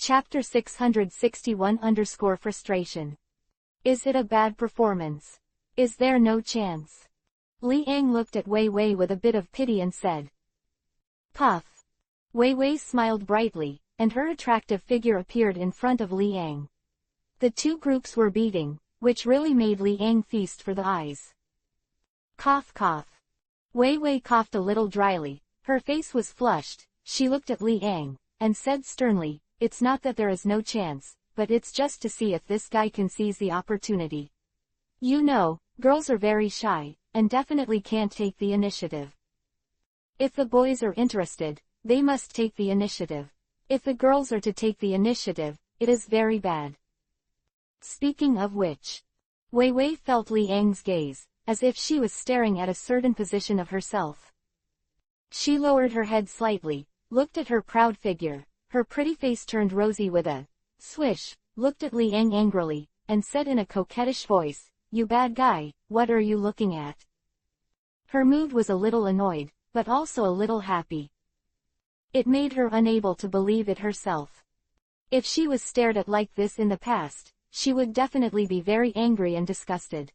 Chapter 661-frustration. Is it a bad performance? Is there no chance? Li Ang looked at Wei Wei with a bit of pity and said. Puff. Wei Wei smiled brightly, and her attractive figure appeared in front of Li Ang. The two groups were beating, which really made Li Ang feast for the eyes. Cough cough. Wei Wei coughed a little dryly, her face was flushed, she looked at Li Ang, and said sternly, it's not that there is no chance, but it's just to see if this guy can seize the opportunity. You know, girls are very shy, and definitely can't take the initiative. If the boys are interested, they must take the initiative. If the girls are to take the initiative, it is very bad. Speaking of which, Wei Wei felt Li Ang's gaze, as if she was staring at a certain position of herself. She lowered her head slightly, looked at her proud figure, her pretty face turned rosy with a swish, looked at Li Ang angrily, and said in a coquettish voice, You bad guy, what are you looking at? Her mood was a little annoyed, but also a little happy. It made her unable to believe it herself. If she was stared at like this in the past, she would definitely be very angry and disgusted.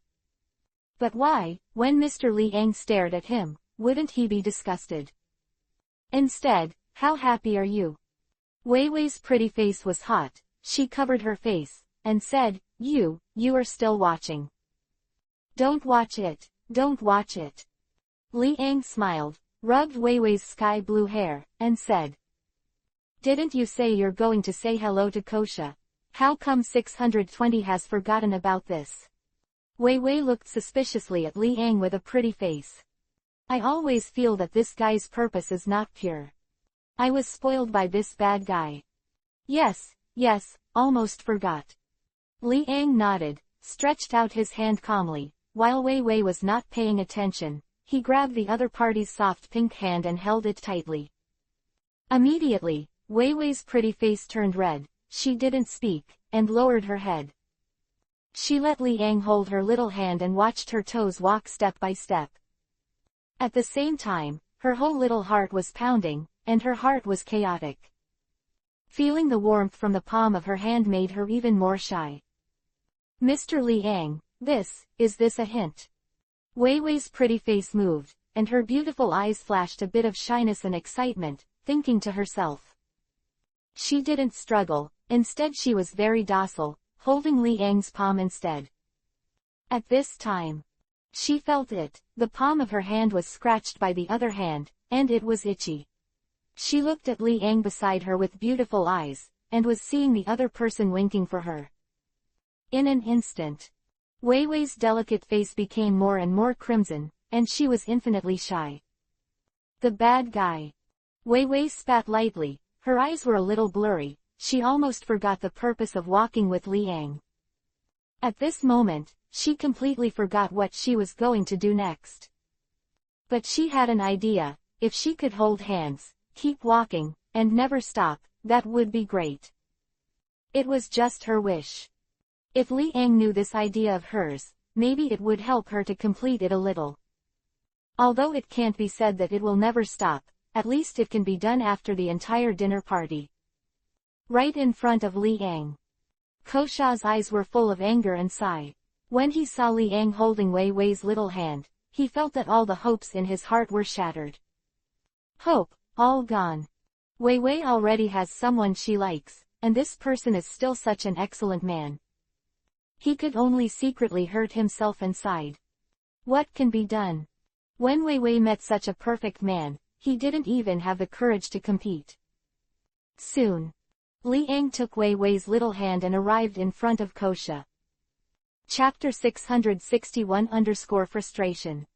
But why, when Mr. Li Ang stared at him, wouldn't he be disgusted? Instead, how happy are you? Wei Wei's pretty face was hot, she covered her face, and said, You are still watching. Don't watch it, don't watch it. Li Ang smiled, rubbed Wei Wei's sky blue hair, and said. Didn't you say you're going to say hello to Kosha? How come 620 has forgotten about this? Wei Wei looked suspiciously at Li Ang with a pretty face. I always feel that this guy's purpose is not pure. I was spoiled by this bad guy. Yes, almost forgot. Li Ang nodded, stretched out his hand calmly, while Wei Wei was not paying attention, he grabbed the other party's soft pink hand and held it tightly. Immediately, Wei Wei's pretty face turned red, she didn't speak, and lowered her head. She let Li Ang hold her little hand and watched her toes walk step by step. At the same time, her whole little heart was pounding, and her heart was chaotic. Feeling the warmth from the palm of her hand made her even more shy. Mr. Li Ang, is this a hint? Wei Wei's pretty face moved, and her beautiful eyes flashed a bit of shyness and excitement, thinking to herself. She didn't struggle, instead she was very docile, holding Li Ang's palm instead. At this time, she felt it, the palm of her hand was scratched by the other hand, and it was itchy. She looked at Li Ang beside her with beautiful eyes, and was seeing the other person winking for her. In an instant, Wei Wei's delicate face became more and more crimson, and she was infinitely shy. The bad guy. Wei Wei spat lightly, her eyes were a little blurry, she almost forgot the purpose of walking with Li Ang. At this moment, she completely forgot what she was going to do next. But she had an idea, if she could hold hands, keep walking, and never stop, that would be great. It was just her wish. If Li Ang knew this idea of hers, maybe it would help her to complete it a little. Although it can't be said that it will never stop, at least it can be done after the entire dinner party. Right in front of Li Ang. Kosha's eyes were full of anger and sigh. When he saw Li Ang holding Wei Wei's little hand, he felt that all the hopes in his heart were shattered. Hope, all gone. Wei Wei already has someone she likes, and this person is still such an excellent man. He could only secretly hurt himself and sighed. What can be done? When Wei Wei met such a perfect man, he didn't even have the courage to compete. Soon, Li Ang took Wei Wei's little hand and arrived in front of Kosha. Chapter 661-frustration.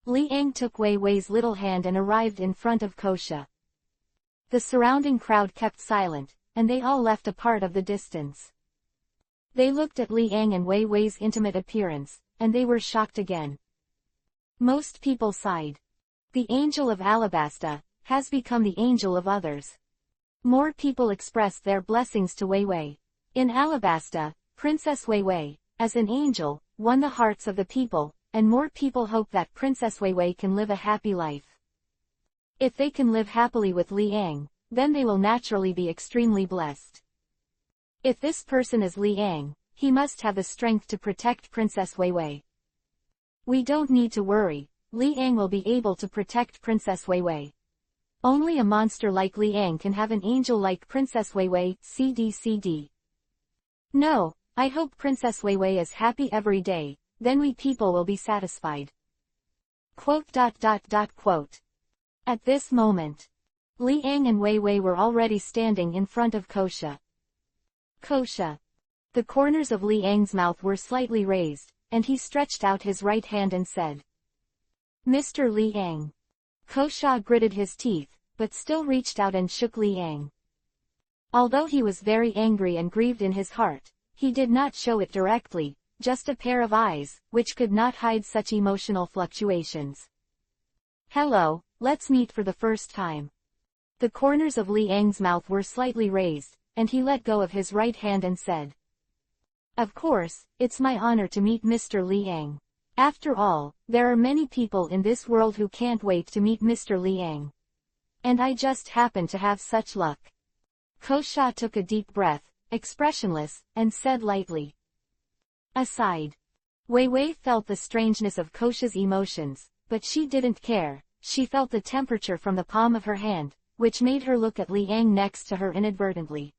Li Ang took Wei Wei's little hand and arrived in front of Kosha. The surrounding crowd kept silent, and they all left a part of the distance. They looked at Li Ang and Wei Wei's intimate appearance, and they were shocked again. Most people sighed. The angel of Alabasta has become the angel of others. More people expressed their blessings to Wei Wei. In Alabasta, Princess Wei Wei, as an angel, won the hearts of the people, and more people hope that Princess Wei Wei can live a happy life. If they can live happily with Li Ang, then they will naturally be extremely blessed. If this person is Liang, he must have the strength to protect Princess Wei Wei. We don't need to worry, Liang will be able to protect Princess Wei Wei. Only a monster like Liang can have an angel like Princess Wei Wei, CD. No, I hope Princess Wei Wei is happy every day, then we people will be satisfied. Quote. At this moment, Liang and Wei Wei were already standing in front of Kosha. Kosha. The corners of Liang's mouth were slightly raised, and he stretched out his right hand and said, Mr. Liang. Kosha gritted his teeth, but still reached out and shook Liang. Although he was very angry and grieved in his heart, he did not show it directly, just a pair of eyes, which could not hide such emotional fluctuations. Hello, let's meet for the first time. The corners of Liang's mouth were slightly raised, and he let go of his right hand and said, Of course, it's my honor to meet Mr. Liang. After all, there are many people in this world who can't wait to meet Mr. Liang. And I just happen to have such luck. Kosha took a deep breath, expressionless, and said lightly. Aside. Wei Wei felt the strangeness of Kosha's emotions, but she didn't care. She felt the temperature from the palm of her hand, which made her look at Liang next to her inadvertently.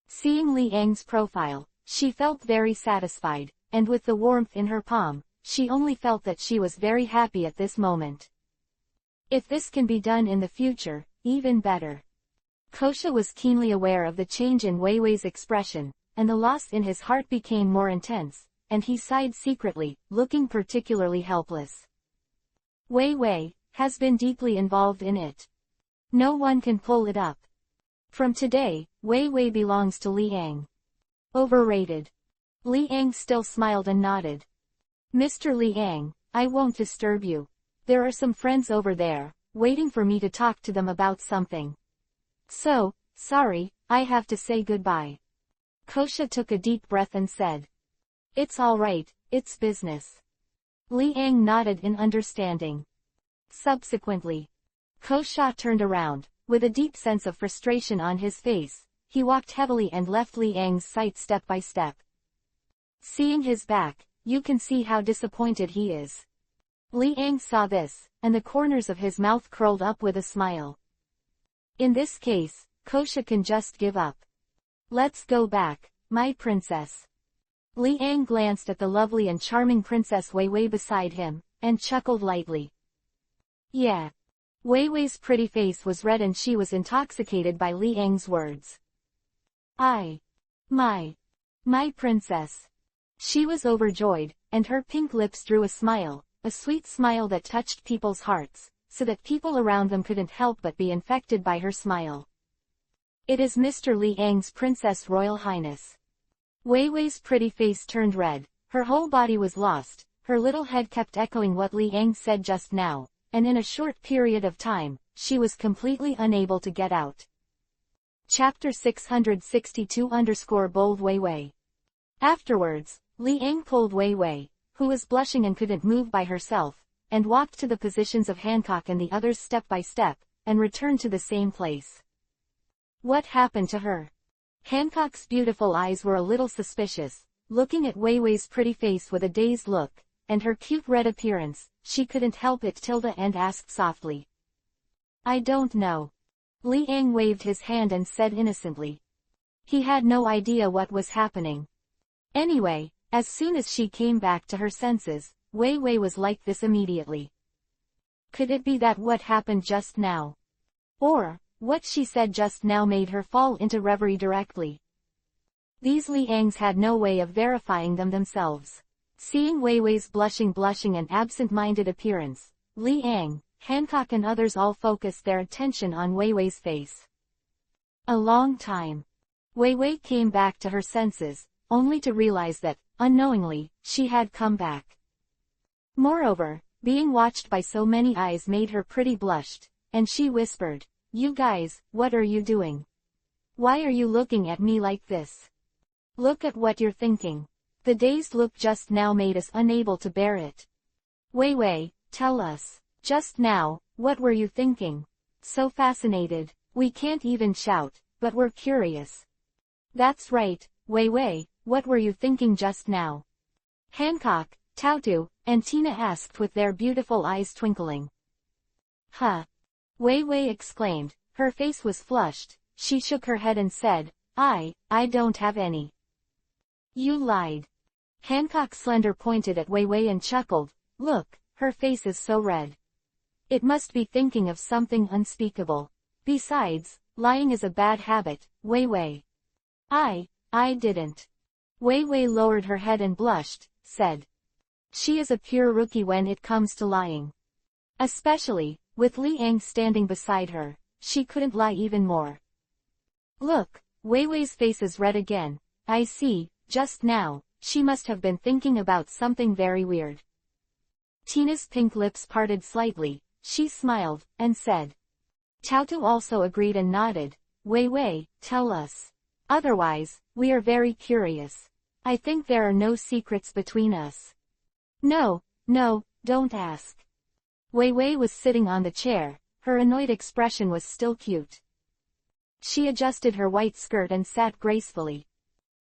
Seeing Liang's profile, she felt very satisfied, and with the warmth in her palm, she only felt that she was very happy at this moment. If this can be done in the future, even better. Kosha was keenly aware of the change in Wei Wei's expression, and the loss in his heart became more intense, and he sighed secretly, looking particularly helpless. Wei Wei has been deeply involved in it. No one can pull it up. From today, Wei Wei belongs to Liang. Overrated. Liang still smiled and nodded. Mr. Liang, I won't disturb you. There are some friends over there, waiting for me to talk to them about something. So, sorry, I have to say goodbye. Kosha took a deep breath and said. It's all right, it's business. Liang nodded in understanding. Subsequently, Kosha turned around, with a deep sense of frustration on his face. He walked heavily and left Liang's sight step by step. Seeing his back, you can see how disappointed he is. Liang saw this, and the corners of his mouth curled up with a smile. In this case, Kosha can just give up. Let's go back, my princess. Liang glanced at the lovely and charming Princess Wei Wei beside him, and chuckled lightly. Yeah. Wei Wei's pretty face was red and she was intoxicated by Liang's words. My princess. She was overjoyed, and her pink lips drew a smile, a sweet smile that touched people's hearts, so that people around them couldn't help but be infected by her smile. It is Mr. Liang's Princess Royal Highness. Wei Wei's pretty face turned red, her whole body was lost, her little head kept echoing what Liang said just now, and in a short period of time, she was completely unable to get out. Chapter 662 Wei Wei. Afterwards, Liang pulled Wei Wei, who was blushing and couldn't move by herself, and walked to the positions of Hancock and the others step by step, and returned to the same place. What happened to her? Hancock's beautiful eyes were a little suspicious, looking at Wei Wei's pretty face with a dazed look, and her cute red appearance. She couldn't help it and asked softly. I don't know. Liang waved his hand and said innocently. He had no idea what was happening. Anyway, as soon as she came back to her senses, Wei Wei was like this immediately. Could it be that what happened just now? Or, what she said just now made her fall into reverie directly? These Liangs had no way of verifying them themselves. Seeing Wei Wei's blushing and absent-minded appearance, Liang, Hancock and others all focused their attention on Wei Wei's face. A long time. Wei Wei came back to her senses, only to realize that, unknowingly, she had come back. Moreover, being watched by so many eyes made her pretty blushed, and she whispered, You guys, what are you doing? Why are you looking at me like this? Look at what you're thinking. The dazed look just now made us unable to bear it. Wei Wei, tell us. Just now, what were you thinking? So fascinated, we can't even shout, but we're curious. That's right, Wei Wei, what were you thinking just now? Hancock, Tautu, and Tina asked with their beautiful eyes twinkling. Huh! Wei Wei exclaimed, her face was flushed, she shook her head and said, I don't have any. You lied. Hancock's slender pointed at Wei Wei and chuckled, look, her face is so red. It must be thinking of something unspeakable. Besides, lying is a bad habit, Wei Wei. I didn't. Wei Wei lowered her head and blushed, said. She is a pure rookie when it comes to lying. Especially, with Li Ang standing beside her, she couldn't lie even more. Look, Wei Wei's face is red again. I see, just now, she must have been thinking about something very weird. Tina's pink lips parted slightly, she smiled, and said. Tautu also agreed and nodded. Wei Wei, tell us. Otherwise, we are very curious. I think there are no secrets between us. No, don't ask. Wei Wei was sitting on the chair, her annoyed expression was still cute. She adjusted her white skirt and sat gracefully.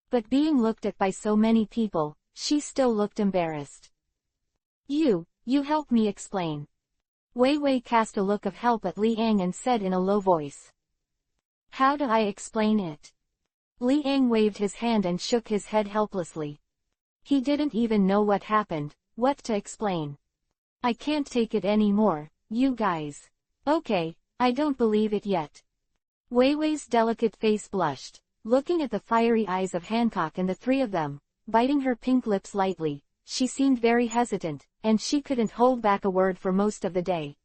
But being looked at by so many people, she still looked embarrassed. You help me explain. Wei Wei cast a look of help at Li Ang and said in a low voice. How do I explain it? Li Ang waved his hand and shook his head helplessly. He didn't even know what happened, what to explain. I can't take it anymore, you guys. Okay, I don't believe it yet. Wei Wei's delicate face blushed, looking at the fiery eyes of Hancock and the three of them, biting her pink lips lightly. She seemed very hesitant, and she couldn't hold back a word for most of the day.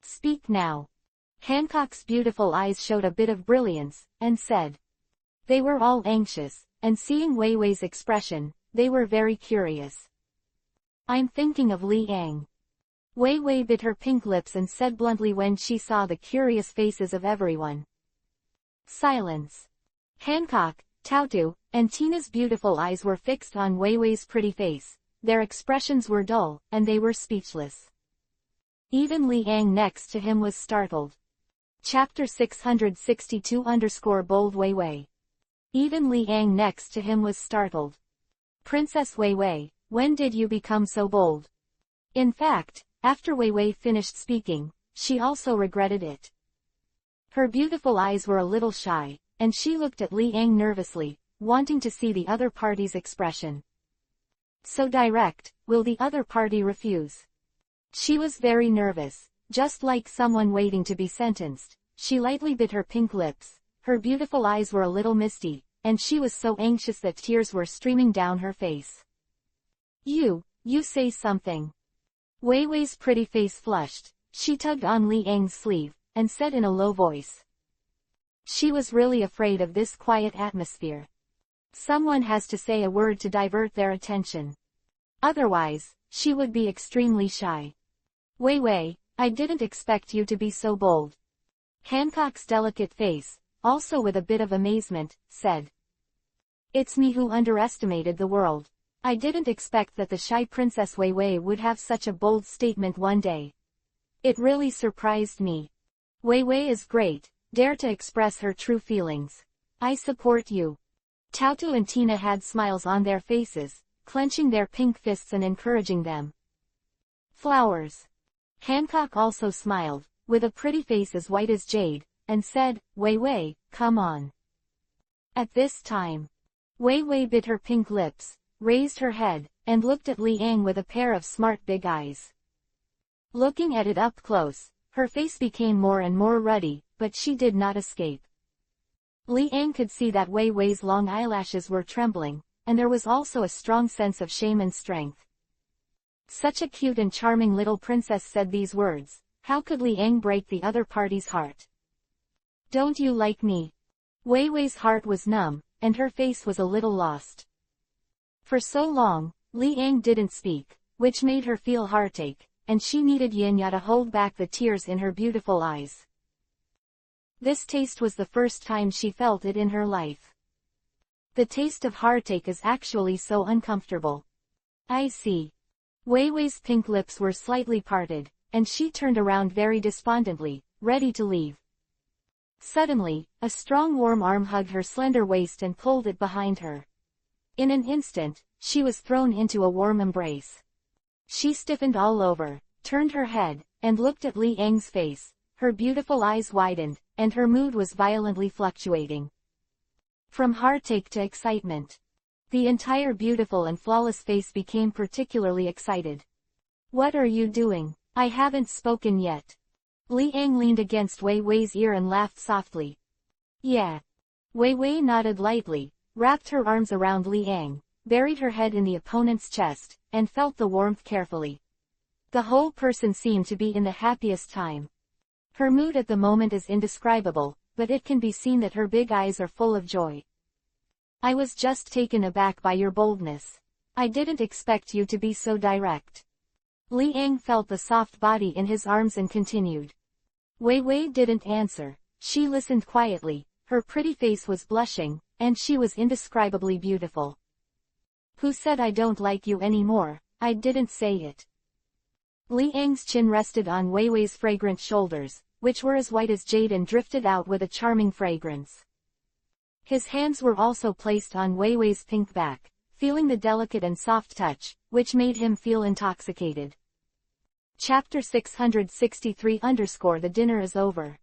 Speak now. Hancock's beautiful eyes showed a bit of brilliance, and said. They were all anxious, and seeing Wei Wei's expression, they were very curious. I'm thinking of Li Ang. Wei Wei bit her pink lips and said bluntly when she saw the curious faces of everyone. Silence. Hancock, Tautu, and Tina's beautiful eyes were fixed on Wei Wei's pretty face. Their expressions were dull, and they were speechless. Even Li Ang next to him was startled. Chapter 662 _ Wei Wei. Even Li Ang next to him was startled. Princess Wei Wei, when did you become so bold? In fact, after Wei Wei finished speaking, she also regretted it. Her beautiful eyes were a little shy, and she looked at Li Ang nervously, wanting to see the other party's expression. So direct, will the other party refuse? She was very nervous, just like someone waiting to be sentenced. She lightly bit her pink lips, her beautiful eyes were a little misty, and she was so anxious that tears were streaming down her face. You say something. Wei Wei's pretty face flushed, she tugged on Li Ang's sleeve, and said in a low voice. She was really afraid of this quiet atmosphere. Someone has to say a word to divert their attention. Otherwise, she would be extremely shy. Wei Wei, I didn't expect you to be so bold. Hancock's delicate face, also with a bit of amazement, said. It's me who underestimated the world. I didn't expect that the shy Princess Wei Wei would have such a bold statement one day. It really surprised me. Wei Wei is great, dare to express her true feelings. I support you. Tautu and Tina had smiles on their faces, clenching their pink fists and encouraging them. Flowers. Hancock also smiled, with a pretty face as white as jade, and said, Wei Wei, come on. At this time, Wei Wei bit her pink lips, raised her head, and looked at Li Ang with a pair of smart big eyes. Looking at it up close, her face became more and more ruddy, but she did not escape. Li Ang could see that Wei Wei's long eyelashes were trembling, and there was also a strong sense of shame and strength. Such a cute and charming little princess said these words, how could Li Ang break the other party's heart? Don't you like me? Wei Wei's heart was numb, and her face was a little lost. For so long, Li Ang didn't speak, which made her feel heartache, and she needed Yinya to hold back the tears in her beautiful eyes. This taste was the first time she felt it in her life. The taste of heartache is actually so uncomfortable. I see. Wei Wei's pink lips were slightly parted, and she turned around very despondently, ready to leave. Suddenly, a strong warm arm hugged her slender waist and pulled it behind her. In an instant, she was thrown into a warm embrace. She stiffened all over, turned her head, and looked at Li Yang's face. Her beautiful eyes widened, and her mood was violently fluctuating. From heartache to excitement. The entire beautiful and flawless face became particularly excited. "What are you doing? I haven't spoken yet." Li Yang leaned against Wei Wei's ear and laughed softly. "Yeah." Wei Wei nodded lightly, wrapped her arms around Li Yang, buried her head in the opponent's chest, and felt the warmth carefully. The whole person seemed to be in the happiest time. Her mood at the moment is indescribable, but it can be seen that her big eyes are full of joy. "I was just taken aback by your boldness. I didn't expect you to be so direct." Li Yang felt the soft body in his arms and continued. Wei Wei didn't answer. She listened quietly, her pretty face was blushing, and she was indescribably beautiful. "Who said I don't like you anymore? I didn't say it." Li Yang's chin rested on Wei Wei's fragrant shoulders, which were as white as jade and drifted out with a charming fragrance. His hands were also placed on Wei Wei's pink back, feeling the delicate and soft touch, which made him feel intoxicated. Chapter 663 _ The dinner is over.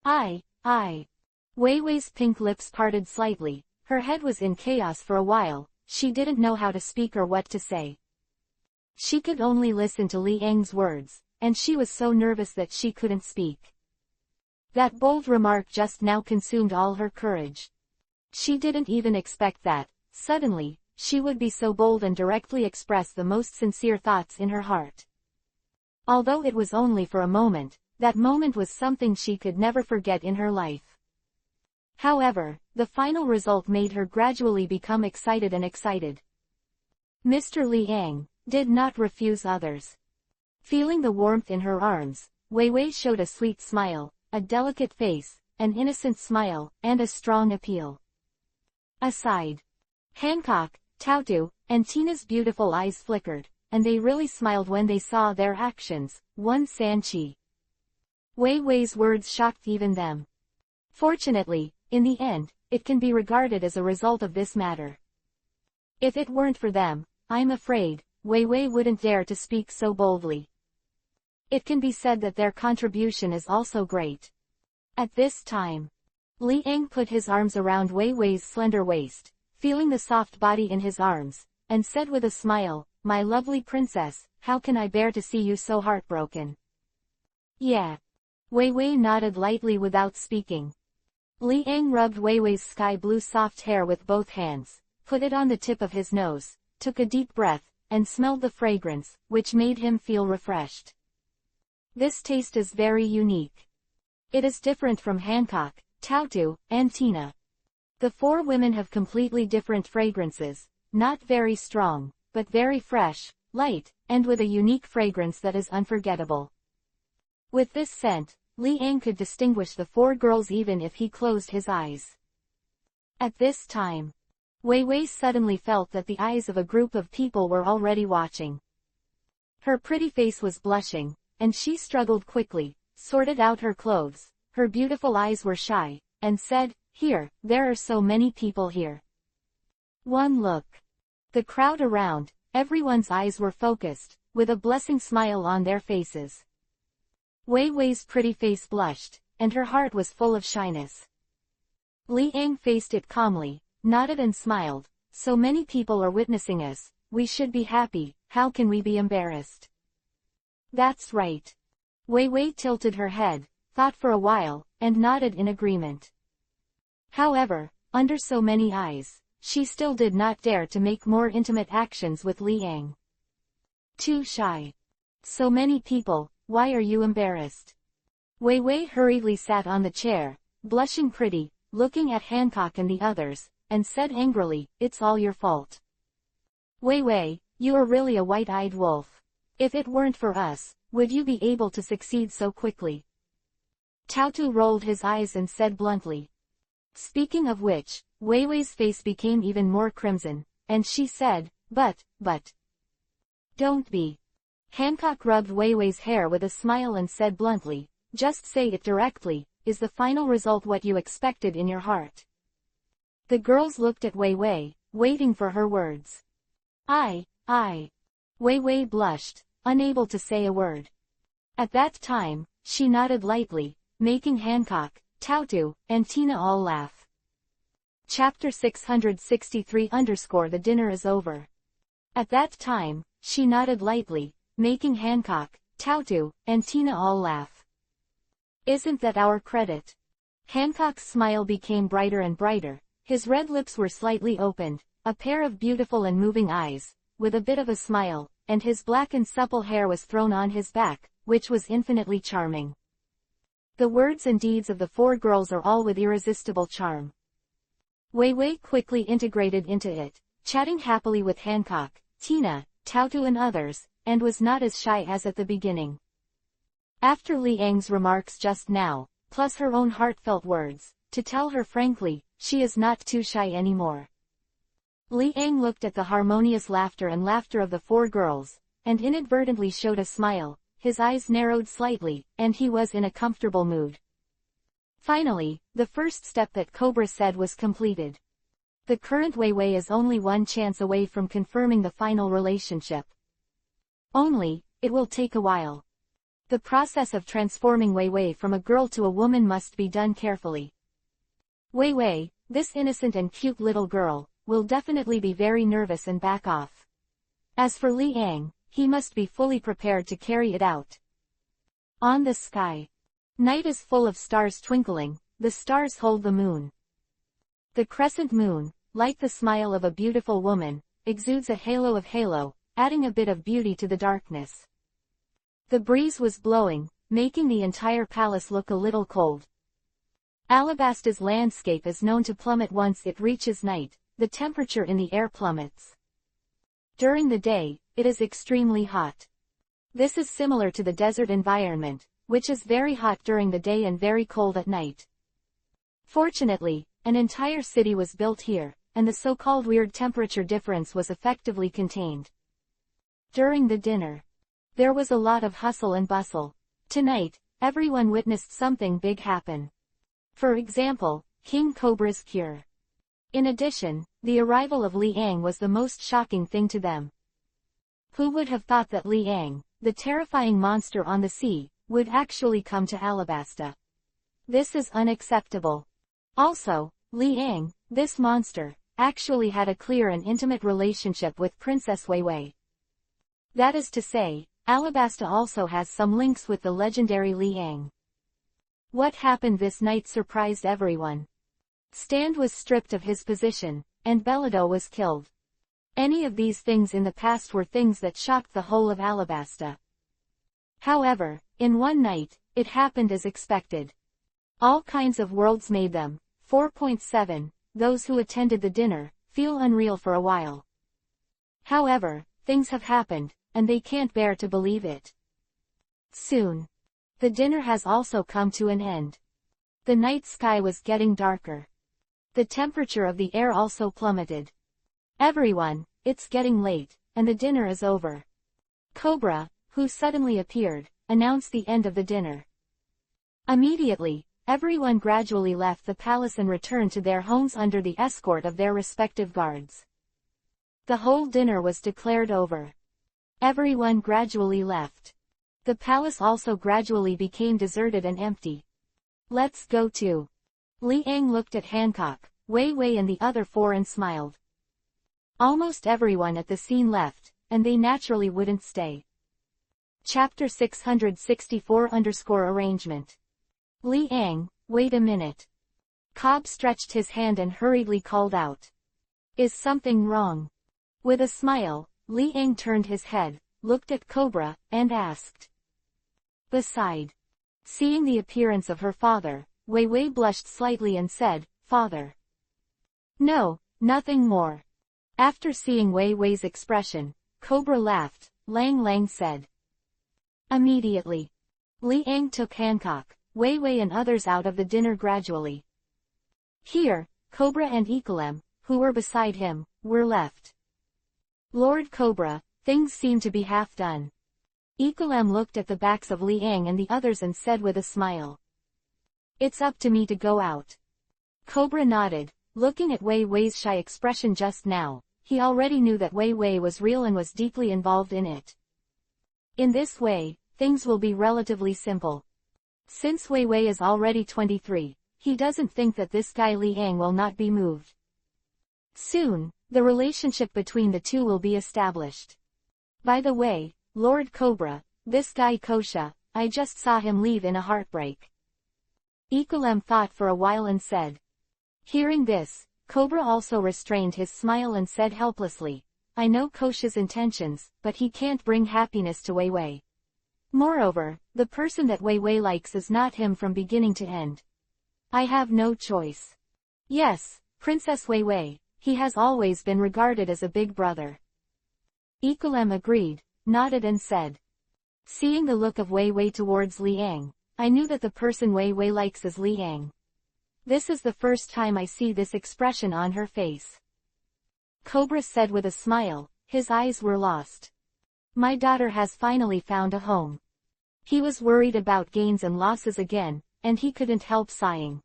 I. Wei Wei's pink lips parted slightly, her head was in chaos for a while, she didn't know how to speak or what to say. She could only listen to Li Yang's words, and she was so nervous that she couldn't speak. That bold remark just now consumed all her courage. She didn't even expect that, suddenly, she would be so bold and directly express the most sincere thoughts in her heart. Although it was only for a moment, that moment was something she could never forget in her life. However, the final result made her gradually become excited and excited. Mr. Li Yang did not refuse others. Feeling the warmth in her arms, Wei Wei showed a sweet smile, a delicate face, an innocent smile, and a strong appeal. Aside. Hancock, Taotu, and Tina's beautiful eyes flickered, and they really smiled when they saw their actions, one Sanchi. Wei Wei's words shocked even them. Fortunately, in the end, it can be regarded as a result of this matter. If it weren't for them, I'm afraid, Wei Wei wouldn't dare to speak so boldly. It can be said that their contribution is also great. At this time, Li Yang put his arms around Wei Wei's slender waist, feeling the soft body in his arms, and said with a smile, "My lovely princess, how can I bear to see you so heartbroken?" "Yeah." Wei Wei nodded lightly without speaking. Li Yang rubbed Wei Wei's sky-blue soft hair with both hands, put it on the tip of his nose, took a deep breath, and smelled the fragrance, which made him feel refreshed. This taste is very unique. It is different from Hancock, Taotu, and Tina. The four women have completely different fragrances, not very strong, but very fresh, light, and with a unique fragrance that is unforgettable. With this scent, Li Yang could distinguish the four girls even if he closed his eyes. At this time, Wei Wei suddenly felt that the eyes of a group of people were already watching. Her pretty face was blushing, and she struggled quickly, sorted out her clothes, her beautiful eyes were shy, and said, "Here, there are so many people here. One look." The crowd around, everyone's eyes were focused, with a blessing smile on their faces. Wei Wei's pretty face blushed, and her heart was full of shyness. Li Yang faced it calmly, nodded and smiled. "So many people are witnessing us, we should be happy, how can we be embarrassed?" "That's right." Wei Wei tilted her head, thought for a while, and nodded in agreement. However, under so many eyes, she still did not dare to make more intimate actions with Li Yang. Too shy. "So many people, why are you embarrassed?" Wei Wei hurriedly sat on the chair, blushing pretty, looking at Hancock and the others, and said angrily, "It's all your fault. Wei Wei, you are really a white-eyed wolf. If it weren't for us, would you be able to succeed so quickly?" Taotu rolled his eyes and said bluntly. Speaking of which, Wei Wei's face became even more crimson, and she said, but. "Don't be." Hancock rubbed Wei Wei's hair with a smile and said bluntly, "Just say it directly, is the final result what you expected in your heart? The girls looked at Wei Wei, waiting for her words. I. Wei Wei blushed, unable to say a word. At that time, she nodded lightly, making Hancock, Tautu, and Tina all laugh. Chapter 663 _ The dinner is over. At that time, she nodded lightly, making Hancock, Tautu, and Tina all laugh. Isn't that our credit? Hancock's smile became brighter and brighter, his red lips were slightly opened, a pair of beautiful and moving eyes, with a bit of a smile, and his black and supple hair was thrown on his back, which was infinitely charming. The words and deeds of the four girls are all with irresistible charm. Wei Wei quickly integrated into it, chatting happily with Hancock, Tina, Tautu and others, and was not as shy as at the beginning. After Li Ang's remarks just now, plus her own heartfelt words, to tell her frankly, she is not too shy anymore. Li Ang looked at the harmonious laughter of the four girls, and inadvertently showed a smile, his eyes narrowed slightly, and he was in a comfortable mood. Finally, the first step that Cobra said was completed. The current Wei Wei is only one chance away from confirming the final relationship. Only, it will take a while. The process of transforming Wei Wei from a girl to a woman must be done carefully. Wei Wei, this innocent and cute little girl, will definitely be very nervous and back off. As for Li Ang, he must be fully prepared to carry it out. On the sky. Night is full of stars twinkling, the stars hold the moon. The crescent moon, like the smile of a beautiful woman, exudes a halo of halo, adding a bit of beauty to the darkness. The breeze was blowing, making the entire palace look a little cold. Alabasta's landscape is known to plummet once it reaches night, the temperature in the air plummets. During the day, it is extremely hot. This is similar to the desert environment, which is very hot during the day and very cold at night. Fortunately, an entire city was built here, and the so-called weird temperature difference was effectively contained. During the dinner, there was a lot of hustle and bustle. Tonight, everyone witnessed something big happen. For example, King Cobra's cure. In addition, the arrival of Li Ang was the most shocking thing to them. Who would have thought that Li Ang, the terrifying monster on the sea, would actually come to Alabasta? This is unacceptable. Also, Li Ang, this monster, actually had a clear and intimate relationship with Princess Wei Wei. That is to say, Alabasta also has some links with the legendary Li Ang. What happened this night surprised everyone. Stand was stripped of his position, and Belado was killed. Any of these things in the past were things that shocked the whole of Alabasta. However, in one night, it happened as expected. All kinds of worlds made them. 4.7, those who attended the dinner, feel unreal for a while. However, things have happened, and they can't bear to believe it. Soon. The dinner has also come to an end. The night sky was getting darker. The temperature of the air also plummeted. Everyone, it's getting late, and the dinner is over. Cobra, who suddenly appeared, announced the end of the dinner. Immediately, everyone gradually left the palace and returned to their homes under the escort of their respective guards. The whole dinner was declared over. Everyone gradually left. The palace also gradually became deserted and empty. Let's go to. Li Ang looked at Hancock, Wei Wei and the other four and smiled. Almost everyone at the scene left, and they naturally wouldn't stay. Chapter 664 _ Arrangement. Li Ang, wait a minute. Cobb stretched his hand and hurriedly called out. Is something wrong? With a smile, Li Ang turned his head, looked at Cobra, and asked. Beside. Seeing the appearance of her father, Wei Wei blushed slightly and said, Father. No, nothing more. After seeing Wei Wei's expression, Cobra laughed, Lang Lang said. Immediately. Li Ang took Hancock, Wei Wei and others out of the dinner gradually. Here, Cobra and Ecolem, who were beside him, were left. Lord Cobra, things seem to be half done. Ecolem looked at the backs of Li Ang and the others and said with a smile. It's up to me to go out. Cobra nodded, looking at Wei Wei's shy expression just now. He already knew that Wei Wei was real and was deeply involved in it. In this way, things will be relatively simple. Since Wei Wei is already 23, he doesn't think that this guy Liang will not be moved. Soon, the relationship between the two will be established. By the way, Lord Cobra, this guy Kosha, I just saw him leave in a heartbreak. Equilem thought for a while and said. Hearing this, Cobra also restrained his smile and said helplessly, I know Kosha's intentions, but he can't bring happiness to Wei Wei. Moreover, the person that Wei Wei likes is not him from beginning to end. I have no choice. Yes, Princess Wei Wei, he has always been regarded as a big brother. Equilem agreed, nodded and said. Seeing the look of Wei Wei towards Liang, I knew that the person Wei Wei likes is Liang. This is the first time I see this expression on her face. Cobra said with a smile, his eyes were lost. My daughter has finally found a home. He was worried about gains and losses again, and he couldn't help sighing.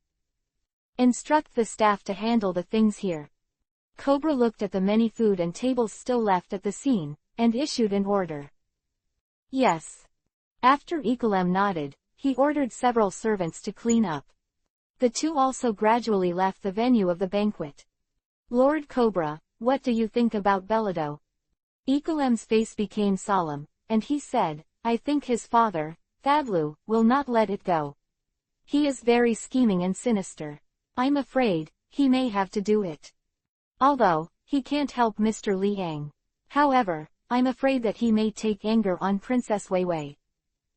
Instruct the staff to handle the things here. Cobra looked at the many food and tables still left at the scene, and issued an order. Yes. After Equilem nodded, he ordered several servants to clean up. The two also gradually left the venue of the banquet. Lord Cobra, what do you think about Belado? Equilem's face became solemn, and he said, I think his father, Thadlu, will not let it go. He is very scheming and sinister. I'm afraid, he may have to do it. Although, he can't help Mr. Liang. However, I'm afraid that he may take anger on Princess Wei Wei.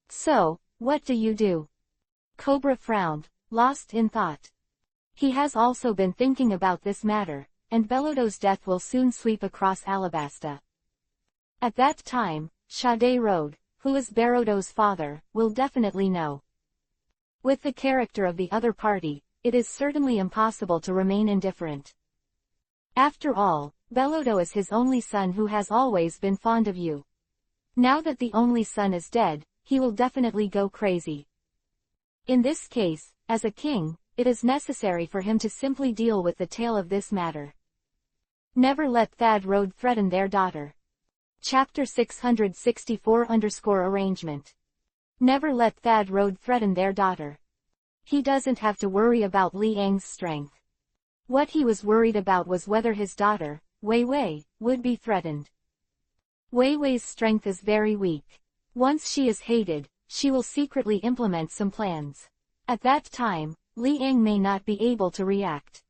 So, what do you do? Cobra frowned, lost in thought. He has also been thinking about this matter, and Belado's death will soon sweep across Alabasta. At that time, Sade Road, who is Berodo's father, will definitely know. With the character of the other party, it is certainly impossible to remain indifferent. After all, Belodo is his only son who has always been fond of you. Now that the only son is dead, he will definitely go crazy. In this case, as a king, it is necessary for him to simply deal with the tail of this matter. Never let Thad Road threaten their daughter. Chapter 664-arrangement. Never let Thad Road threaten their daughter. He doesn't have to worry about Liang's strength. What he was worried about was whether his daughter, Wei Wei, would be threatened. Wei Wei's strength is very weak. Once she is hated, she will secretly implement some plans. At that time, Liang may not be able to react.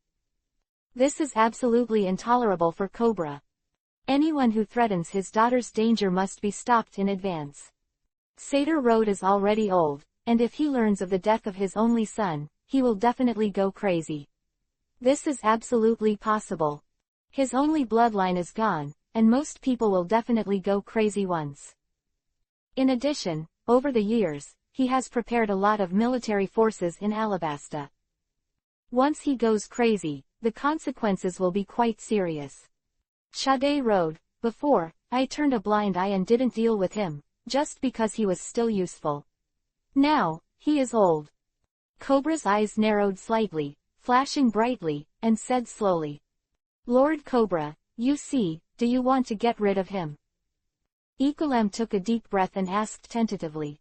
This is absolutely intolerable for Cobra. Anyone who threatens his daughter's danger must be stopped in advance. Seder Road is already old, and if he learns of the death of his only son, he will definitely go crazy. This is absolutely possible. His only bloodline is gone, and most people will definitely go crazy once. In addition, over the years, he has prepared a lot of military forces in Alabasta. Once he goes crazy, the consequences will be quite serious. Sade Road, before, I turned a blind eye and didn't deal with him, just because he was still useful. Now, he is old. Cobra's eyes narrowed slightly, flashing brightly, and said slowly. Lord Cobra, you see, do you want to get rid of him? Equilem took a deep breath and asked tentatively.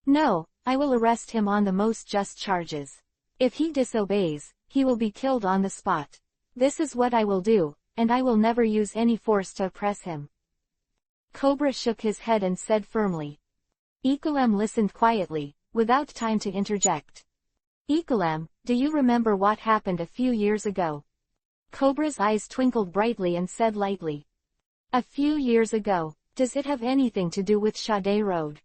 No, I will arrest him on the most just charges. If he disobeys, he will be killed on the spot. This is what I will do, and I will never use any force to oppress him. Cobra shook his head and said firmly. Equilem listened quietly, without time to interject. Equilem, do you remember what happened a few years ago? Cobra's eyes twinkled brightly and said lightly. A few years ago, does it have anything to do with Sade Road?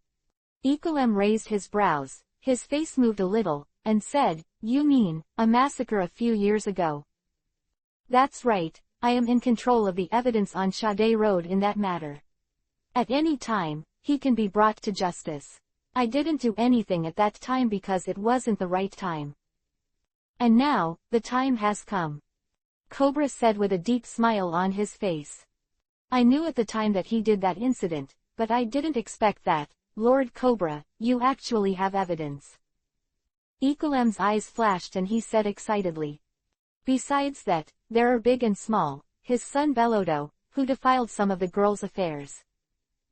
Equilem raised his brows, his face moved a little, and said, You mean, a massacre a few years ago? That's right, I am in control of the evidence on Sade Road in that matter. At any time, he can be brought to justice. I didn't do anything at that time because it wasn't the right time. And now, the time has come. Cobra said with a deep smile on his face. I knew at the time that he did that incident, but I didn't expect that, Lord Cobra, you actually have evidence. Ikulem's eyes flashed and he said excitedly. Besides that, there are big and small, his son Belodo, who defiled some of the girl's affairs.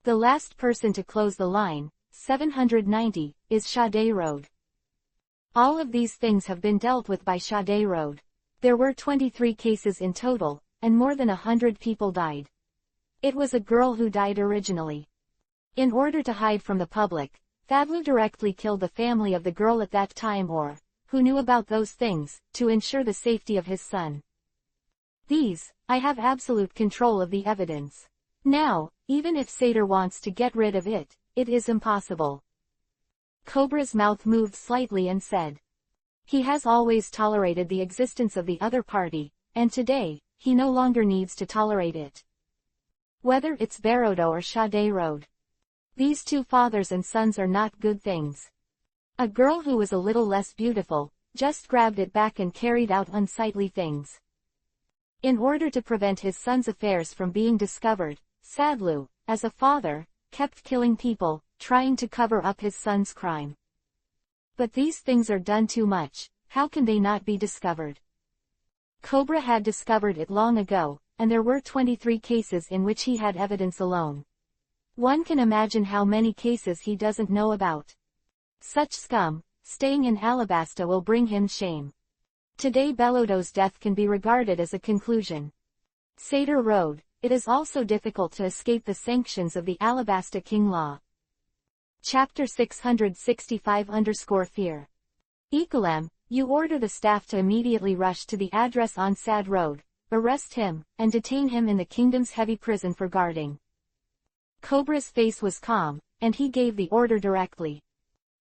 The last person to close the line, 790, is Sade Road. All of these things have been dealt with by Sade Road. There were 23 cases in total, and more than 100 people died. It was a girl who died originally. In order to hide from the public, Thadlu directly killed the family of the girl at that time or, who knew about those things, to ensure the safety of his son. I have absolute control of the evidence. Now, even if Seder wants to get rid of it, it is impossible. Cobra's mouth moved slightly and said. He has always tolerated the existence of the other party, and today, he no longer needs to tolerate it. Whether it's Berodo or Sade Road. These two fathers and sons are not good things. A girl who was a little less beautiful, just grabbed it back and carried out unsightly things. In order to prevent his son's affairs from being discovered, Sadlu, as a father, kept killing people, trying to cover up his son's crime. But these things are done too much, how can they not be discovered? Cobra had discovered it long ago, and there were 23 cases in which he had evidence alone. One can imagine how many cases he doesn't know about. Such scum, staying in Alabasta will bring him shame. Today Belodo's death can be regarded as a conclusion. Seder Road, it is also difficult to escape the sanctions of the Alabasta King Law. Chapter 665-Fear. Ikulem, you order the staff to immediately rush to the address on Sad Road, arrest him, and detain him in the kingdom's heavy prison for guarding. Cobra's face was calm, and he gave the order directly.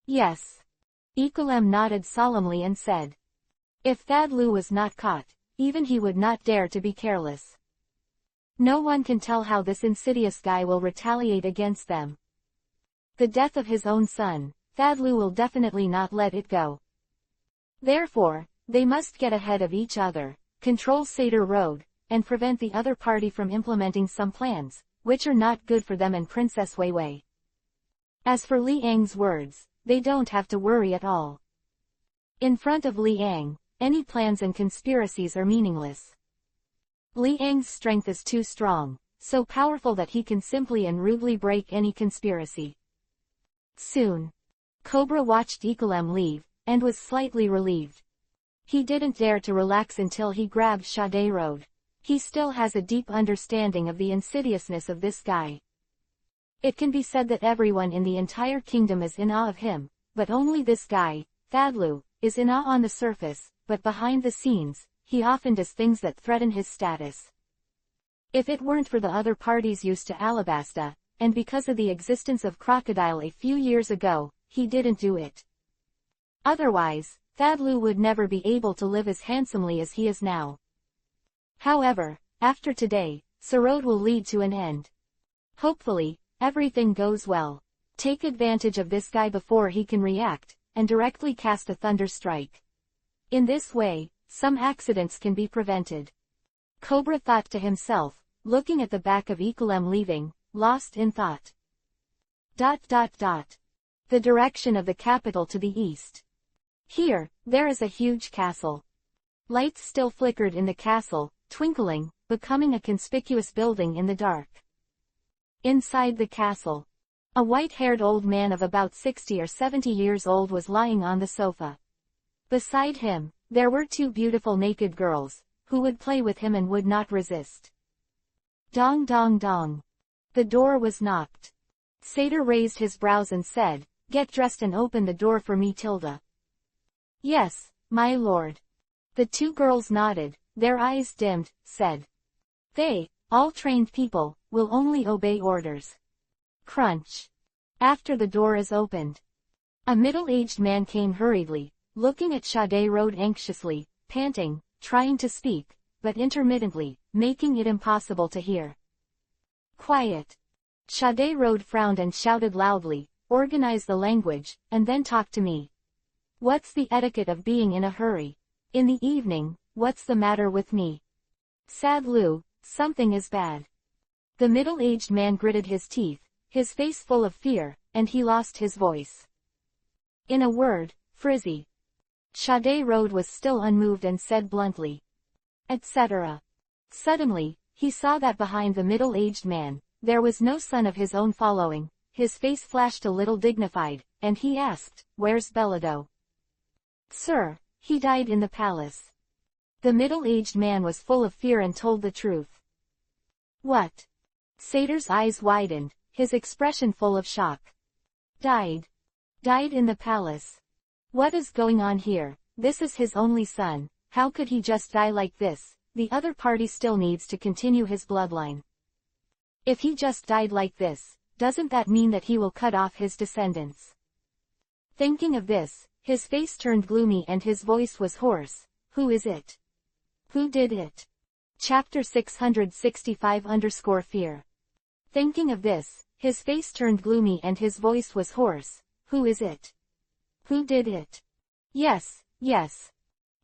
Yes. Ikulem nodded solemnly and said. If Thadlu was not caught, even he would not dare to be careless. No one can tell how this insidious guy will retaliate against them. The death of his own son, Thadlu will definitely not let it go. Therefore, they must get ahead of each other, control Seder Road, and prevent the other party from implementing some plans, which are not good for them and Princess Weiwei. As for Liang's words, they don't have to worry at all. In front of Liang, any plans and conspiracies are meaningless. Liang's strength is too strong, so powerful that he can simply and rudely break any conspiracy. Soon, Cobra watched Ikulem leave, and was slightly relieved. He didn't dare to relax until he grabbed Sade Road. He still has a deep understanding of the insidiousness of this guy. It can be said that everyone in the entire kingdom is in awe of him, but only this guy, Thadlu, is in awe on the surface, but behind the scenes, he often does things that threaten his status. If it weren't for the other parties used to Alabasta, and because of the existence of Crocodile a few years ago, he didn't do it. Otherwise, Thadlu would never be able to live as handsomely as he is now. However, after today, Sarod will lead to an end. Hopefully, everything goes well. Take advantage of this guy before he can react, and directly cast a thunder strike. In this way, some accidents can be prevented. Cobra thought to himself, looking at the back of Ikulem leaving, lost in thought. The direction of the capital to the east. Here, there is a huge castle. Lights still flickered in the castle, twinkling, becoming a conspicuous building in the dark. Inside the castle, a white-haired old man of about 60 or 70 years old was lying on the sofa. Beside him, there were two beautiful naked girls, who would play with him and would not resist. Dong dong dong. The door was knocked. Seder raised his brows and said, "Get dressed and open the door for me, Tilda." "Yes, my lord." The two girls nodded, their eyes dimmed, said. They, all trained people, will only obey orders. Crunch. After the door is opened, a middle-aged man came hurriedly, looking at Sade Road anxiously, panting, trying to speak, but intermittently, making it impossible to hear. Quiet. Sade Road frowned and shouted loudly, "Organize the language, and then talk to me. What's the etiquette of being in a hurry? In the evening, what's the matter with me? Sadlu, something is bad." The middle-aged man gritted his teeth, his face full of fear, and he lost his voice. In a word, Frizzy. Sade Road was still unmoved and said bluntly, etc. Suddenly, he saw that behind the middle-aged man, there was no son of his own following. His face flashed a little dignified, and he asked, "Where's Belado?" "Sir, he died in the palace." The middle-aged man was full of fear and told the truth. "What?" Sater's eyes widened, his expression full of shock. "Died. Died in the palace. What is going on here? This is his only son. How could he just die like this? The other party still needs to continue his bloodline. If he just died like this, doesn't that mean that he will cut off his descendants?" Thinking of this, his face turned gloomy and his voice was hoarse. "Who is it? Who did it?" Chapter 665-Fear. Thinking of this, his face turned gloomy and his voice was hoarse. "Who is it? Who did it?" "Yes, yes."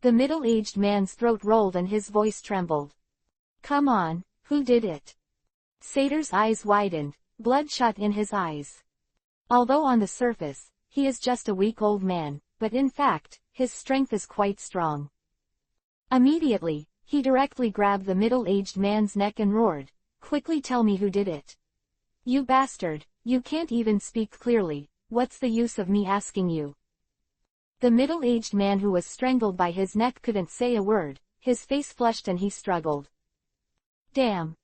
The middle-aged man's throat rolled and his voice trembled. "Come on, who did it?" Sater's eyes widened, bloodshot in his eyes. Although on the surface, he is just a weak old man, but in fact, his strength is quite strong. Immediately, he directly grabbed the middle-aged man's neck and roared, "Quickly tell me who did it. You bastard, you can't even speak clearly, what's the use of me asking you?" The middle-aged man who was strangled by his neck couldn't say a word, his face flushed and he struggled. "Damn."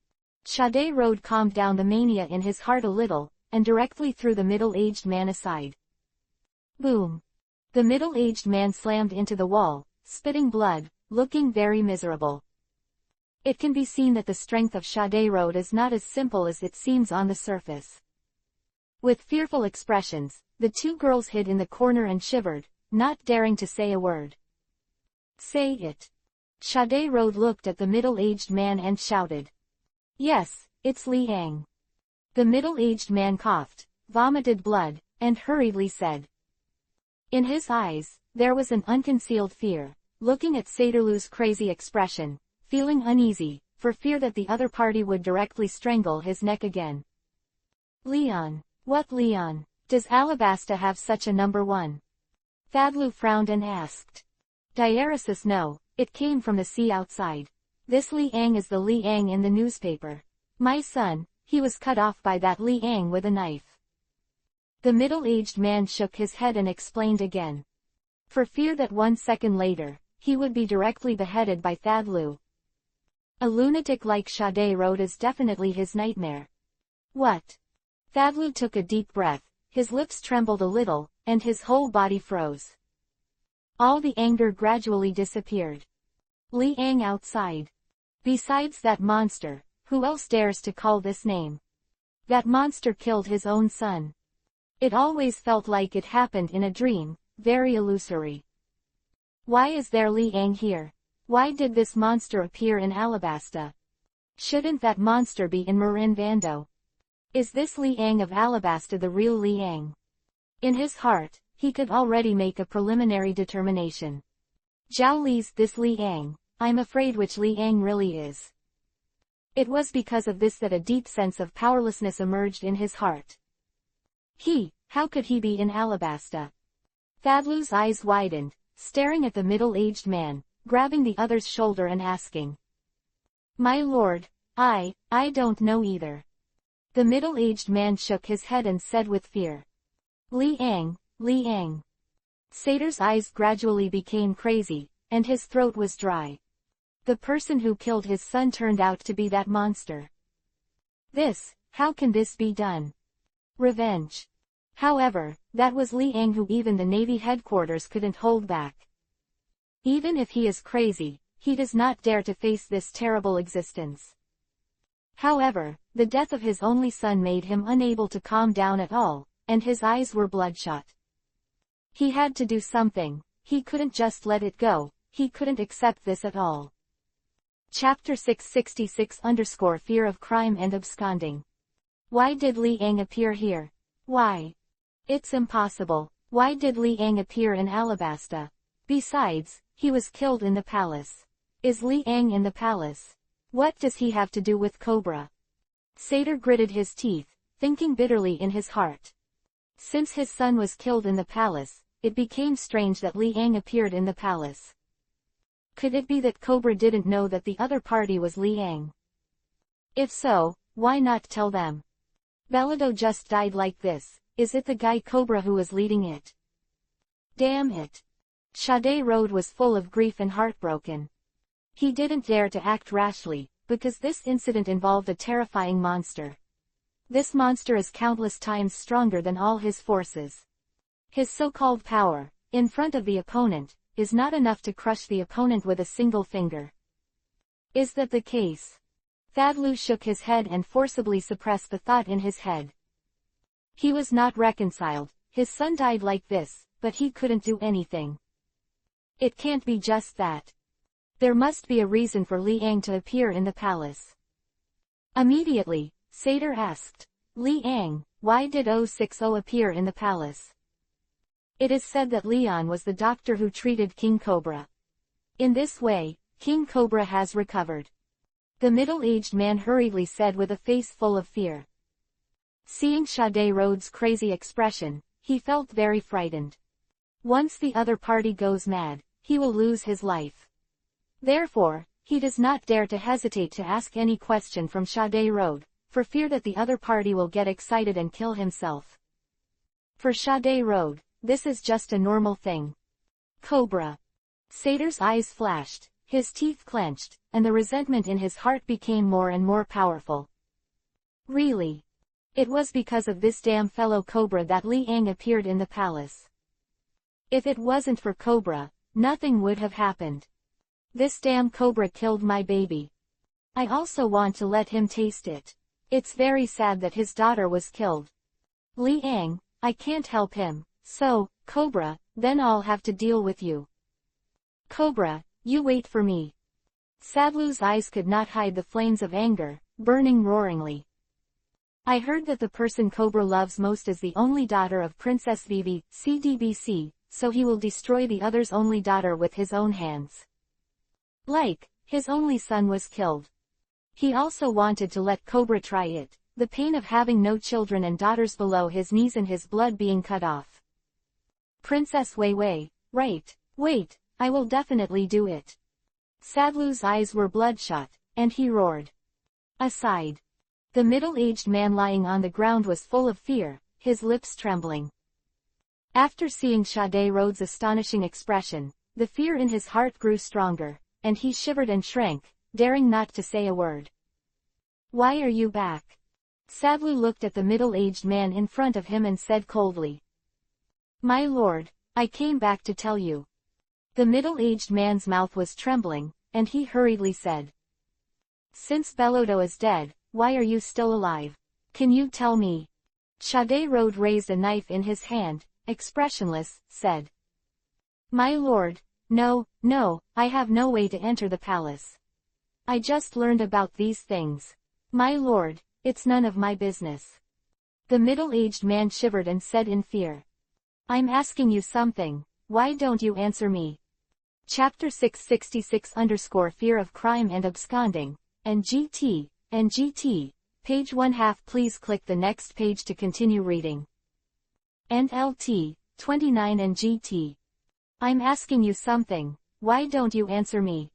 Sade Road calmed down the mania in his heart a little, and directly threw the middle-aged man aside. Boom. The middle-aged man slammed into the wall, spitting blood, looking very miserable. It can be seen that the strength of Sade Road is not as simple as it seems on the surface. With fearful expressions, the two girls hid in the corner and shivered, not daring to say a word. "Say it." Sade Road looked at the middle-aged man and shouted. "Yes, it's Liang." The middle-aged man coughed, vomited blood, and hurriedly said. In his eyes, there was an unconcealed fear. Looking at Saterlu's crazy expression, feeling uneasy, for fear that the other party would directly strangle his neck again. "Leon, what Leon? Does Alabasta have such a number one?" Thadlu frowned and asked. "Diaresis no, it came from the sea outside. This Liang is the Liang in the newspaper. My son, he was cut off by that Liang with a knife." The middle-aged man shook his head and explained again. For fear that 1 second later, he would be directly beheaded by Thadlu. A lunatic like Sade Road is definitely his nightmare. "What?" Thadlu took a deep breath, his lips trembled a little, and his whole body froze. All the anger gradually disappeared. Liang outside. Besides that monster, who else dares to call this name? That monster killed his own son. It always felt like it happened in a dream, very illusory. Why is there Liang here? Why did this monster appear in Alabasta? Shouldn't that monster be in Marin Vando? Is this Liang of Alabasta the real Liang? In his heart, he could already make a preliminary determination. Zhao Li's this Liang, I'm afraid which Liang really is. It was because of this that a deep sense of powerlessness emerged in his heart. How could he be in Alabasta? Thadlu's eyes widened, staring at the middle-aged man, grabbing the other's shoulder and asking. "My lord, I don't know either." The middle-aged man shook his head and said with fear. Liang. Sater's eyes gradually became crazy, and his throat was dry. The person who killed his son turned out to be that monster. How can this be done? Revenge. However, that was Liang who even the Navy headquarters couldn't hold back. Even if he is crazy, he does not dare to face this terrible existence. However, the death of his only son made him unable to calm down at all, and his eyes were bloodshot. He had to do something, he couldn't just let it go, he couldn't accept this at all. Chapter 666-Fear of Crime and Absconding. Why did Liang appear here? Why? It's impossible. Why did Liang appear in Alabasta? Besides, he was killed in the palace. Is Liang in the palace? What does he have to do with Cobra? Sater gritted his teeth, thinking bitterly in his heart. Since his son was killed in the palace, it became strange that Li Ang appeared in the palace. Could it be that Cobra didn't know that the other party was Li Ang? If so, why not tell them? Bellodo just died like this. Is it the guy Cobra who was leading it? Damn it. Sade Road was full of grief and heartbroken. He didn't dare to act rashly, because this incident involved a terrifying monster. This monster is countless times stronger than all his forces. His so-called power, in front of the opponent, is not enough to crush the opponent with a single finger. Is that the case? Thadlu shook his head and forcibly suppressed the thought in his head. He was not reconciled. His son died like this, but he couldn't do anything. It can't be just that. There must be a reason for Li Ang to appear in the palace. Immediately, Satyr asked, Li Ang, why did 060 appear in the palace? It is said that Leon was the doctor who treated King Cobra. In this way, King Cobra has recovered. The middle-aged man hurriedly said with a face full of fear. Seeing Sade Road's crazy expression, he felt very frightened. Once the other party goes mad, he will lose his life. Therefore, he does not dare to hesitate to ask any question from Sade Road, for fear that the other party will get excited and kill himself. For Sade Road, this is just a normal thing. Cobra. Satyr's eyes flashed, his teeth clenched, and the resentment in his heart became more and more powerful. Really? It was because of this damn fellow Cobra that Li Ang appeared in the palace. If it wasn't for Cobra, nothing would have happened. This damn Cobra killed my baby. I also want to let him taste it. It's very sad that his daughter was killed. Li Ang, I can't help him, so, Cobra, then I'll have to deal with you. Cobra, you wait for me. Sadlu's eyes could not hide the flames of anger, burning roaringly. I heard that the person Cobra loves most is the only daughter of Princess Vivi, CDBC, so he will destroy the other's only daughter with his own hands. Like, his only son was killed. He also wanted to let Cobra try it, the pain of having no children and daughters below his knees and his blood being cut off. Princess Wei Wei, right, wait, I will definitely do it. Sadlu's eyes were bloodshot, and he roared. Aside. The middle-aged man lying on the ground was full of fear, his lips trembling. After seeing Sade Road's astonishing expression, the fear in his heart grew stronger, and he shivered and shrank, daring not to say a word. Why are you back? Sadlu looked at the middle-aged man in front of him and said coldly. My lord, I came back to tell you. The middle-aged man's mouth was trembling, and he hurriedly said. Since Bellodo is dead, why are you still alive? Can you tell me? Sade Road raised a knife in his hand, expressionless, said. My lord, no, I have no way to enter the palace. I just learned about these things. My lord, it's none of my business. The middle-aged man shivered and said in fear. I'm asking you something, why don't you answer me? Chapter 666 _ Fear of Crime and Absconding, NGT, page 1/2. Please click the next page to continue reading. NLT, 29 NGT. I'm asking you something, why don't you answer me?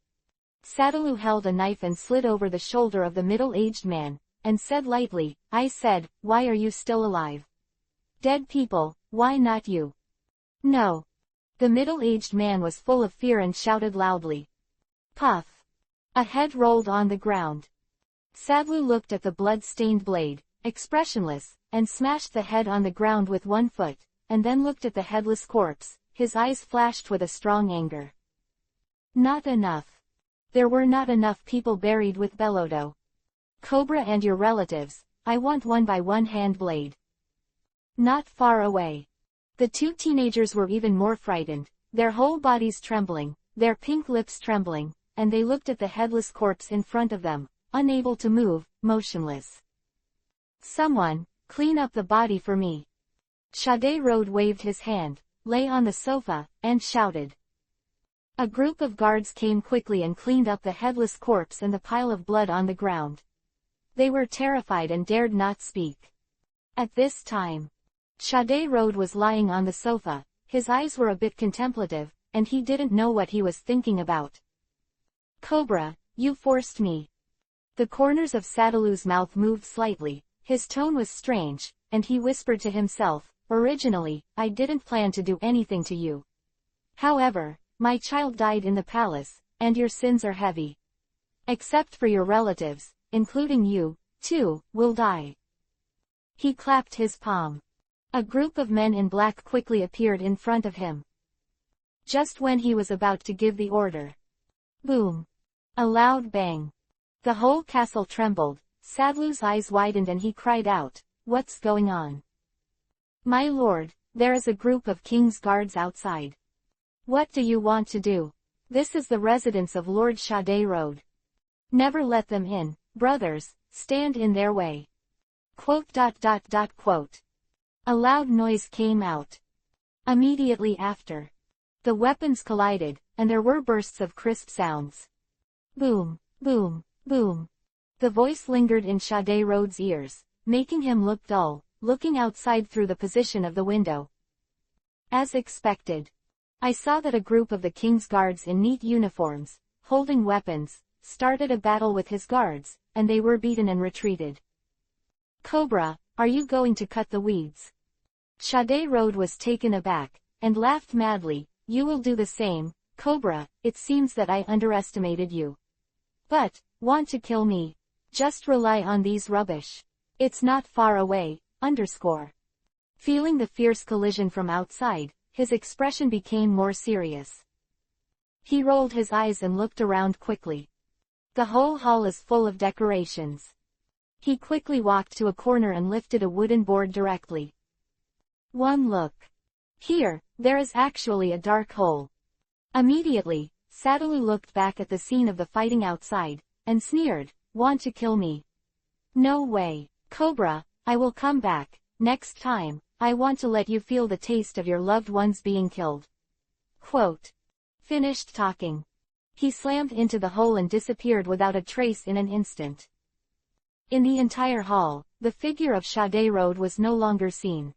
Sadlu held a knife and slid over the shoulder of the middle-aged man, and said lightly, I said, why are you still alive? Dead people, why not you? No. The middle-aged man was full of fear and shouted loudly. Puff. A head rolled on the ground. Sadlu looked at the blood-stained blade, expressionless, and smashed the head on the ground with one foot, and then looked at the headless corpse, his eyes flashed with a strong anger. Not enough. There were not enough people buried with Bellodo. Cobra and your relatives, I want one by one hand blade. Not far away. The two teenagers were even more frightened, their whole bodies trembling, their pink lips trembling, and they looked at the headless corpse in front of them, unable to move, motionless. Someone, clean up the body for me. Sade Road waved his hand, lay on the sofa, and shouted. A group of guards came quickly and cleaned up the headless corpse and the pile of blood on the ground. They were terrified and dared not speak. At this time, Sade Road was lying on the sofa, his eyes were a bit contemplative, and he didn't know what he was thinking about. "Cobra, you forced me." The corners of Sadalu's mouth moved slightly, his tone was strange, and he whispered to himself, "Originally, I didn't plan to do anything to you. However, my child died in the palace, and your sins are heavy. Except for your relatives, including you, too, will die." He clapped his palm. A group of men in black quickly appeared in front of him. Just when he was about to give the order. Boom! A loud bang. The whole castle trembled, Sadalu's eyes widened and he cried out, "What's going on?" "My lord, there is a group of king's guards outside." "What do you want to do?" "This is the residence of Lord Sade Road. Never let them in, brothers, stand in their way." Quote. A loud noise came out. Immediately after, the weapons collided, and there were bursts of crisp sounds. Boom, boom, boom. The voice lingered in Sade Road's ears, making him look dull, looking outside through the position of the window. As expected, I saw that a group of the king's guards in neat uniforms, holding weapons, started a battle with his guards, and they were beaten and retreated. "Cobra, are you going to cut the weeds?" Sade Road was taken aback, and laughed madly. "You will do the same, Cobra. It seems that I underestimated you. But, want to kill me? Just rely on these rubbish. It's not far away, underscore." Feeling the fierce collision from outside, his expression became more serious. He rolled his eyes and looked around quickly. The whole hall is full of decorations. He quickly walked to a corner and lifted a wooden board directly. One look. Here, there is actually a dark hole. Immediately, Sadalu looked back at the scene of the fighting outside, and sneered, "Want to kill me? No way, Cobra, I will come back. Next time, I want to let you feel the taste of your loved ones being killed." Quote. Finished talking. He slammed into the hole and disappeared without a trace in an instant. In the entire hall, the figure of Sade Road was no longer seen.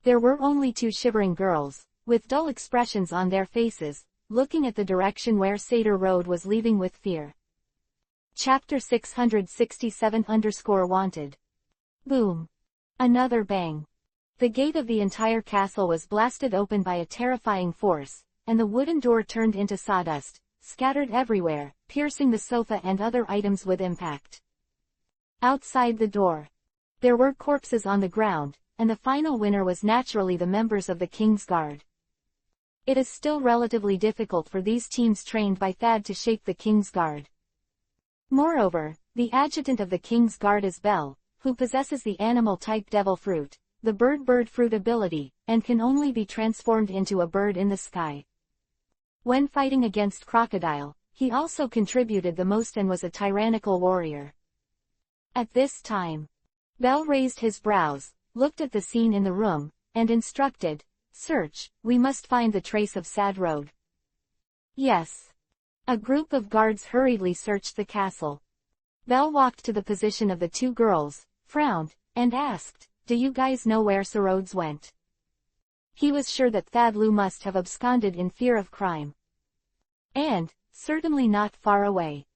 There were only two shivering girls, with dull expressions on their faces, looking at the direction where Sade Road was leaving with fear. Chapter 667-Wanted. Boom. Another bang. The gate of the entire castle was blasted open by a terrifying force, and the wooden door turned into sawdust, scattered everywhere, piercing the sofa and other items with impact. Outside the door, there were corpses on the ground, and the final winner was naturally the members of the King's Guard. It is still relatively difficult for these teams trained by Thad to shake the King's Guard. Moreover, the adjutant of the King's Guard is Belle, who possesses the animal-type devil fruit, the bird fruit ability, and can only be transformed into a bird in the sky. When fighting against Crocodile, he also contributed the most and was a tyrannical warrior. At this time, Belle raised his brows, looked at the scene in the room, and instructed, "Search, we must find the trace of Sade Road." Yes. A group of guards hurriedly searched the castle. Belle walked to the position of the two girls, frowned, and asked, "Do you guys know where Sarodes went?" He was sure that Thadlu must have absconded in fear of crime. And, certainly not far away.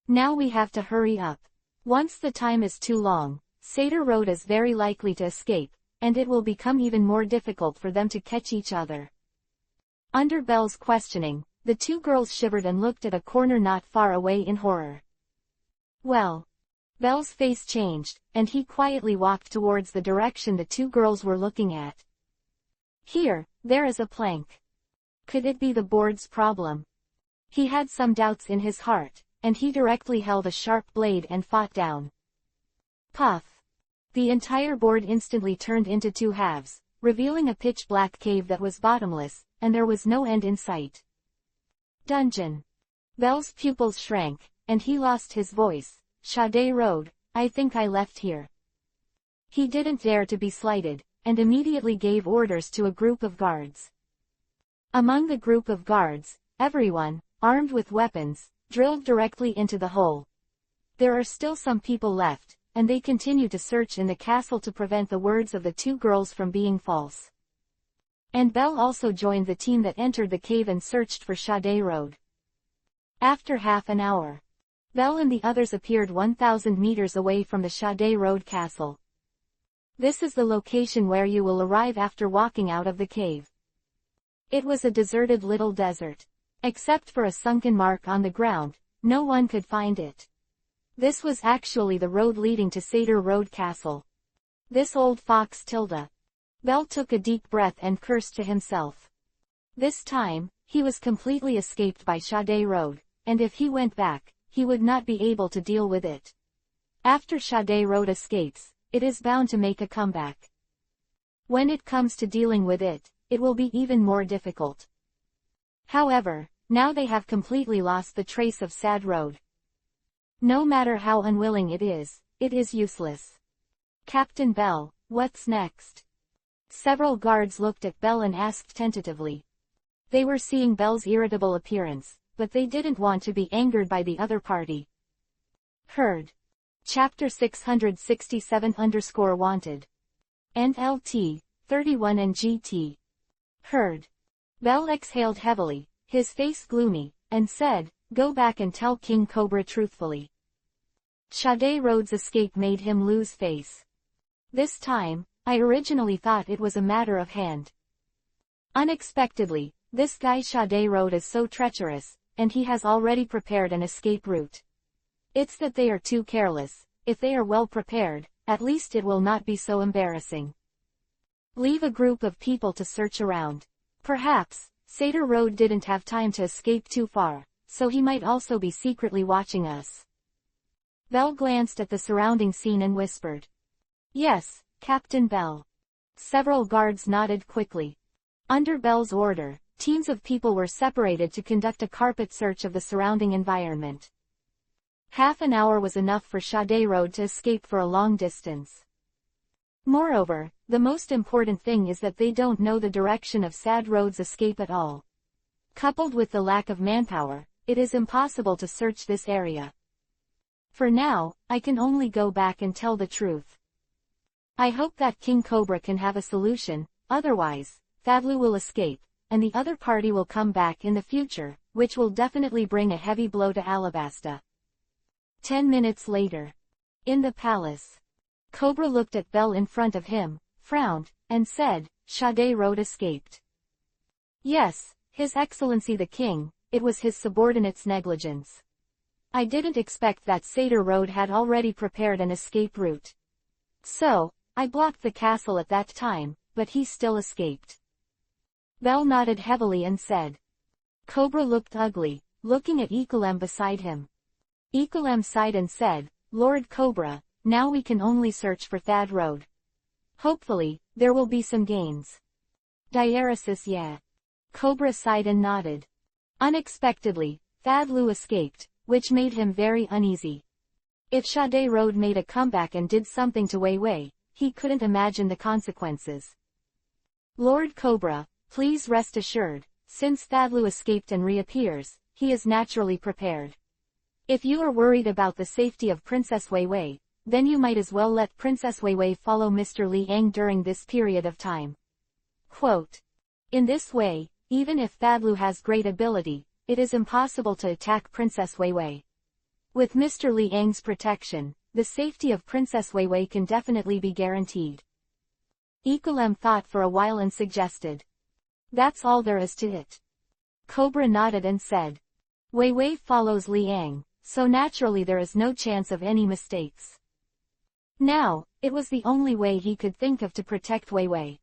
Now we have to hurry up. Once the time is too long, Sade Road is very likely to escape, and it will become even more difficult for them to catch each other. Under Belle's questioning, the two girls shivered and looked at a corner not far away in horror. Well. Belle's face changed, and he quietly walked towards the direction the two girls were looking at. Here, there is a plank. Could it be the board's problem? He had some doubts in his heart, and he directly held a sharp blade and fought down. Puff! The entire board instantly turned into two halves, revealing a pitch-black cave that was bottomless, and there was no end in sight. Dungeon. Belle's pupils shrank, and he lost his voice. "Sade Road, I think I left here." He didn't dare to be slighted, and immediately gave orders to a group of guards. Among the group of guards, everyone, armed with weapons, drilled directly into the hole. There are still some people left, and they continue to search in the castle to prevent the words of the two girls from being false. And Belle also joined the team that entered the cave and searched for Sade Road. After half an hour, Belle and the others appeared 1,000 meters away from the Sade Road castle. This is the location where you will arrive after walking out of the cave. It was a deserted little desert. Except for a sunken mark on the ground, no one could find it. This was actually the road leading to Sade Road Castle. This old fox Tilda. Belle took a deep breath and cursed to himself. This time, he was completely escaped by Sade Road, and if he went back, he would not be able to deal with it. After Sade Road escapes, it is bound to make a comeback. When it comes to dealing with it, it will be even more difficult. However, now they have completely lost the trace of Sade Road. No matter how unwilling it is useless. Captain Belle, what's next? Several guards looked at Belle and asked tentatively. They were seeing Belle's irritable appearance, but they didn't want to be angered by the other party. Heard. Chapter 667-wanted. NLT, 31 and GT. Heard. Belle exhaled heavily, his face gloomy, and said, "Go back and tell King Cobra truthfully." Sade Road's escape made him lose face. This time, I originally thought it was a matter of hand. Unexpectedly, this guy Sade Road is so treacherous, and he has already prepared an escape route. It's that they are too careless. If they are well prepared, at least it will not be so embarrassing. Leave a group of people to search around. Perhaps, Sade Road didn't have time to escape too far, so he might also be secretly watching us. Belle glanced at the surrounding scene and whispered. Yes, Captain Belle. Several guards nodded quickly. Under Belle's order, teams of people were separated to conduct a carpet search of the surrounding environment. Half an hour was enough for Sade Road to escape for a long distance. Moreover, the most important thing is that they don't know the direction of Sade Road's escape at all. Coupled with the lack of manpower, it is impossible to search this area. For now, I can only go back and tell the truth. I hope that King Cobra can have a solution, otherwise, Thadlu will escape, and the other party will come back in the future, which will definitely bring a heavy blow to Alabasta. 10 minutes later. In the palace. Cobra looked at Belle in front of him, frowned, and said, "Sade Road escaped." Yes, His Excellency the King, it was his subordinate's negligence. I didn't expect that Sade Road had already prepared an escape route. So, I blocked the castle at that time, but he still escaped. Belle nodded heavily and said. Cobra looked ugly, looking at Ecolem beside him. Ecolem sighed and said, "Lord Cobra, now we can only search for Thad Road. Hopefully, there will be some gains." Diaresis, yeah. Cobra sighed and nodded. Unexpectedly, Thadlu escaped, which made him very uneasy. If Sade Road made a comeback and did something to Wei Wei, he couldn't imagine the consequences. Lord Cobra, please rest assured, since Thadlu escaped and reappears, he is naturally prepared. If you are worried about the safety of Princess Wei Wei, then you might as well let Princess Wei Wei follow Mr. Liang during this period of time. Quote. In this way, even if Thadlu has great ability, it is impossible to attack Princess Wei Wei. With Mr. Liang's protection, the safety of Princess Wei Wei can definitely be guaranteed. Ecolem thought for a while and suggested. That's all there is to it. Cobra nodded and said. Wei Wei follows Liang, so naturally there is no chance of any mistakes. Now, it was the only way he could think of to protect Wei Wei.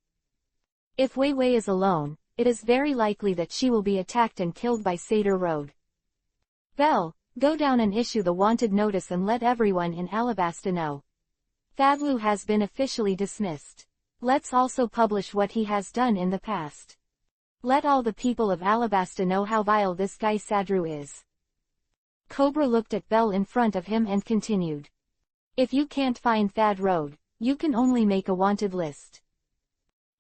If Wei Wei is alone, it is very likely that she will be attacked and killed by Sade Road. Belle, go down and issue the wanted notice and let everyone in Alabasta know. Thadlu has been officially dismissed. Let's also publish what he has done in the past. Let all the people of Alabasta know how vile this guy Sadru is. Cobra looked at Belle in front of him and continued. If you can't find Thad Road, you can only make a wanted list.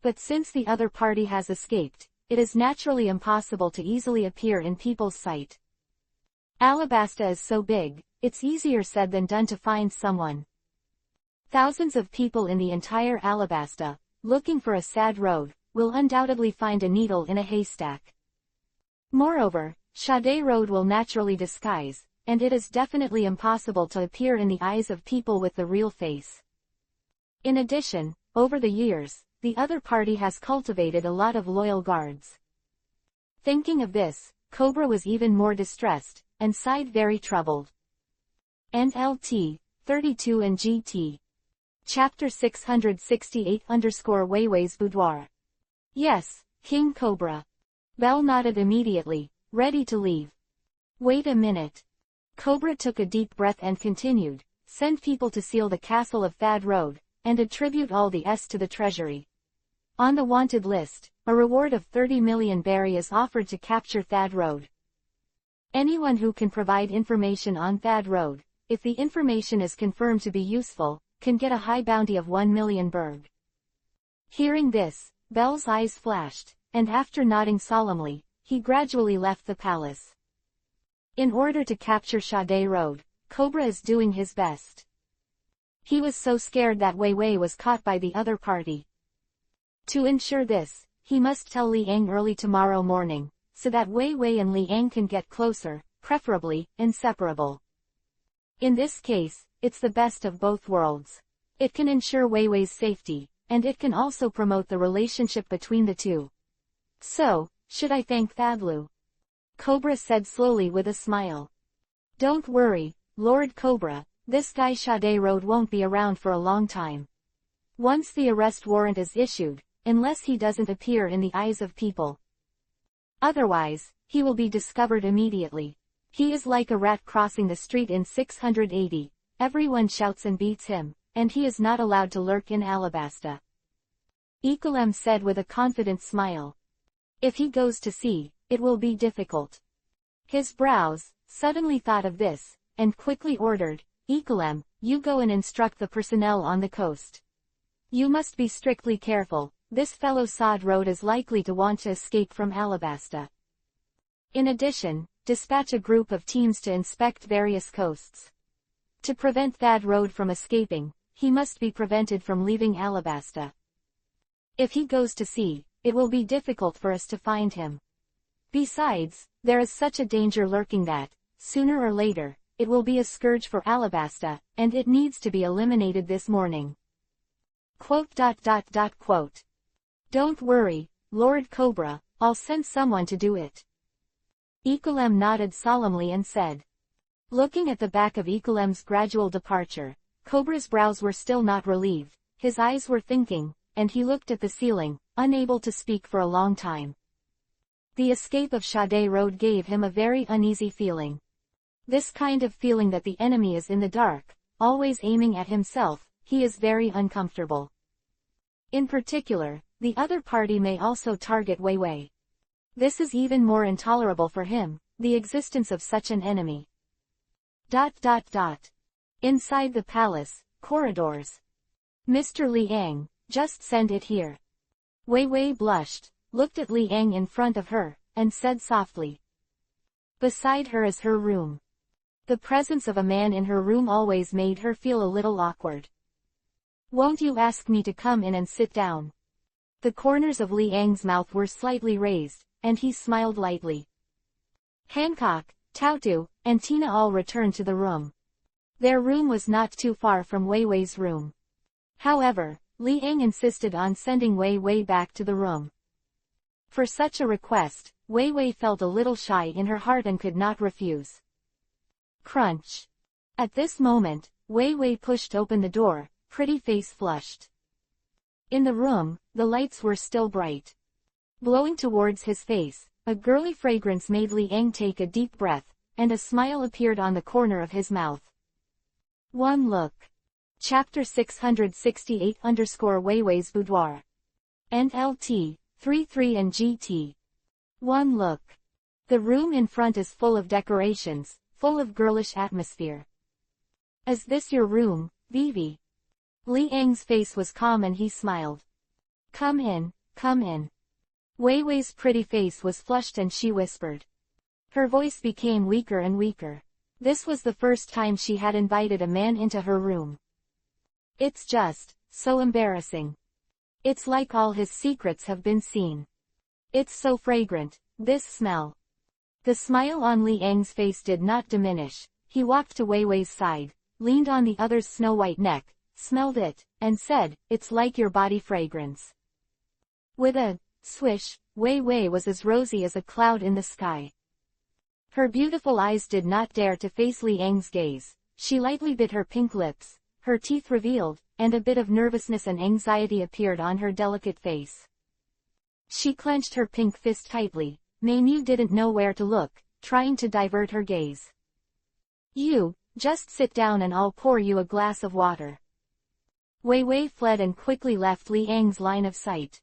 But since the other party has escaped, it is naturally impossible to easily appear in people's sight. Alabasta is so big, it's easier said than done to find someone. Thousands of people in the entire Alabasta, looking for a Sad Road, will undoubtedly find a needle in a haystack. Moreover, Sade Road will naturally disguise, and it is definitely impossible to appear in the eyes of people with the real face. In addition, over the years, the other party has cultivated a lot of loyal guards. Thinking of this, Cobra was even more distressed, and sighed very troubled. And LT, 32 and GT. Chapter 668 Wei Wei's Boudoir. Yes, King Cobra. Belle nodded immediately, ready to leave. Wait a minute. Cobra took a deep breath and continued, send people to seal the castle of Thad Road, and attribute all the S to the treasury. On the wanted list, a reward of 30 million berry is offered to capture Thad Road. Anyone who can provide information on Thad Road, if the information is confirmed to be useful, can get a high bounty of 1 million berg. Hearing this, Belle's eyes flashed, and after nodding solemnly, he gradually left the palace. In order to capture Sade Road, Cobra is doing his best. He was so scared that Wei Wei was caught by the other party. To ensure this, he must tell Liang early tomorrow morning, so that Wei Wei and Liang can get closer, preferably inseparable. In this case, it's the best of both worlds. It can ensure Wei Wei's safety, and it can also promote the relationship between the two. So, should I thank Thadlu? Cobra said slowly with a smile. Don't worry, Lord Cobra, this guy Sade Road won't be around for a long time. Once the arrest warrant is issued, unless he doesn't appear in the eyes of people. Otherwise, he will be discovered immediately. He is like a rat crossing the street in 680, everyone shouts and beats him, and he is not allowed to lurk in Alabasta. Ekolem said with a confident smile. If he goes to sea, it will be difficult. His brows suddenly thought of this, and quickly ordered, Ekolem, you go and instruct the personnel on the coast. You must be strictly careful, this fellow Sade Road is likely to want to escape from Alabasta. In addition, dispatch a group of teams to inspect various coasts. To prevent Thad Road from escaping, he must be prevented from leaving Alabasta. If he goes to sea, it will be difficult for us to find him. Besides, there is such a danger lurking that, sooner or later, it will be a scourge for Alabasta, and it needs to be eliminated this morning. Quote. Don't worry, Lord Cobra, I'll send someone to do it. Ekolem nodded solemnly and said. Looking at the back of Ekolem's gradual departure, Cobra's brows were still not relieved, his eyes were thinking, and he looked at the ceiling, unable to speak for a long time. The escape of Sade Road gave him a very uneasy feeling. This kind of feeling that the enemy is in the dark, always aiming at himself, he is very uncomfortable. In particular, the other party may also target Wei Wei. This is even more intolerable for him, the existence of such an enemy. Inside the palace, corridors. Mr. Liang, just send it here. Wei Wei blushed, looked at Liang in front of her, and said softly. Beside her is her room. The presence of a man in her room always made her feel a little awkward. Won't you ask me to come in and sit down? The corners of Liang's mouth were slightly raised, and he smiled lightly. Hancock, Tautu, and Tina all returned to the room. Their room was not too far from Wei Wei's room. However, Liang insisted on sending Wei Wei back to the room. For such a request, Wei Wei felt a little shy in her heart and could not refuse. Crunch. At this moment, Wei Wei pushed open the door, pretty face flushed. In the room, the lights were still bright. Blowing towards his face, a girly fragrance made Liang take a deep breath, and a smile appeared on the corner of his mouth. One look. Chapter 668 Wei Wei's Boudoir. And LT, 33 and GT. One look. The room in front is full of decorations, full of girlish atmosphere. Is this your room, Vivi? Liang's face was calm and he smiled. Come in, come in. Wei Wei's pretty face was flushed and she whispered. Her voice became weaker and weaker. This was the first time she had invited a man into her room. It's just so embarrassing. It's like all his secrets have been seen. It's so fragrant, this smell. The smile on Li Ang's face did not diminish. He walked to Wei Wei's side, leaned on the other's snow-white neck, smelled it, and said, "It's like your body fragrance." With a swish, Wei Wei was as rosy as a cloud in the sky. Her beautiful eyes did not dare to face Li Ang's gaze. She lightly bit her pink lips, her teeth revealed, and a bit of nervousness and anxiety appeared on her delicate face. She clenched her pink fist tightly. Meimu didn't know where to look, trying to divert her gaze. "You, just sit down and I'll pour you a glass of water." Wei Wei fled and quickly left Li Ang's line of sight.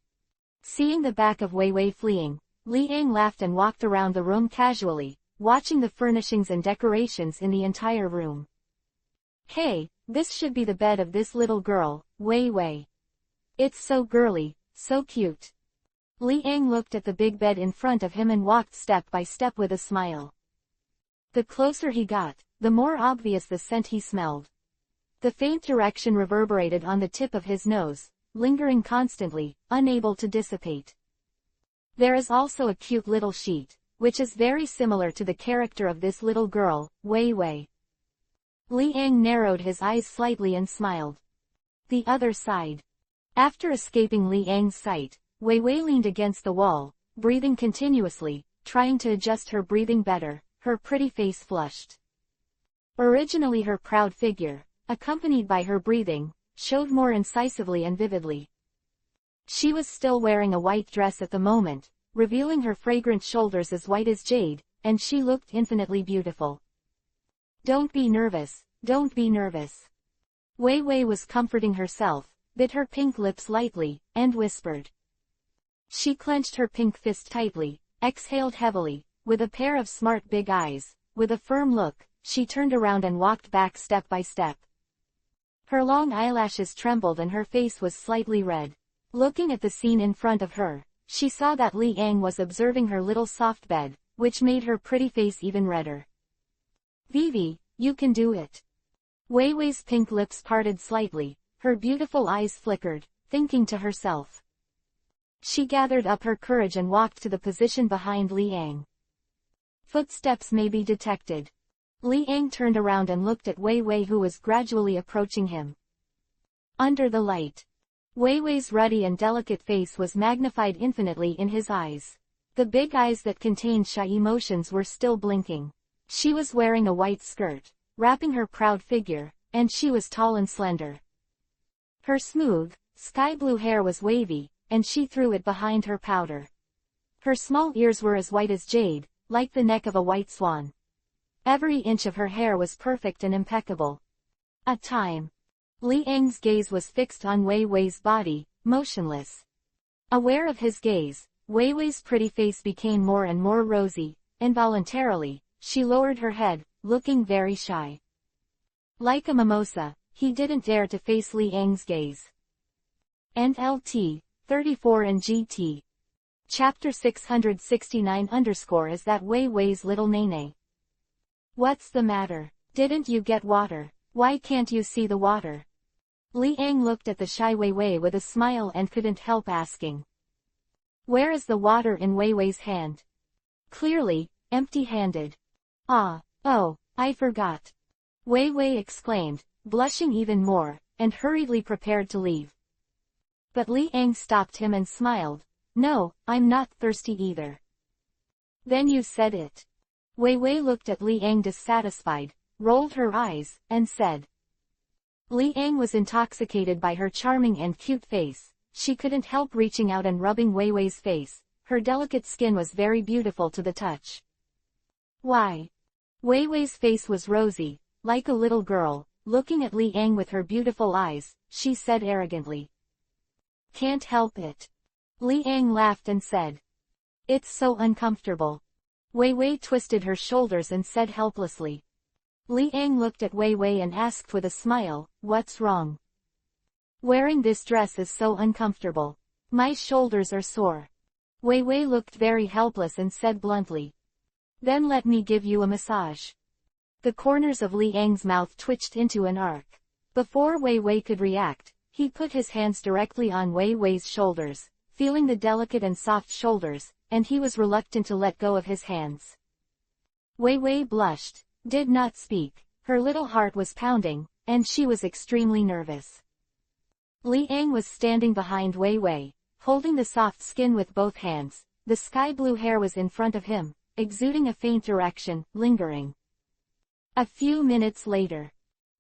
Seeing the back of Wei Wei fleeing, Li Ang laughed and walked around the room casually, watching the furnishings and decorations in the entire room. "Hey, this should be the bed of this little girl, Wei Wei. It's so girly, so cute." Li Ang looked at the big bed in front of him and walked step by step with a smile. The closer he got, the more obvious the scent he smelled. The faint direction reverberated on the tip of his nose, lingering constantly, unable to dissipate. There is also a cute little sheet, which is very similar to the character of this little girl, Wei Wei. Li Ang narrowed his eyes slightly and smiled. The other side. After escaping Li Ang's sight, Wei Wei leaned against the wall, breathing continuously, trying to adjust her breathing better. Her pretty face flushed. Originally her proud figure, accompanied by her breathing, showed more incisively and vividly. She was still wearing a white dress at the moment, revealing her fragrant shoulders as white as jade, and she looked infinitely beautiful. "Don't be nervous, don't be nervous." Wei Wei was comforting herself, bit her pink lips lightly, and whispered. She clenched her pink fist tightly, exhaled heavily, with a pair of smart big eyes. With a firm look, she turned around and walked back step by step. Her long eyelashes trembled and her face was slightly red. Looking at the scene in front of her, she saw that Li Ang was observing her little soft bed, which made her pretty face even redder. "Vivi, you can do it." Wei Wei's pink lips parted slightly, her beautiful eyes flickered, thinking to herself. She gathered up her courage and walked to the position behind Li Ang. Footsteps may be detected. Li Ang turned around and looked at Wei Wei, who was gradually approaching him. Under the light, Wei Wei's ruddy and delicate face was magnified infinitely in his eyes. The big eyes that contained shy emotions were still blinking. She was wearing a white skirt, wrapping her proud figure, and she was tall and slender. Her smooth, sky blue hair was wavy, and she threw it behind her powder. Her small ears were as white as jade, like the neck of a white swan. Every inch of her hair was perfect and impeccable. At time, Li Ang's gaze was fixed on Wei Wei's body, motionless. Aware of his gaze, Wei Wei's pretty face became more and more rosy. Involuntarily, she lowered her head, looking very shy. Like a mimosa, he didn't dare to face Li Ang's gaze. And LT, 34 and GT. Chapter 669 is that Wei Wei's little Nene. "What's the matter? Didn't you get water? Why can't you see the water?" Li Ang looked at the shy Wei Wei with a smile and couldn't help asking. "Where is the water?" in Wei Wei's hand. Clearly, empty-handed. Oh, I forgot." Wei Wei exclaimed, blushing even more, and hurriedly prepared to leave. But Li Ang stopped him and smiled. "No, I'm not thirsty either." "Then you said it." Wei Wei looked at Li Ang dissatisfied, rolled her eyes, and said. Li Ang was intoxicated by her charming and cute face. She couldn't help reaching out and rubbing Wei Wei's face. Her delicate skin was very beautiful to the touch. "Why?" Wei Wei's face was rosy, like a little girl, looking at Li Ang with her beautiful eyes. She said arrogantly. "Can't help it." Li Ang laughed and said. "It's so uncomfortable." Wei Wei twisted her shoulders and said helplessly. Li Ang looked at Wei Wei and asked with a smile, "What's wrong?" "Wearing this dress is so uncomfortable. My shoulders are sore." Wei Wei looked very helpless and said bluntly. "Then let me give you a massage." The corners of Li Ang's mouth twitched into an arc. Before Wei Wei could react, He put his hands directly on Wei Wei's shoulders, feeling the delicate and soft shoulders, and he was reluctant to let go of his hands. Wei Wei blushed, did not speak, her little heart was pounding, and she was extremely nervous. Li Ang was standing behind Wei Wei, holding the soft skin with both hands. The sky blue hair was in front of him, exuding a faint erection, lingering. A few minutes later,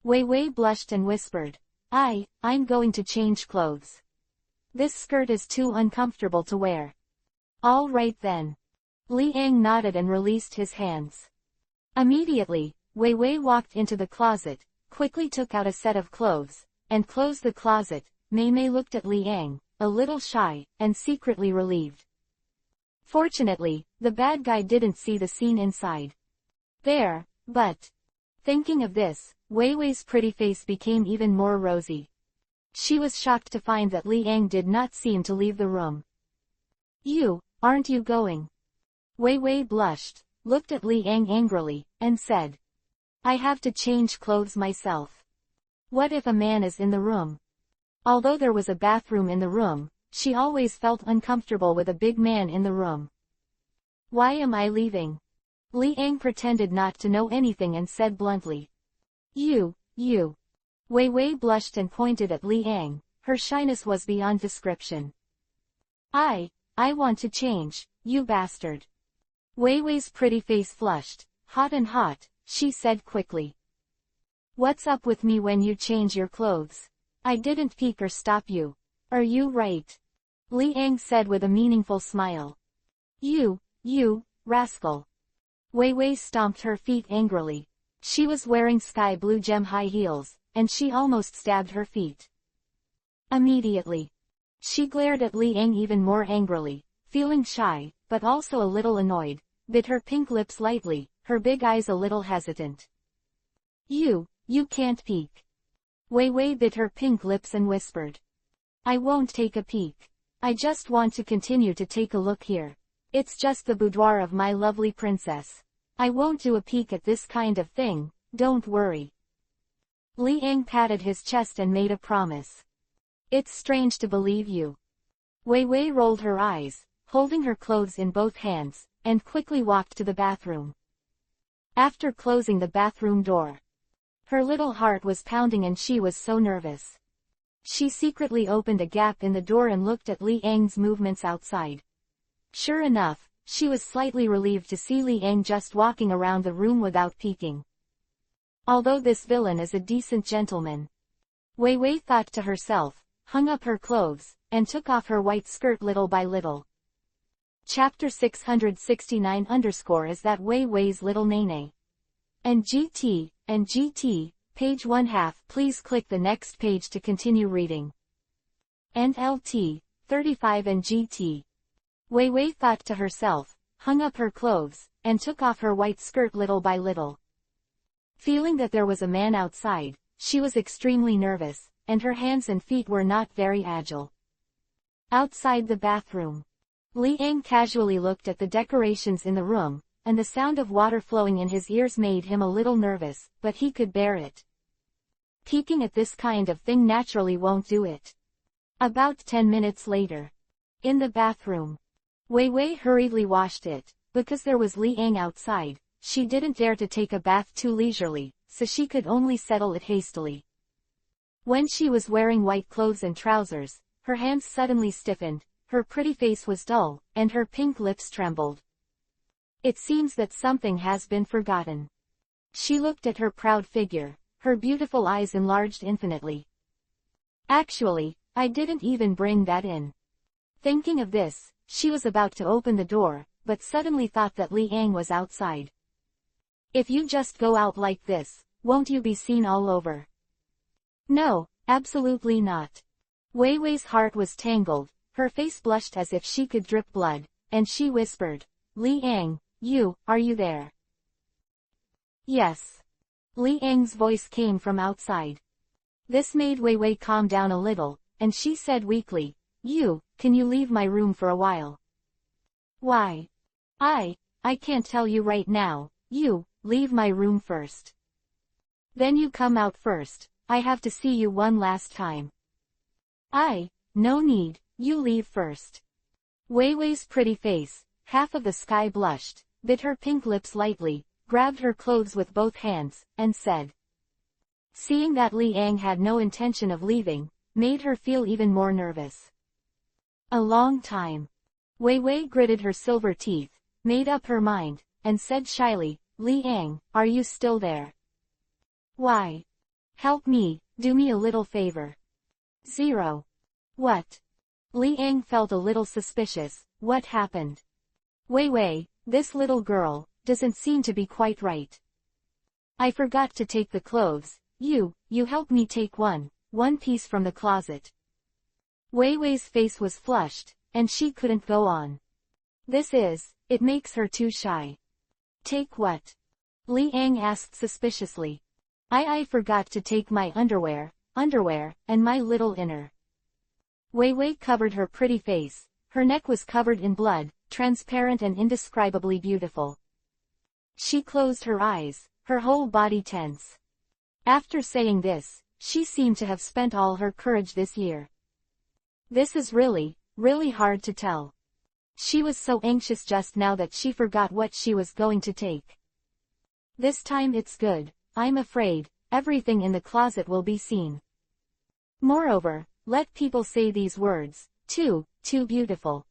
Wei Wei blushed and whispered, I'm going to change clothes. This skirt is too uncomfortable to wear. All right then. Li Ang nodded and released his hands. Immediately, Wei Wei walked into the closet, quickly took out a set of clothes, and closed the closet. Mei Mei looked at Li Ang, a little shy, and secretly relieved. Fortunately, the bad guy didn't see the scene inside. But, thinking of this, Wei Wei's pretty face became even more rosy. She was shocked to find that Li Ang did not seem to leave the room. Aren't you going? Wei Wei blushed, looked at Li Ang angrily, and said, I have to change clothes myself. What if a man is in the room? Although there was a bathroom in the room, she always felt uncomfortable with a big man in the room. Why am I leaving? Li Ang pretended not to know anything and said bluntly. You. Wei Wei blushed and pointed at Li Ang, her shyness was beyond description. I want to change, you bastard. Wei Wei's pretty face flushed, hot and hot, she said quickly. What's up with me when you change your clothes? I didn't peek or stop you. Are you right? Li Ang said with a meaningful smile. You, rascal. Wei Wei stomped her feet angrily. She was wearing sky blue gem high heels, and she almost stabbed her feet. Immediately, she glared at Li Ang even more angrily, feeling shy, but also a little annoyed, bit her pink lips lightly, her big eyes a little hesitant. You can't peek. Wei Wei bit her pink lips and whispered. I won't take a peek. I just want to continue to take a look here. It's just the boudoir of my lovely princess. I won't do a peek at this kind of thing, don't worry. Li Ang patted his chest and made a promise. It's strange to believe you. Wei Wei rolled her eyes, holding her clothes in both hands, and quickly walked to the bathroom. After closing the bathroom door, her little heart was pounding and she was so nervous. She secretly opened a gap in the door and looked at Li Ang's movements outside. Sure enough, she was slightly relieved to see Li Ang just walking around the room without peeking. Although this villain is a decent gentleman. Wei Wei thought to herself, hung up her clothes, and took off her white skirt little by little. Chapter 669 is that Wei Wei's little Nene. And GT, page 1/2. Please click the next page to continue reading. And LT, 35 and GT. Wei Wei thought to herself, hung up her clothes, and took off her white skirt little by little. Feeling that there was a man outside, she was extremely nervous, and her hands and feet were not very agile. Outside the bathroom, Li Ang casually looked at the decorations in the room, and the sound of water flowing in his ears made him a little nervous, but he could bear it. Peeking at this kind of thing naturally won't do it. About 10 minutes later, in the bathroom, Wei Wei hurriedly washed it. Because there was Li Ang outside, she didn't dare to take a bath too leisurely, so she could only settle it hastily. When she was wearing white clothes and trousers, her hands suddenly stiffened, her pretty face was dull, and her pink lips trembled. It seems that something has been forgotten. She looked at her proud figure, her beautiful eyes enlarged infinitely. Actually, I didn't even bring that in. Thinking of this, she was about to open the door, but suddenly thought that Li Ang was outside. If you just go out like this, won't you be seen all over? No, absolutely not. Wei Wei's heart was tangled, her face blushed as if she could drip blood, and she whispered, Li Ang, are you there? Yes. Li Ang's voice came from outside. This made Wei Wei calm down a little, and she said weakly, can you leave my room for a while? Why? I can't tell you right now, leave my room first. Then you come out first, I have to see you one last time. No need, you leave first. Wei Wei's pretty face, half of the sky blushed, bit her pink lips lightly, grabbed her clothes with both hands, and said. Seeing that Li Ang had no intention of leaving, made her feel even more nervous. A long time. Wei Wei gritted her silver teeth, made up her mind, and said shyly, Li Ang, are you still there? Why? Help me, do me a little favor. 0. What? Li Ang felt a little suspicious. What happened? Wei Wei, this little girl, doesn't seem to be quite right. I forgot to take the clothes, you help me take one piece from the closet. Wei Wei's face was flushed, and she couldn't go on. It makes her too shy. Take what? Li Ang asked suspiciously. I forgot to take my underwear, and my little inner. Wei Wei covered her pretty face, her neck was covered in blood, transparent and indescribably beautiful. She closed her eyes, her whole body tense. After saying this, she seemed to have spent all her courage this year. This is really hard to tell. She was so anxious just now that she forgot what she was going to take. This time it's good, I'm afraid, everything in the closet will be seen. Moreover, let people say these words, too beautiful.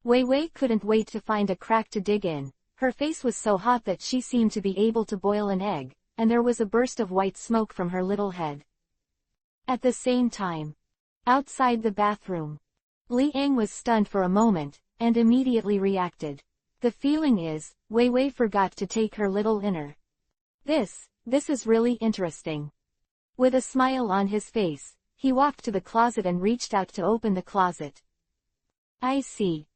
Wei Wei couldn't wait to find a crack to dig in, her face was so hot that she seemed to be able to boil an egg, and there was a burst of white smoke from her little head. At the same time, outside the bathroom, Li Ang was stunned for a moment, and immediately reacted. The feeling is, Wei Wei forgot to take her little inner. This is really interesting. With a smile on his face, he walked to the closet and reached out to open the closet. I see.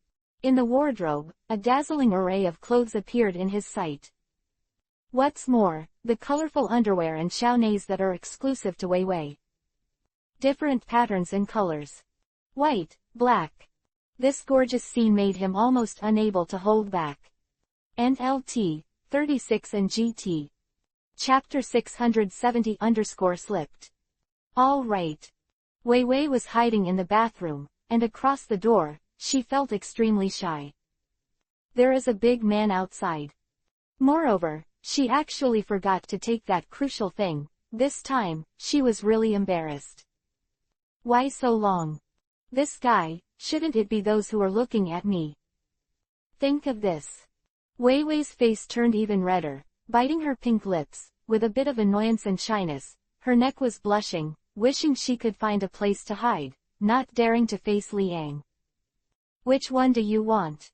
In the wardrobe, a dazzling array of clothes appeared in his sight. What's more, the colorful underwear and chaunays that are exclusive to Wei Wei. Different patterns and colors. White, black. This gorgeous scene made him almost unable to hold back. NLT, 36 and GT. Chapter 670-slipped. All right. Wei Wei was hiding in the bathroom, and across the door, she felt extremely shy. There is a big man outside. Moreover, she actually forgot to take that crucial thing. This time, she was really embarrassed. Why so long? This guy, shouldn't it be those who are looking at me? Think of this. Wei Wei's face turned even redder, biting her pink lips, with a bit of annoyance and shyness. Her neck was blushing, wishing she could find a place to hide, not daring to face Li Ang. Which one do you want?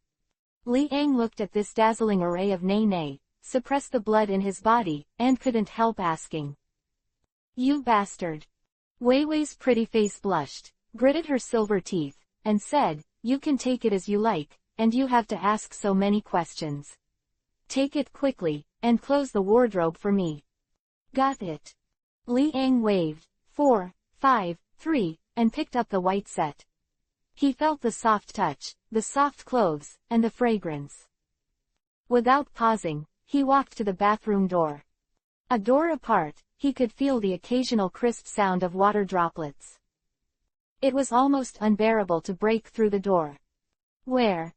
Li Ang looked at this dazzling array of nay, suppressed the blood in his body, and couldn't help asking. You bastard. Wei Wei's pretty face blushed, gritted her silver teeth, and said, you can take it as you like, and you have to ask so many questions. Take it quickly, and close the wardrobe for me. Got it. Li Ang waved, 4, 5, 3, and picked up the white set. He felt the soft touch, the soft clothes, and the fragrance. Without pausing, he walked to the bathroom door. A door apart, he could feel the occasional crisp sound of water droplets. It was almost unbearable to break through the door. Where?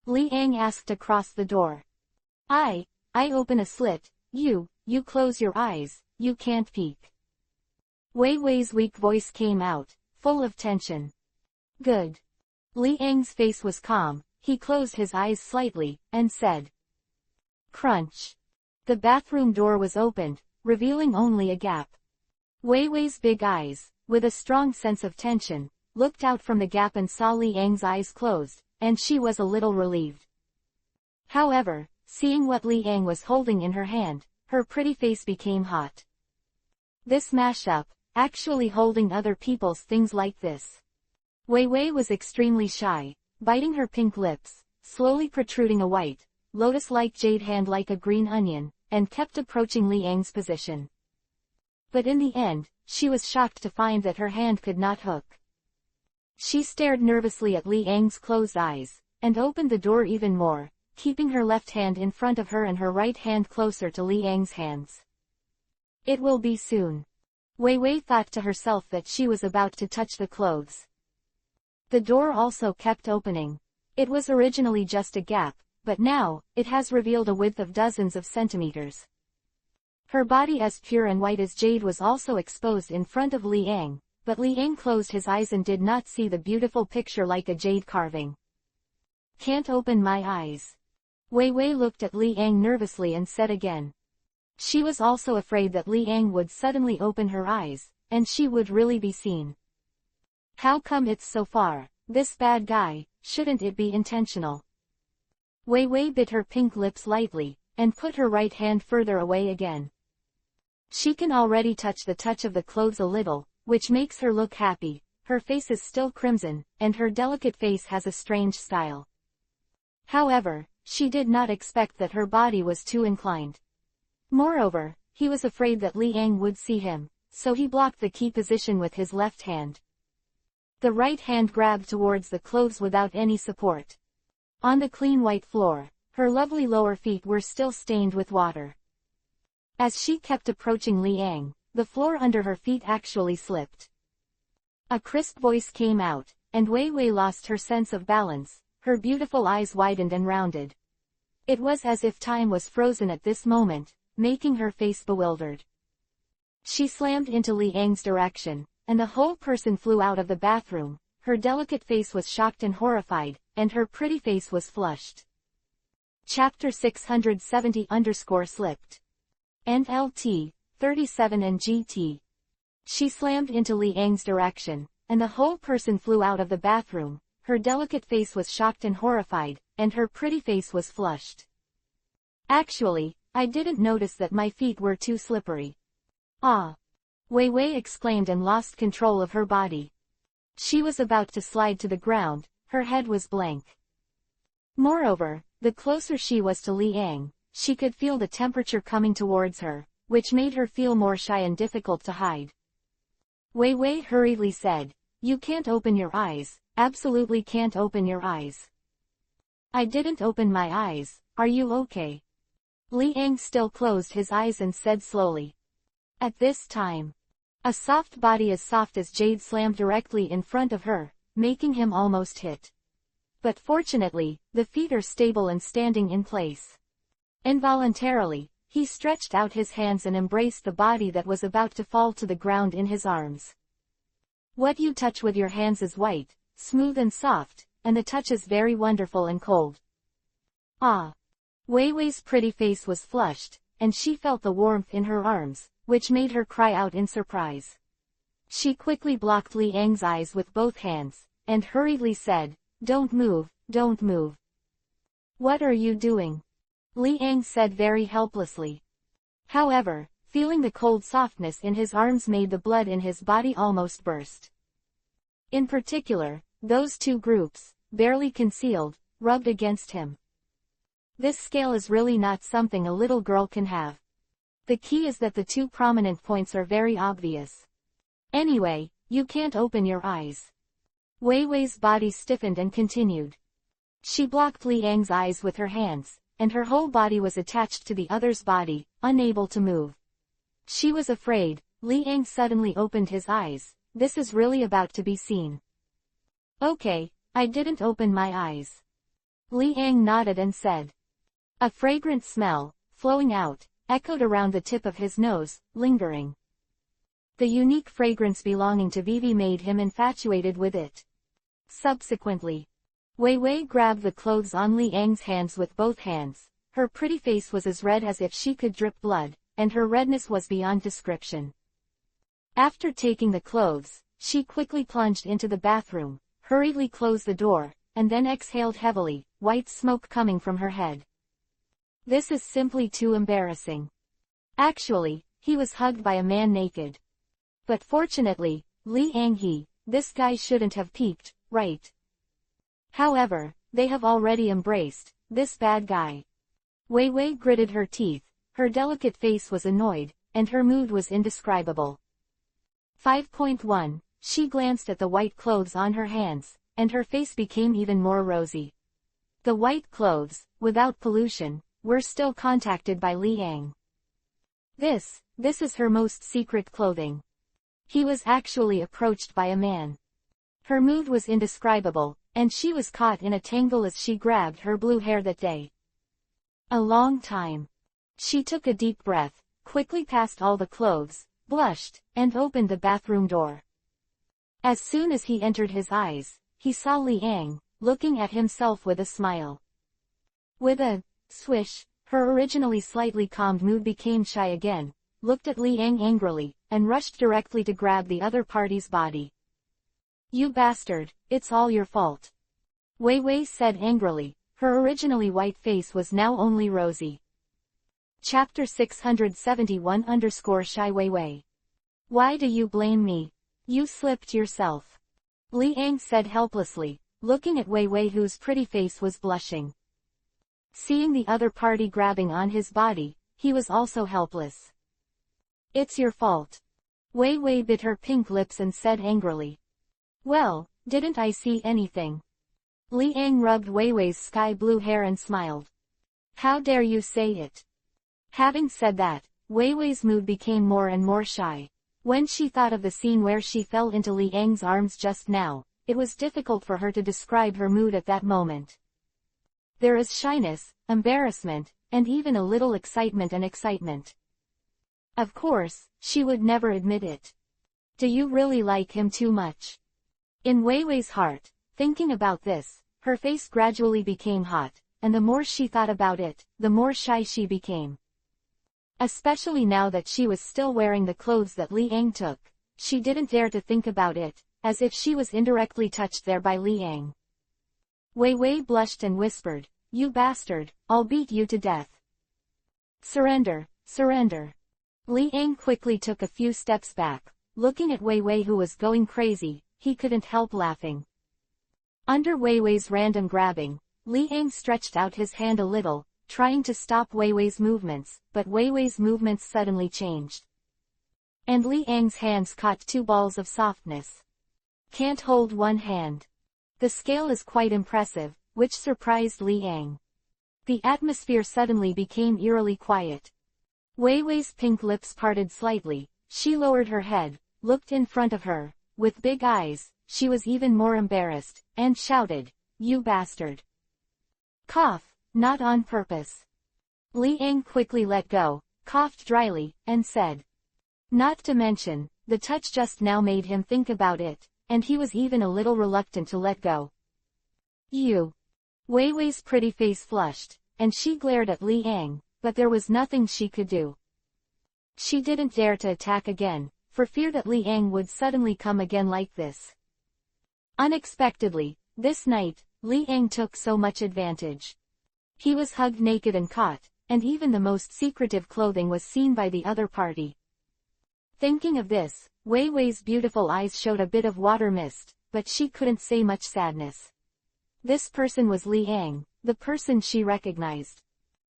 Li Ang asked across the door. I open a slit, you close your eyes, you can't peek. Wei Wei's weak voice came out, full of tension. Good. Li Ang's face was calm, he closed his eyes slightly, and said. Crunch. The bathroom door was opened, revealing only a gap. Wei Wei's big eyes, with a strong sense of tension, looked out from the gap and saw Li Ang's eyes closed, and she was a little relieved. However, seeing what Li Ang was holding in her hand, her pretty face became hot. This mashup, actually holding other people's things like this. Wei Wei was extremely shy, biting her pink lips, slowly protruding a white, lotus-like jade hand like a green onion, and kept approaching Li Ang's position. But in the end, she was shocked to find that her hand could not hook. She stared nervously at Li Ang's closed eyes, and opened the door even more, keeping her left hand in front of her and her right hand closer to Li Ang's hands. It will be soon. Wei Wei thought to herself that she was about to touch the clothes. The door also kept opening. It was originally just a gap, but now, it has revealed a width of dozens of centimeters. Her body as pure and white as jade was also exposed in front of Li Ang, but Li Ang closed his eyes and did not see the beautiful picture like a jade carving. Can't open my eyes. Wei Wei looked at Li Ang nervously and said again. She was also afraid that Li Ang would suddenly open her eyes, and she would really be seen. How come it's so far? This bad guy, shouldn't it be intentional? Wei Wei bit her pink lips lightly, and put her right hand further away again. She can already touch the touch of the clothes a little, which makes her look happy. Her face is still crimson, and her delicate face has a strange style. However, she did not expect that her body was too inclined. Moreover, he was afraid that Li Ang would see him, so he blocked the key position with his left hand. The right hand grabbed towards the clothes without any support. On the clean white floor, her lovely lower feet were still stained with water. As she kept approaching Li Ang, the floor under her feet actually slipped. A crisp voice came out, and Wei Wei lost her sense of balance, her beautiful eyes widened and rounded. It was as if time was frozen at this moment, making her face bewildered. She slammed into Li Ang's direction, and the whole person flew out of the bathroom. Her delicate face was shocked and horrified, and her pretty face was flushed. Chapter 670-slipped. NLT, 37 and GT. She slammed into Li Ang's direction, and the whole person flew out of the bathroom. Her delicate face was shocked and horrified, and her pretty face was flushed. Actually, I didn't notice that my feet were too slippery. Ah! Wei Wei exclaimed and lost control of her body. She was about to slide to the ground, her head was blank. Moreover, the closer she was to Li Ang, she could feel the temperature coming towards her, which made her feel more shy and difficult to hide. Wei Wei hurriedly said, "You can't open your eyes, absolutely can't open your eyes." "I didn't open my eyes, are you okay?" Li Ang still closed his eyes and said slowly. At this time, a soft body as soft as jade slammed directly in front of her, making him almost hit. But fortunately, the feet are stable and standing in place. Involuntarily, he stretched out his hands and embraced the body that was about to fall to the ground in his arms. What you touch with your hands is white, smooth and soft, and the touch is very wonderful and cold. Ah! Wei Wei's pretty face was flushed, and she felt the warmth in her arms, which made her cry out in surprise. She quickly blocked Li Ang's eyes with both hands, and hurriedly said, "Don't move, don't move." "What are you doing?" Li Ang said very helplessly. However, feeling the cold softness in his arms made the blood in his body almost burst. In particular, those two groups, barely concealed, rubbed against him. This scale is really not something a little girl can have. The key is that the two prominent points are very obvious. Anyway, you can't open your eyes. Wei Wei's body stiffened and continued. She blocked Li Ang's eyes with her hands, and her whole body was attached to the other's body, unable to move. She was afraid. Li Ang suddenly opened his eyes. This is really about to be seen. "Okay, I didn't open my eyes." Li Ang nodded and said. A fragrant smell, flowing out, echoed around the tip of his nose, lingering. The unique fragrance belonging to Vivi made him infatuated with it. Subsequently, Wei Wei grabbed the clothes on Li Ang's hands with both hands. Her pretty face was as red as if she could drip blood, and her redness was beyond description. After taking the clothes, she quickly plunged into the bathroom, hurriedly closed the door, and then exhaled heavily, white smoke coming from her head. This is simply too embarrassing. Actually, he was hugged by a man naked. But fortunately, Li Ang this guy shouldn't have peeked, right? However, they have already embraced this bad guy. Wei Wei gritted her teeth, her delicate face was annoyed, and her mood was indescribable. 5.1. She glanced at the white clothes on her hands, and her face became even more rosy. The white clothes, without pollution, were still contacted by Li Ang. This is her most secret clothing. He was actually approached by a man. Her mood was indescribable, and she was caught in a tangle as she grabbed her blue hair that day. A long time. She took a deep breath, quickly passed all the clothes, blushed, and opened the bathroom door. As soon as he entered his eyes, he saw Liang, looking at himself with a smile. With a swish, her originally slightly calmed mood became shy again, looked at Liang angrily, and rushed directly to grab the other party's body. "You bastard, it's all your fault," Wei Wei said angrily. Her originally white face was now only rosy. Chapter 671-Shy Wei Wei. Why do you blame me? You slipped yourself, Liang said helplessly, looking at Wei Wei whose pretty face was blushing. Seeing the other party grabbing on his body, he was also helpless. It's your fault. Wei Wei bit her pink lips and said angrily. Well, didn't I see anything? Liang rubbed Wei Wei's sky blue hair and smiled. How dare you say it? Having said that, Wei Wei's mood became more and more shy. When she thought of the scene where she fell into Liang's arms just now, it was difficult for her to describe her mood at that moment. There is shyness, embarrassment, and even a little excitement. Of course, she would never admit it. Do you really like him too much? In Wei Wei's heart, thinking about this, her face gradually became hot, and the more she thought about it, the more shy she became. Especially now that she was still wearing the clothes that Liang took, she didn't dare to think about it, as if she was indirectly touched there by Liang. Wei Wei blushed and whispered, "You bastard, I'll beat you to death." Surrender, surrender. Liang quickly took a few steps back, looking at Wei Wei who was going crazy. He couldn't help laughing. Under Wei Wei's random grabbing, Liang stretched out his hand a little, trying to stop Wei Wei's movements, but Wei Wei's movements suddenly changed. And Liang's hands caught two balls of softness. Can't hold one hand. The scale is quite impressive, which surprised Liang. The atmosphere suddenly became eerily quiet. Wei Wei's pink lips parted slightly, she lowered her head, looked in front of her. With big eyes, she was even more embarrassed, and shouted, "You bastard." Cough, not on purpose. Liang quickly let go, coughed dryly, and said. Not to mention, the touch just now made him think about it, and he was even a little reluctant to let go. You. Wei Wei's pretty face flushed, and she glared at Liang, but there was nothing she could do. She didn't dare to attack again, for fear that Liang would suddenly come again like this. Unexpectedly, this night, Liang took so much advantage. He was hugged naked and caught, and even the most secretive clothing was seen by the other party. Thinking of this, Wei Wei's beautiful eyes showed a bit of water mist, but she couldn't say much sadness. This person was Liang, the person she recognized.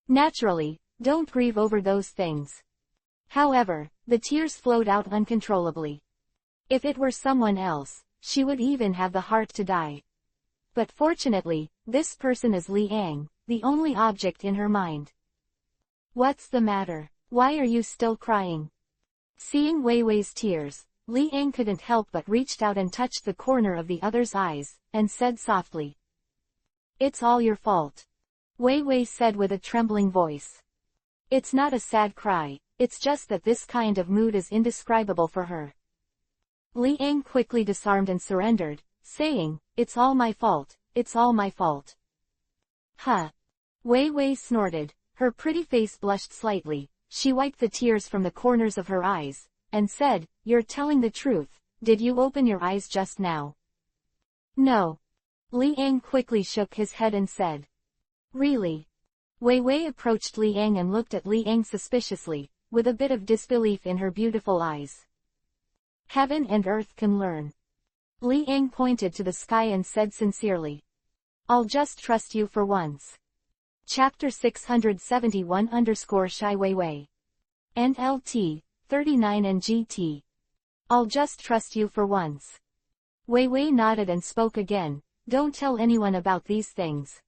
Naturally, don't grieve over those things. However, the tears flowed out uncontrollably. If it were someone else, she would even have the heart to die. But fortunately, this person is Liang, the only object in her mind. What's the matter? Why are you still crying? Seeing Wei Wei's tears, Liang couldn't help but reached out and touched the corner of the other's eyes, and said softly. It's all your fault. Wei Wei said with a trembling voice. It's not a sad cry. It's just that this kind of mood is indescribable for her. Liang quickly disarmed and surrendered, saying, "It's all my fault, it's all my fault." Huh. Wei Wei snorted, her pretty face blushed slightly, she wiped the tears from the corners of her eyes, and said, "You're telling the truth, did you open your eyes just now?" No. Liang quickly shook his head and said. Really? Wei Wei approached Liang and looked at Liang suspiciously, with a bit of disbelief in her beautiful eyes. Heaven and earth can learn. Liang pointed to the sky and said sincerely. I'll just trust you for once. Chapter 671-Shy Wei Wei. NLT, 39 and GT. I'll just trust you for once. Wei Wei nodded and spoke again, don't tell anyone about these things.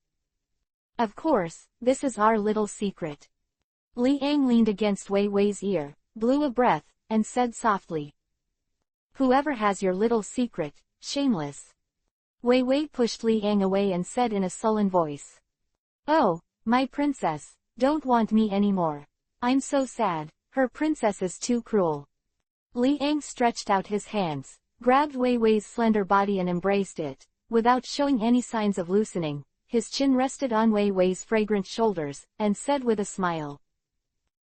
Of course, this is our little secret. Liang leaned against Wei Wei's ear, blew a breath, and said softly. Whoever has your little secret, shameless. Wei Wei pushed Li Ang away and said in a sullen voice. Oh, my princess, don't want me anymore. I'm so sad, her princess is too cruel. Li Ang stretched out his hands, grabbed Wei Wei's slender body and embraced it, without showing any signs of loosening. His chin rested on Wei Wei's fragrant shoulders, and said with a smile.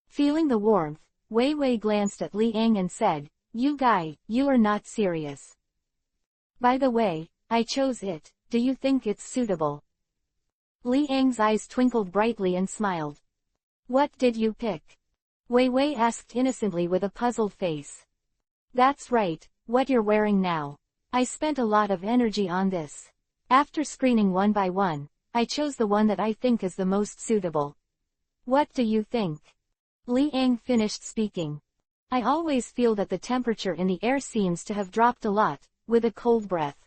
Feeling the warmth, Wei Wei glanced at Li Ang and said, You guy, you are not serious. By the way, I chose it, do you think it's suitable? Li Ang's eyes twinkled brightly and smiled. What did you pick? Wei Wei asked innocently with a puzzled face. That's right, what you're wearing now. I spent a lot of energy on this. After screening one by one, I chose the one that I think is the most suitable. What do you think? Li Ang finished speaking. I always feel that the temperature in the air seems to have dropped a lot, with a cold breath.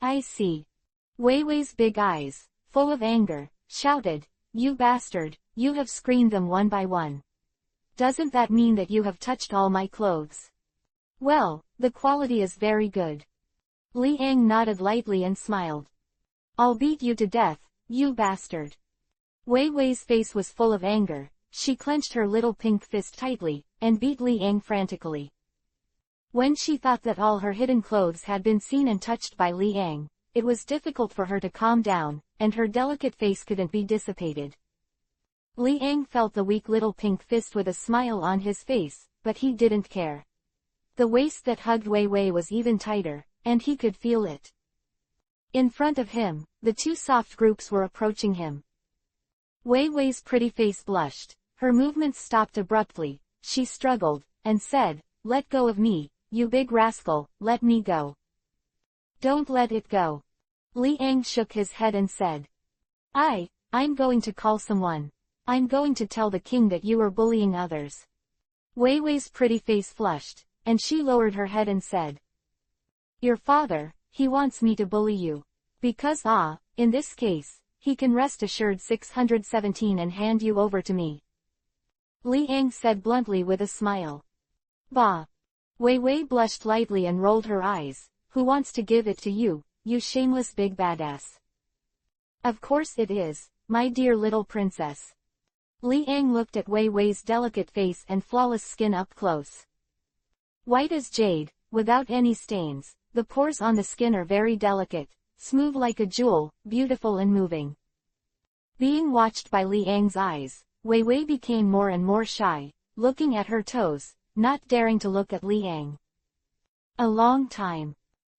I see. Wei Wei's big eyes, full of anger, shouted, You bastard, you have screened them one by one. Doesn't that mean that you have touched all my clothes? Well, the quality is very good. Li Ang nodded lightly and smiled. I'll beat you to death, you bastard. Wei Wei's face was full of anger. She clenched her little pink fist tightly, and beat Li Ang frantically. When she thought that all her hidden clothes had been seen and touched by Li Ang, it was difficult for her to calm down, and her delicate face couldn't be dissipated. Li Ang felt the weak little pink fist with a smile on his face, but he didn't care. The waist that hugged Wei Wei was even tighter, and he could feel it. In front of him, the two soft groups were approaching him. Wei Wei's pretty face blushed, her movements stopped abruptly, she struggled, and said, Let go of me, you big rascal, let me go. Don't let it go. Li Ang shook his head and said. I'm going to call someone. I'm going to tell the king that you are bullying others. Wei Wei's pretty face flushed, and she lowered her head and said. Your father, he wants me to bully you. Because in this case, he can rest assured 617 and hand you over to me. Li Ang said bluntly with a smile. Bah. Wei Wei blushed lightly and rolled her eyes. Who wants to give it to you, you shameless big badass? Of course it is, my dear little princess. Li Ang looked at Wei Wei's delicate face and flawless skin up close. White as jade, without any stains, the pores on the skin are very delicate, smooth like a jewel, beautiful and moving. Being watched by Li Ang's eyes, Wei Wei became more and more shy, looking at her toes, not daring to look at Li Ang. A long time.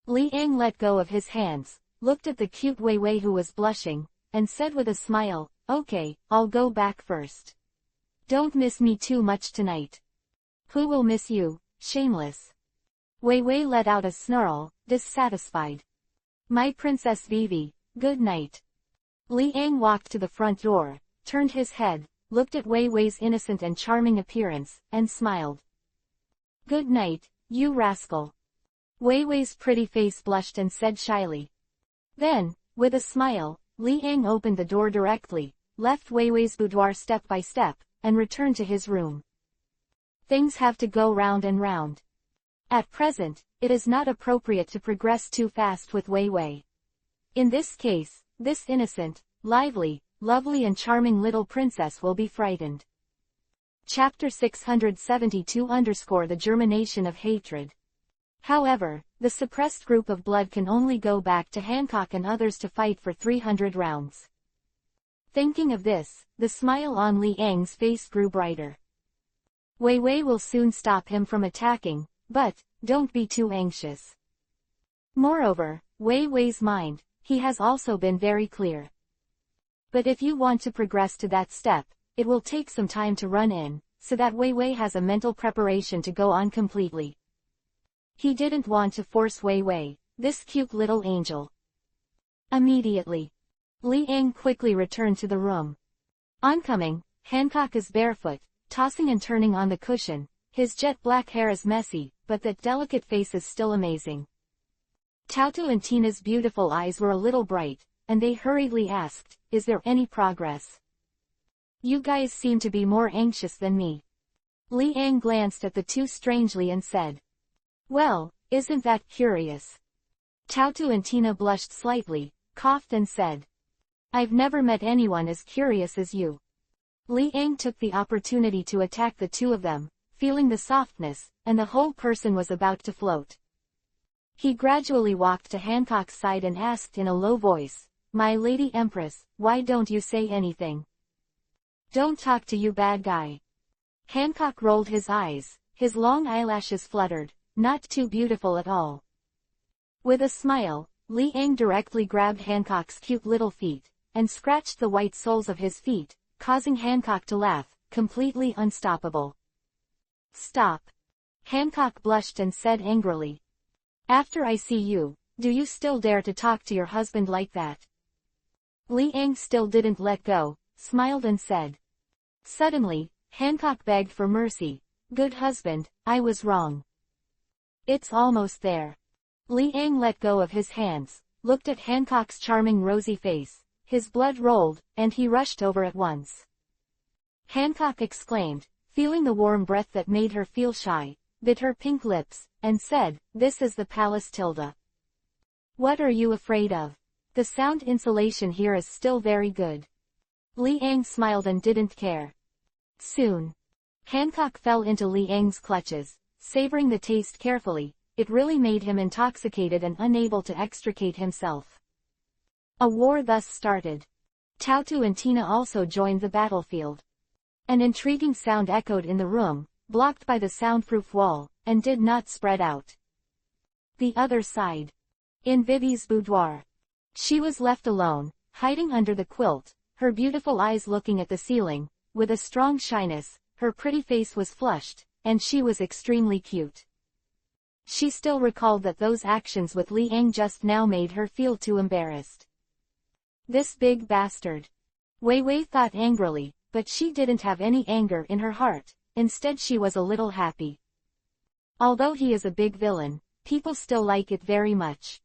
Li Ang let go of his hands, looked at the cute Wei Wei who was blushing, and said with a smile, Okay, I'll go back first. Don't miss me too much tonight. Who will miss you, shameless? Wei Wei let out a snarl, dissatisfied. My Princess Vivi, good night. Li Ang walked to the front door, turned his head, looked at Wei Wei's innocent and charming appearance, and smiled. Good night, you rascal. Wei Wei's pretty face blushed and said shyly. Then, with a smile, Li Ang opened the door directly, left Wei Wei's boudoir step by step, and returned to his room. Things have to go round and round. At present, it is not appropriate to progress too fast with Wei Wei. In this case, this innocent, lively, lovely and charming little princess will be frightened. Chapter 672 _ The Germination of Hatred. However, the suppressed group of blood can only go back to Hancock and others to fight for 300 rounds. Thinking of this, the smile on Li Ang's face grew brighter. Wei Wei will soon stop him from attacking, but, don't be too anxious. Moreover, Wei Wei's mind, he has also been very clear. But if you want to progress to that step, it will take some time to run in, so that Wei Wei has a mental preparation to go on completely. He didn't want to force Wei Wei, this cute little angel. Immediately, Li Ang quickly returned to the room. Oncoming, Hancock is barefoot, tossing and turning on the cushion. His jet black hair is messy, but that delicate face is still amazing. Tautu and Tina's beautiful eyes were a little bright, and they hurriedly asked, Is there any progress? You guys seem to be more anxious than me. Li Ang glanced at the two strangely and said. Well, isn't that curious? Tautu and Tina blushed slightly, coughed and said, I've never met anyone as curious as you. Li Ang took the opportunity to attack the two of them, feeling the softness, and the whole person was about to float. He gradually walked to Hancock's side and asked in a low voice, My Lady Empress, why don't you say anything? Don't talk to you bad guy. Hancock rolled his eyes, his long eyelashes fluttered, not too beautiful at all. With a smile, Li Ang directly grabbed Hancock's cute little feet, and scratched the white soles of his feet, causing Hancock to laugh, completely unstoppable. Stop. Hancock blushed and said angrily. After I see you, do you still dare to talk to your husband like that? Li Ang still didn't let go, smiled and said. Suddenly, Hancock begged for mercy. Good husband, I was wrong. It's almost there. Li Ang let go of his hands, looked at Hancock's charming rosy face, his blood rolled, and he rushed over at once. Hancock exclaimed, feeling the warm breath that made her feel shy, bit her pink lips, and said, This is the palace, Tilda. What are you afraid of? The sound insulation here is still very good. Li Ang smiled and didn't care. Soon, Hancock fell into Li Ang's clutches, savoring the taste carefully. It really made him intoxicated and unable to extricate himself. A war thus started. Tautu and Tina also joined the battlefield. An intriguing sound echoed in the room, blocked by the soundproof wall, and did not spread out. The other side. In Vivi's boudoir. She was left alone, hiding under the quilt, her beautiful eyes looking at the ceiling, with a strong shyness. Her pretty face was flushed, and she was extremely cute. She still recalled that those actions with Li Ang just now made her feel too embarrassed. This big bastard. Wei Wei thought angrily, but she didn't have any anger in her heart, instead she was a little happy. Although he is a big villain, people still like it very much.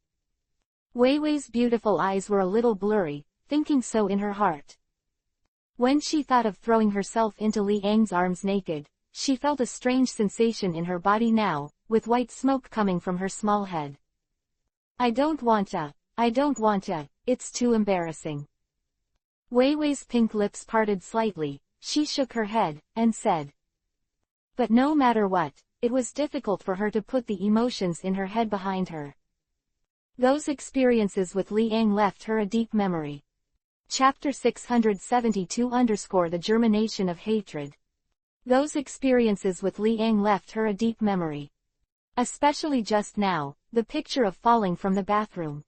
Wei Wei's beautiful eyes were a little blurry, thinking so in her heart. When she thought of throwing herself into Li Ang's arms naked, she felt a strange sensation in her body now, with white smoke coming from her small head. I don't wanna, it's too embarrassing. Wei Wei's pink lips parted slightly, she shook her head, and said. But no matter what, it was difficult for her to put the emotions in her head behind her. Those experiences with Li Ang left her a deep memory. Chapter 672 _ The Germination of Hatred. Those experiences with Li Ang left her a deep memory. Especially just now, the picture of falling from the bathroom.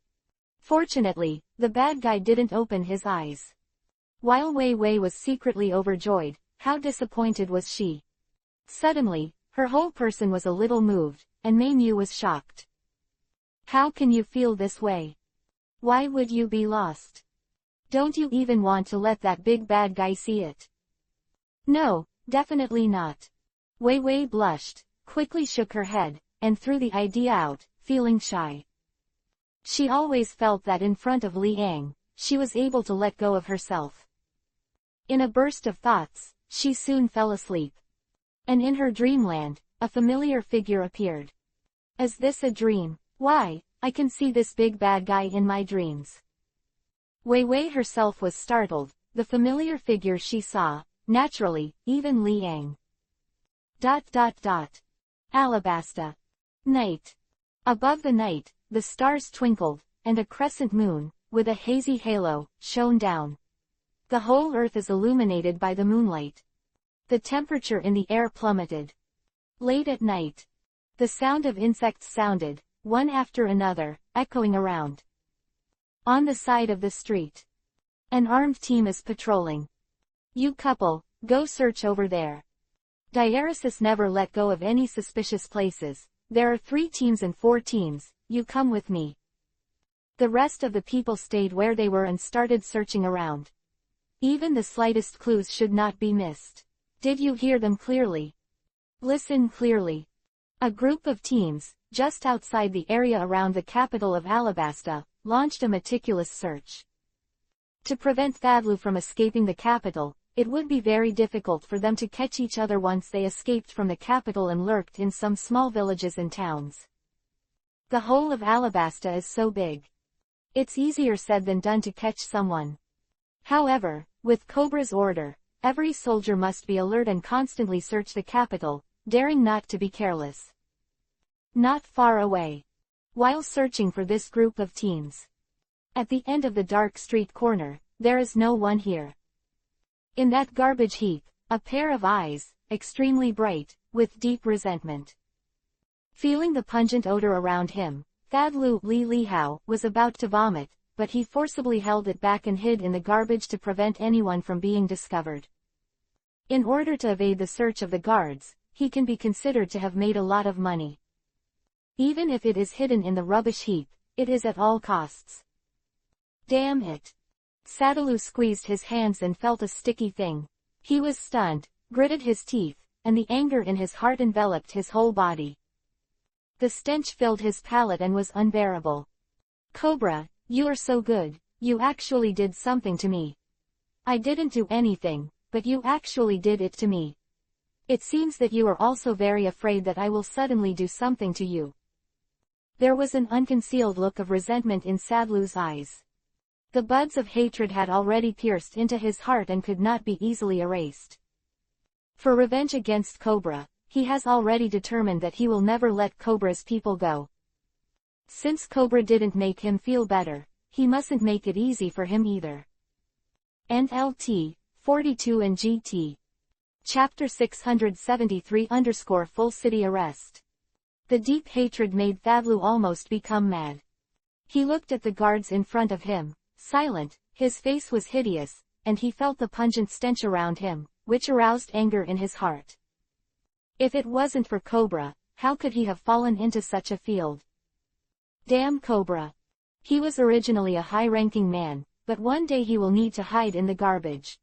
Fortunately, the bad guy didn't open his eyes. While Wei Wei was secretly overjoyed, how disappointed was she? Suddenly, her whole person was a little moved, and Mei Mu was shocked. How can you feel this way? Why would you be lost? Don't you even want to let that big bad guy see it? No, definitely not. Wei Wei blushed, quickly shook her head, and threw the idea out, feeling shy. She always felt that in front of Li Ang, she was able to let go of herself. In a burst of thoughts, she soon fell asleep. And in her dreamland, a familiar figure appeared. Is this a dream? Why, I can see this big bad guy in my dreams. Wei Wei herself was startled, the familiar figure she saw, naturally, even Li Ang. Alabasta. Night. Above the night, the stars twinkled, and a crescent moon, with a hazy halo, shone down. The whole earth is illuminated by the moonlight. The temperature in the air plummeted. Late at night. The sound of insects sounded, one after another, echoing around. On the side of the street. An armed team is patrolling. You couple, go search over there. Diaresis never let go of any suspicious places. There are 3 teams and 4 teams, you come with me. The rest of the people stayed where they were and started searching around. Even the slightest clues should not be missed. Did you hear them clearly? Listen clearly. A group of teams, just outside the area around the capital of Alabasta, launched a meticulous search. To prevent Thadlu from escaping the capital, it would be very difficult for them to catch each other once they escaped from the capital and lurked in some small villages and towns. The whole of Alabasta is so big. It's easier said than done to catch someone. However, with Cobra's order, every soldier must be alert and constantly search the capital, daring not to be careless. Not far away. While searching for this group of teens, at the end of the dark street corner, there is no one here. In that garbage heap, a pair of eyes, extremely bright, with deep resentment. Feeling the pungent odor around him, Thadlu Li Lihao was about to vomit, but he forcibly held it back and hid in the garbage to prevent anyone from being discovered. In order to evade the search of the guards, he can be considered to have made a lot of money. Even if it is hidden in the rubbish heap, it is at all costs. Damn it. Sadalu squeezed his hands and felt a sticky thing. He was stunned, gritted his teeth, and the anger in his heart enveloped his whole body. The stench filled his palate and was unbearable. Cobra, you are so good, you actually did something to me. I didn't do anything, but you actually did it to me. It seems that you are also very afraid that I will suddenly do something to you. There was an unconcealed look of resentment in Sadlu's eyes. The buds of hatred had already pierced into his heart and could not be easily erased. For revenge against Cobra, he has already determined that he will never let Cobra's people go. Since Cobra didn't make him feel better, he mustn't make it easy for him either. NLT, 42 and GT. Chapter 673 Full City Arrest. The deep hatred made Thadlu almost become mad. He looked at the guards in front of him, silent, his face was hideous, and he felt the pungent stench around him, which aroused anger in his heart. If it wasn't for Cobra, how could he have fallen into such a field? Damn Cobra. He was originally a high-ranking man, but one day he will need to hide in the garbage.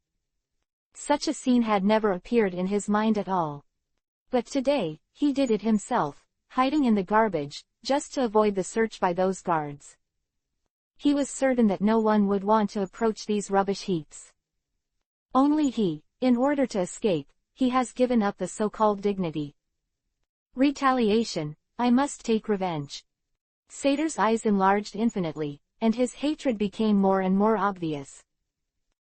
Such a scene had never appeared in his mind at all. But today, he did it himself, hiding in the garbage, just to avoid the search by those guards. He was certain that no one would want to approach these rubbish heaps. Only he, in order to escape, he has given up the so-called dignity. Retaliation, I must take revenge. Sator's eyes enlarged infinitely, and his hatred became more and more obvious.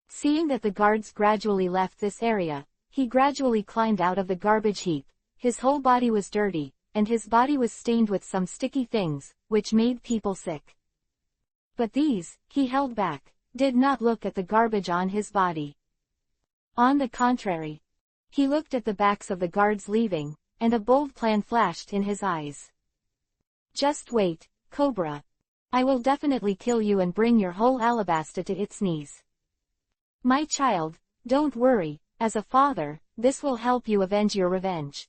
Seeing that the guards gradually left this area, he gradually climbed out of the garbage heap. His whole body was dirty, and his body was stained with some sticky things, which made people sick. But these, he held back, did not look at the garbage on his body. On the contrary, he looked at the backs of the guards leaving, and a bold plan flashed in his eyes. Just wait, Cobra. I will definitely kill you and bring your whole Alabasta to its knees. My child, don't worry, as a father, this will help you avenge your revenge.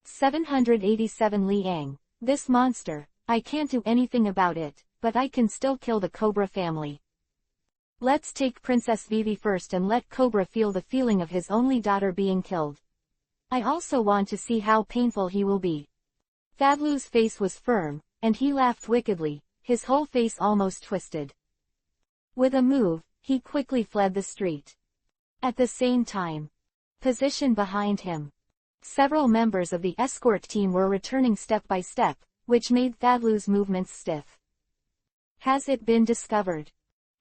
787 Liang, this monster, I can't do anything about it, but I can still kill the Cobra family. Let's take Princess Vivi first and let Cobra feel the feeling of his only daughter being killed. I also want to see how painful he will be. Thadlu's face was firm, and he laughed wickedly, his whole face almost twisted. With a move, he quickly fled the street. At the same time, positioned behind him, several members of the escort team were returning step by step, which made Thadlu's movements stiff. Has it been discovered?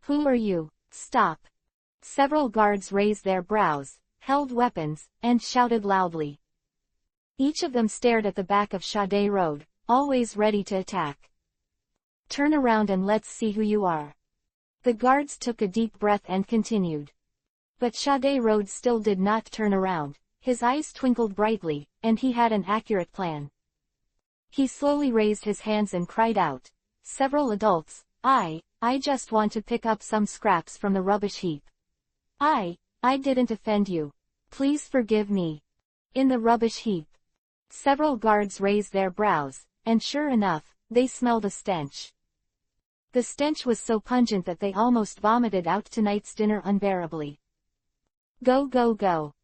Who are you? Stop. Several guards raised their brows, held weapons, and shouted loudly. Each of them stared at the back of Sade Road, always ready to attack. Turn around and let's see who you are. The guards took a deep breath and continued. But Sade Road still did not turn around, his eyes twinkled brightly, and he had an accurate plan. He slowly raised his hands and cried out, "Several adults, I just want to pick up some scraps from the rubbish heap. I didn't offend you. Please forgive me." In the rubbish heap, several guards raised their brows, and sure enough, they smelled a stench. The stench was so pungent that they almost vomited out tonight's dinner unbearably. Go go go.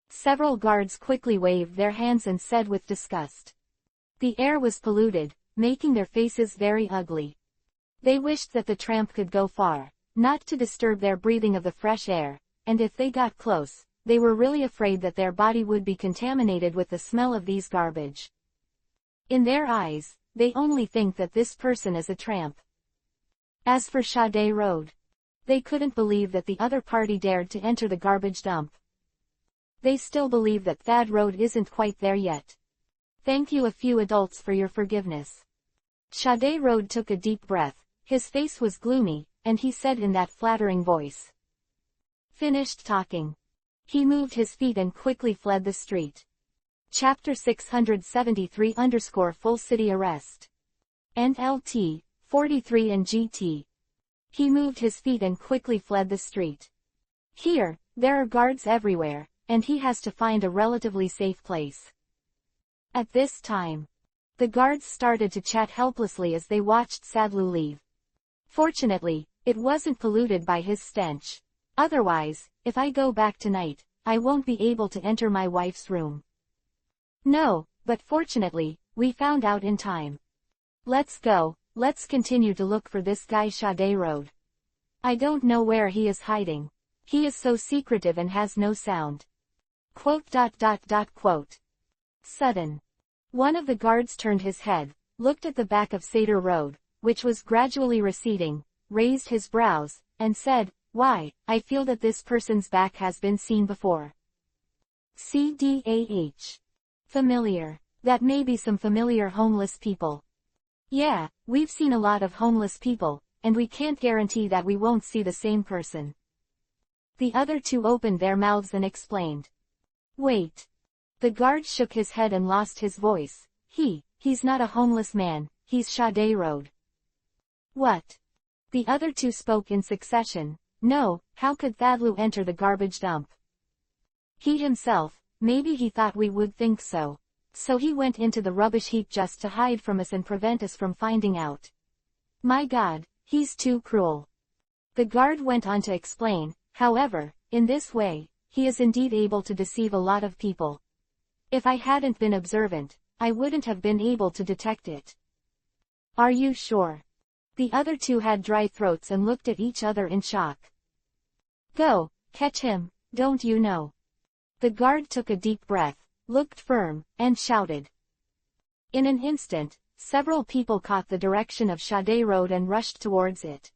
Several guards quickly waved their hands and said with disgust. The air was polluted, making their faces very ugly. They wished that the tramp could go far, not to disturb their breathing of the fresh air, and if they got close, they were really afraid that their body would be contaminated with the smell of these garbage. In their eyes, they only think that this person is a tramp. As for Sade Road, they couldn't believe that the other party dared to enter the garbage dump. They still believe that Thad Road isn't quite there yet. Thank you a few adults for your forgiveness. Sade Road took a deep breath, his face was gloomy, and he said in that flattering voice. Finished talking. He moved his feet and quickly fled the street. Chapter 673 Full City Arrest. NLT, 43 and GT. He moved his feet and quickly fled the street. Here, there are guards everywhere, and he has to find a relatively safe place. At this time, the guards started to chat helplessly as they watched Sadlu leave. Fortunately, it wasn't polluted by his stench. Otherwise, if I go back tonight, I won't be able to enter my wife's room. No, but fortunately, we found out in time. Let's go, let's continue to look for this guy Sade Road. I don't know where he is hiding. He is so secretive and has no sound. Quote. Sudden. One of the guards turned his head, looked at the back of Seder Road, which was gradually receding, raised his brows, and said, "Why, I feel that this person's back has been seen before." CDAH. Familiar. That may be some familiar homeless people. Yeah, we've seen a lot of homeless people, and we can't guarantee that we won't see the same person. The other two opened their mouths and explained. Wait. The guard shook his head and lost his voice. He's not a homeless man, he's Sade Road. What? The other two spoke in succession. No, how could Thadlu enter the garbage dump? He himself, maybe he thought we would think so. So he went into the rubbish heap just to hide from us and prevent us from finding out. My God, he's too cruel. The guard went on to explain, however, in this way, he is indeed able to deceive a lot of people. If I hadn't been observant, I wouldn't have been able to detect it. Are you sure? The other two had dry throats and looked at each other in shock. Go, catch him, don't you know? The guard took a deep breath, looked firm, and shouted. In an instant, several people caught the direction of Sade Road and rushed towards it.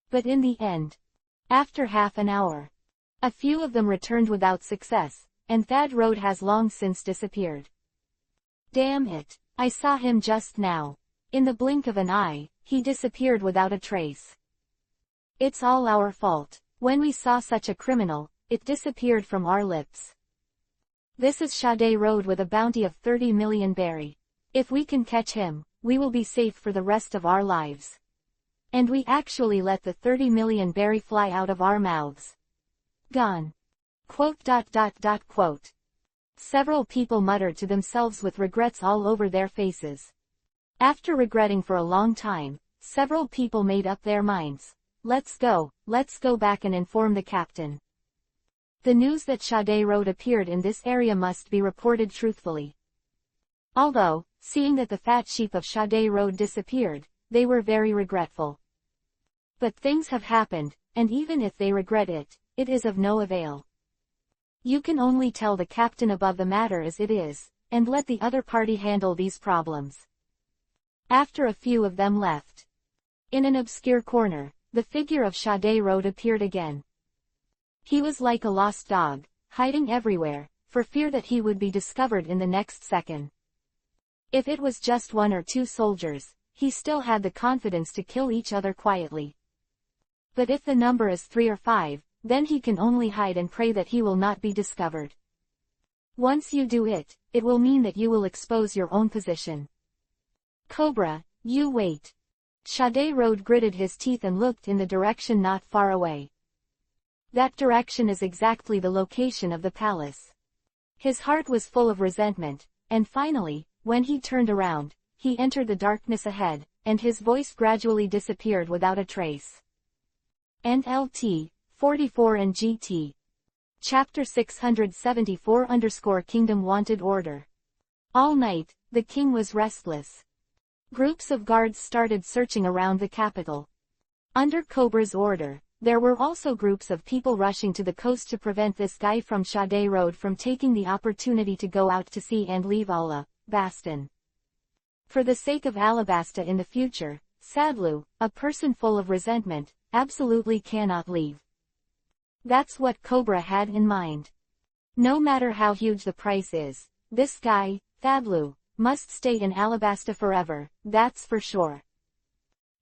But in the end, after half an hour, a few of them returned without success, and Thad Road has long since disappeared. Damn it, I saw him just now. In the blink of an eye, he disappeared without a trace. It's all our fault. When we saw such a criminal, it disappeared from our lips. This is Sade Road with a bounty of 30 million berry. If we can catch him, we will be safe for the rest of our lives. And we actually let the 30 million berry fly out of our mouths. Gone. Quote. Several people muttered to themselves with regrets all over their faces. After regretting for a long time, several people made up their minds. Let's go back and inform the captain. The news that Sade Road appeared in this area must be reported truthfully. Although, seeing that the fat sheep of Sade Road disappeared, they were very regretful. But things have happened, and even if they regret it, it is of no avail. You can only tell the captain above the matter as it is, and let the other party handle these problems. After a few of them left. In an obscure corner, the figure of Sade Road appeared again. He was like a lost dog, hiding everywhere, for fear that he would be discovered in the next second. If it was just one or two soldiers, he still had the confidence to kill each other quietly. But if the number is 3 or 5, then he can only hide and pray that he will not be discovered. Once you do it, it will mean that you will expose your own position. Cobra, you wait. Sade Road gritted his teeth and looked in the direction not far away. That direction is exactly the location of the palace. His heart was full of resentment, and finally, when he turned around, he entered the darkness ahead, and his voice gradually disappeared without a trace. NLT, 44 and GT. Chapter 674 Kingdom Wanted Order. All night, the king was restless. Groups of guards started searching around the capital. Under Cobra's order, there were also groups of people rushing to the coast to prevent this guy from Sade Road from taking the opportunity to go out to sea and leave Alabaston. For the sake of Alabasta in the future, Sadlu, a person full of resentment, absolutely cannot leave. That's what Cobra had in mind. No matter how huge the price is, this guy, Thadlu, must stay in Alabasta forever, that's for sure.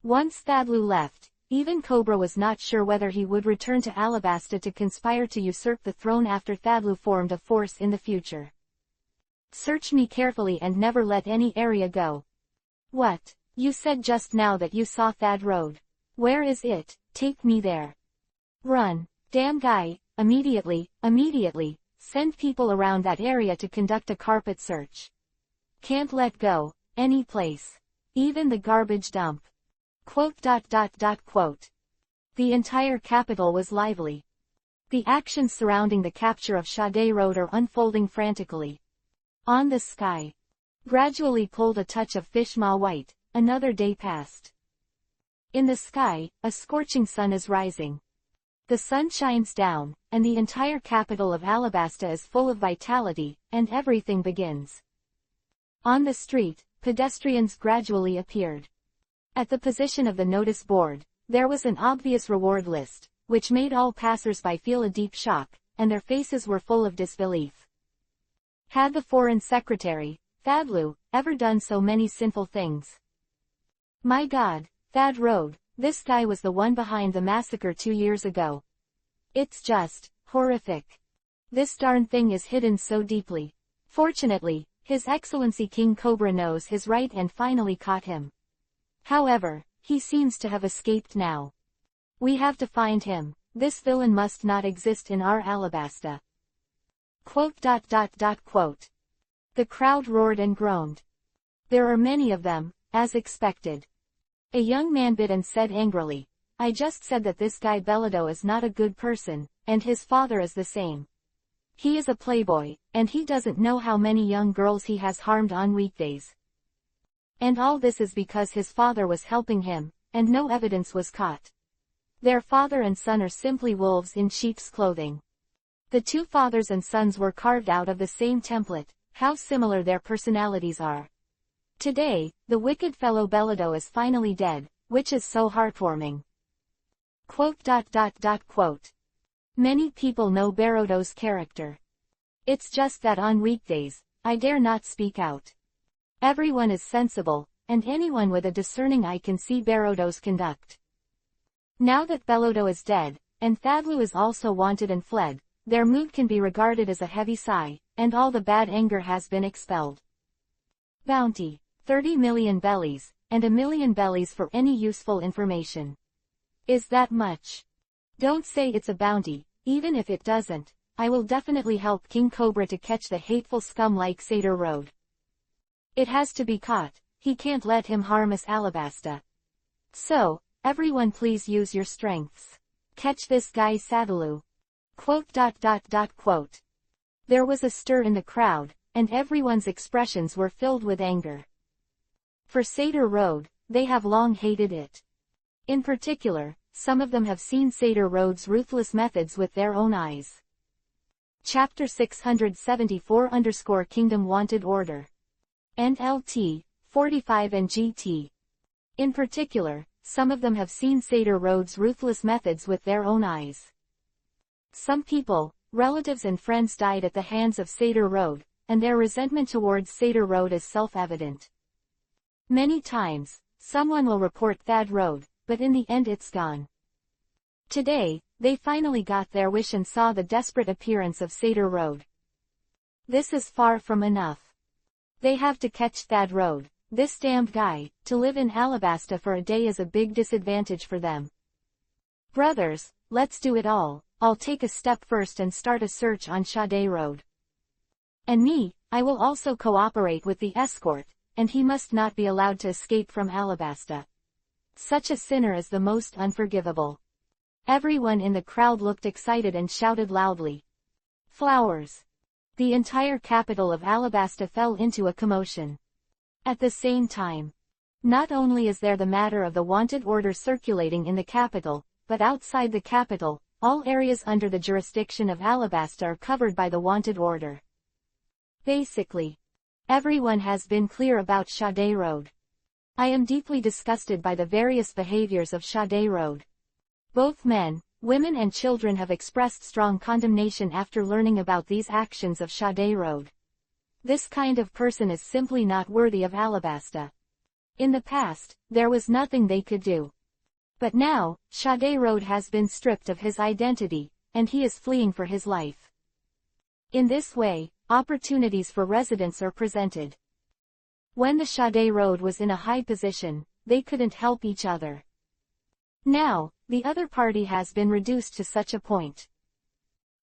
Once Thadlu left, even Cobra was not sure whether he would return to Alabasta to conspire to usurp the throne after Thadlu formed a force in the future. Search me carefully and never let any area go. What? You said just now that you saw Thad Road. Where is it? Take me there. Run, damn guy, immediately, send people around that area to conduct a carpet search. Can't let go, any place. Even the garbage dump. Quote. The entire capital was lively. The actions surrounding the capture of Sade Road are unfolding frantically. On the sky. Gradually pulled a touch of Fishma white, another day passed. In the sky, a scorching sun is rising. The sun shines down, and the entire capital of Alabasta is full of vitality, and everything begins. On the street, pedestrians gradually appeared. At the position of the notice board, there was an obvious reward list, which made all passers-by feel a deep shock, and their faces were full of disbelief. Had the foreign secretary, Thadlu, ever done so many sinful things? My God, Thad Road, this guy was the one behind the massacre 2 years ago. It's just horrific. This darn thing is hidden so deeply. Fortunately, His Excellency King Cobra knows his right and finally caught him. However, he seems to have escaped now. We have to find him. This villain must not exist in our Alabasta. Quote. The crowd roared and groaned. There are many of them, as expected. A young man bit and said angrily, I just said that this guy Bellido is not a good person, and his father is the same. He is a playboy, and he doesn't know how many young girls he has harmed on weekdays. And all this is because his father was helping him, and no evidence was caught. Their father and son are simply wolves in sheep's clothing. The two fathers and sons were carved out of the same template, how similar their personalities are. Today, the wicked fellow Bellido is finally dead, which is so heartwarming. Quote. Many people know Berodo's character. It's just that on weekdays, I dare not speak out. Everyone is sensible, and anyone with a discerning eye can see Berodo's conduct. Now that Bellido is dead, and Thadlu is also wanted and fled, their mood can be regarded as a heavy sigh, and all the bad anger has been expelled. Bounty. 30 million bellies, and 1 million bellies for any useful information. Is that much? Don't say it's a bounty, even if it doesn't, I will definitely help King Cobra to catch the hateful scum like Seder Road. It has to be caught, he can't let him harm us Alabasta. So, everyone please use your strengths. Catch this guy Sadalu. Quote. There was a stir in the crowd, and everyone's expressions were filled with anger. For Seder Road, they have long hated it. In particular, some of them have seen Seder Road's ruthless methods with their own eyes. Chapter 674 Kingdom Wanted Order. NLT, 45 and GT. In particular, some of them have seen Seder Road's ruthless methods with their own eyes. Some people, relatives and friends died at the hands of Seder Road, and their resentment towards Seder Road is self-evident. Many times, someone will report Thad Road, but in the end it's gone. Today, they finally got their wish and saw the desperate appearance of Seder Road. This is far from enough. They have to catch Thad Road, this damned guy. To live in Alabasta for a day is a big disadvantage for them. Brothers, let's do it all. I'll take a step first and start a search on Sade Road. And me, I will also cooperate with the escort, and he must not be allowed to escape from Alabasta. Such a sinner is the most unforgivable. Everyone in the crowd looked excited and shouted loudly. Flowers. The entire capital of Alabasta fell into a commotion. At the same time, not only is there the matter of the wanted order circulating in the capital, but outside the capital, all areas under the jurisdiction of Alabasta are covered by the wanted order. Basically, everyone has been clear about Sade Road. I am deeply disgusted by the various behaviors of Sade Road. Both men, women and children have expressed strong condemnation after learning about these actions of Sade Road. This kind of person is simply not worthy of Alabasta. In the past, there was nothing they could do. But now, Sade Road has been stripped of his identity, and he is fleeing for his life. In this way, opportunities for residents are presented. When the Sade Road was in a high position, they couldn't help each other. Now, the other party has been reduced to such a point.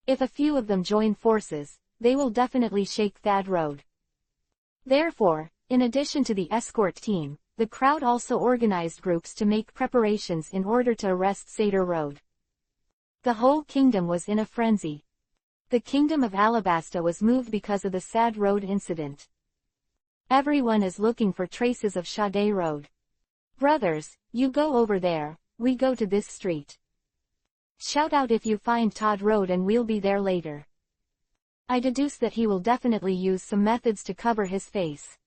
If a few of them join forces, they will definitely shake Thad Road. Therefore, in addition to the escort team, the crowd also organized groups to make preparations in order to arrest Sade Road. The whole kingdom was in a frenzy. The kingdom of Alabasta was moved because of the Sade Road incident. Everyone is looking for traces of Sade Road. Brothers, you go over there, we go to this street. Shout out if you find Todd Road and we'll be there later. I deduce that he will definitely use some methods to cover his face.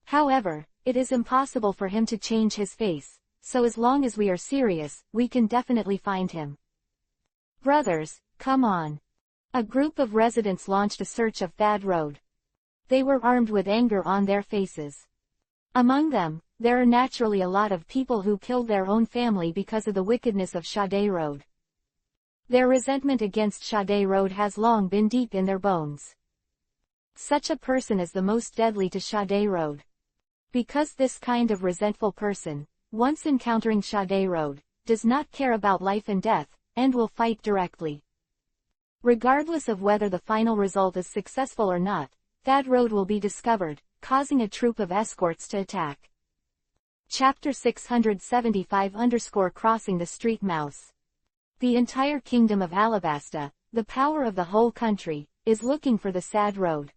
However, it is impossible for him to change his face, so as long as we are serious, we can definitely find him. Brothers, come on. A group of residents launched a search of Thad Road. They were armed with anger on their faces. Among them, there are naturally a lot of people who killed their own family because of the wickedness of Sade Road. Their resentment against Sade Road has long been deep in their bones. Such a person is the most deadly to Sade Road. Because this kind of resentful person, once encountering Sade Road, does not care about life and death, and will fight directly. Regardless of whether the final result is successful or not, Thad Road will be discovered, causing a troop of escorts to attack. Chapter 675 Crossing the Street Mouse. The entire kingdom of Alabasta, the power of the whole country, is looking for the Sade Road.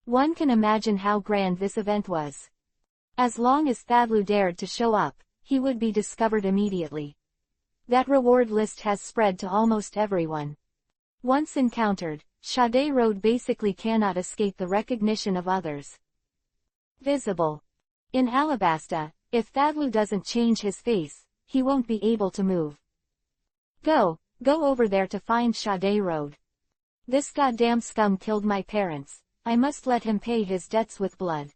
One can imagine how grand this event was. As long as Thadlu dared to show up, he would be discovered immediately. That reward list has spread to almost everyone. Once encountered, Sade Road basically cannot escape the recognition of others. Visible. In Alabasta, if Thadlu doesn't change his face, he won't be able to move. Go over there to find Sade Road. This goddamn scum killed my parents, I must let him pay his debts with blood.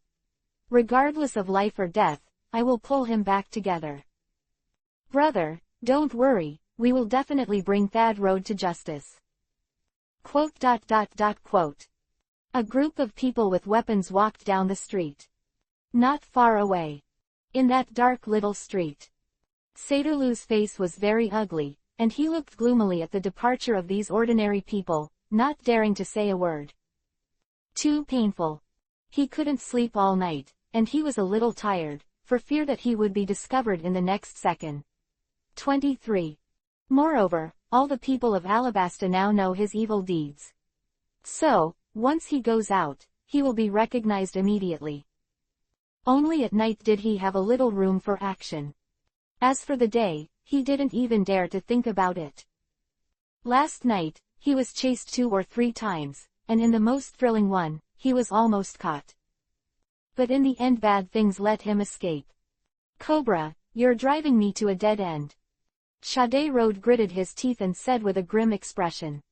Regardless of life or death, I will pull him back together. Brother, don't worry, we will definitely bring Thad Road to justice. Quote. A group of people with weapons walked down the street. Not far away. In that dark little street. Saderlu's face was very ugly, and he looked gloomily at the departure of these ordinary people, not daring to say a word. Too painful. He couldn't sleep all night, and he was a little tired, for fear that he would be discovered in the next second. 23. Moreover, all the people of Alabasta now know his evil deeds. So, once he goes out, he will be recognized immediately. Only at night did he have a little room for action. As for the day, he didn't even dare to think about it. Last night, he was chased 2 or 3 times, and in the most thrilling one, he was almost caught. But in the end bad things let him escape. Cobra, you're driving me to a dead end. Sade Road gritted his teeth and said with a grim expression.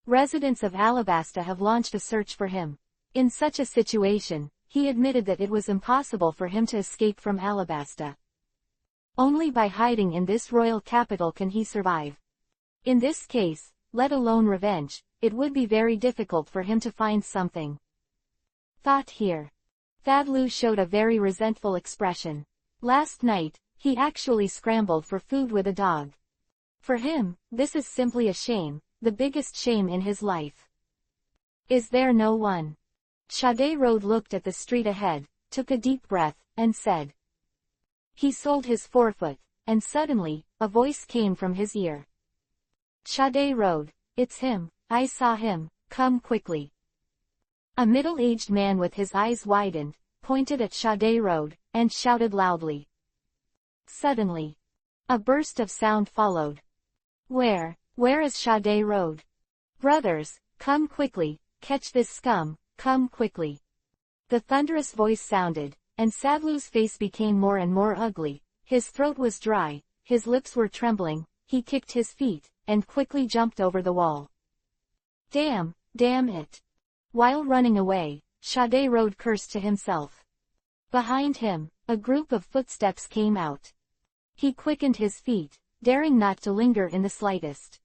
Residents of Alabasta have launched a search for him. In such a situation, he admitted that it was impossible for him to escape from Alabasta. Only by hiding in this royal capital can he survive. In this case, let alone revenge, it would be very difficult for him to find something. Thought here. Thadlu showed a very resentful expression. Last night, he actually scrambled for food with a dog. For him, this is simply a shame, the biggest shame in his life. Is there no one? Sade Road looked at the street ahead, took a deep breath, and said. He sold his forefoot, and suddenly, a voice came from his ear. Sade Road, it's him, I saw him, come quickly. A middle-aged man with his eyes widened, pointed at Sade Road, and shouted loudly. Suddenly, A burst of sound followed. Where is Sade Road? Brothers, come quickly, catch this scum, come quickly. The thunderous voice sounded, and Sadlu's face became more and more ugly. His throat was dry, his lips were trembling, he kicked his feet, and quickly jumped over the wall. Damn it. While running away, Sade Road cursed to himself. Behind him, a group of footsteps came out. He quickened his feet, daring not to linger in the slightest.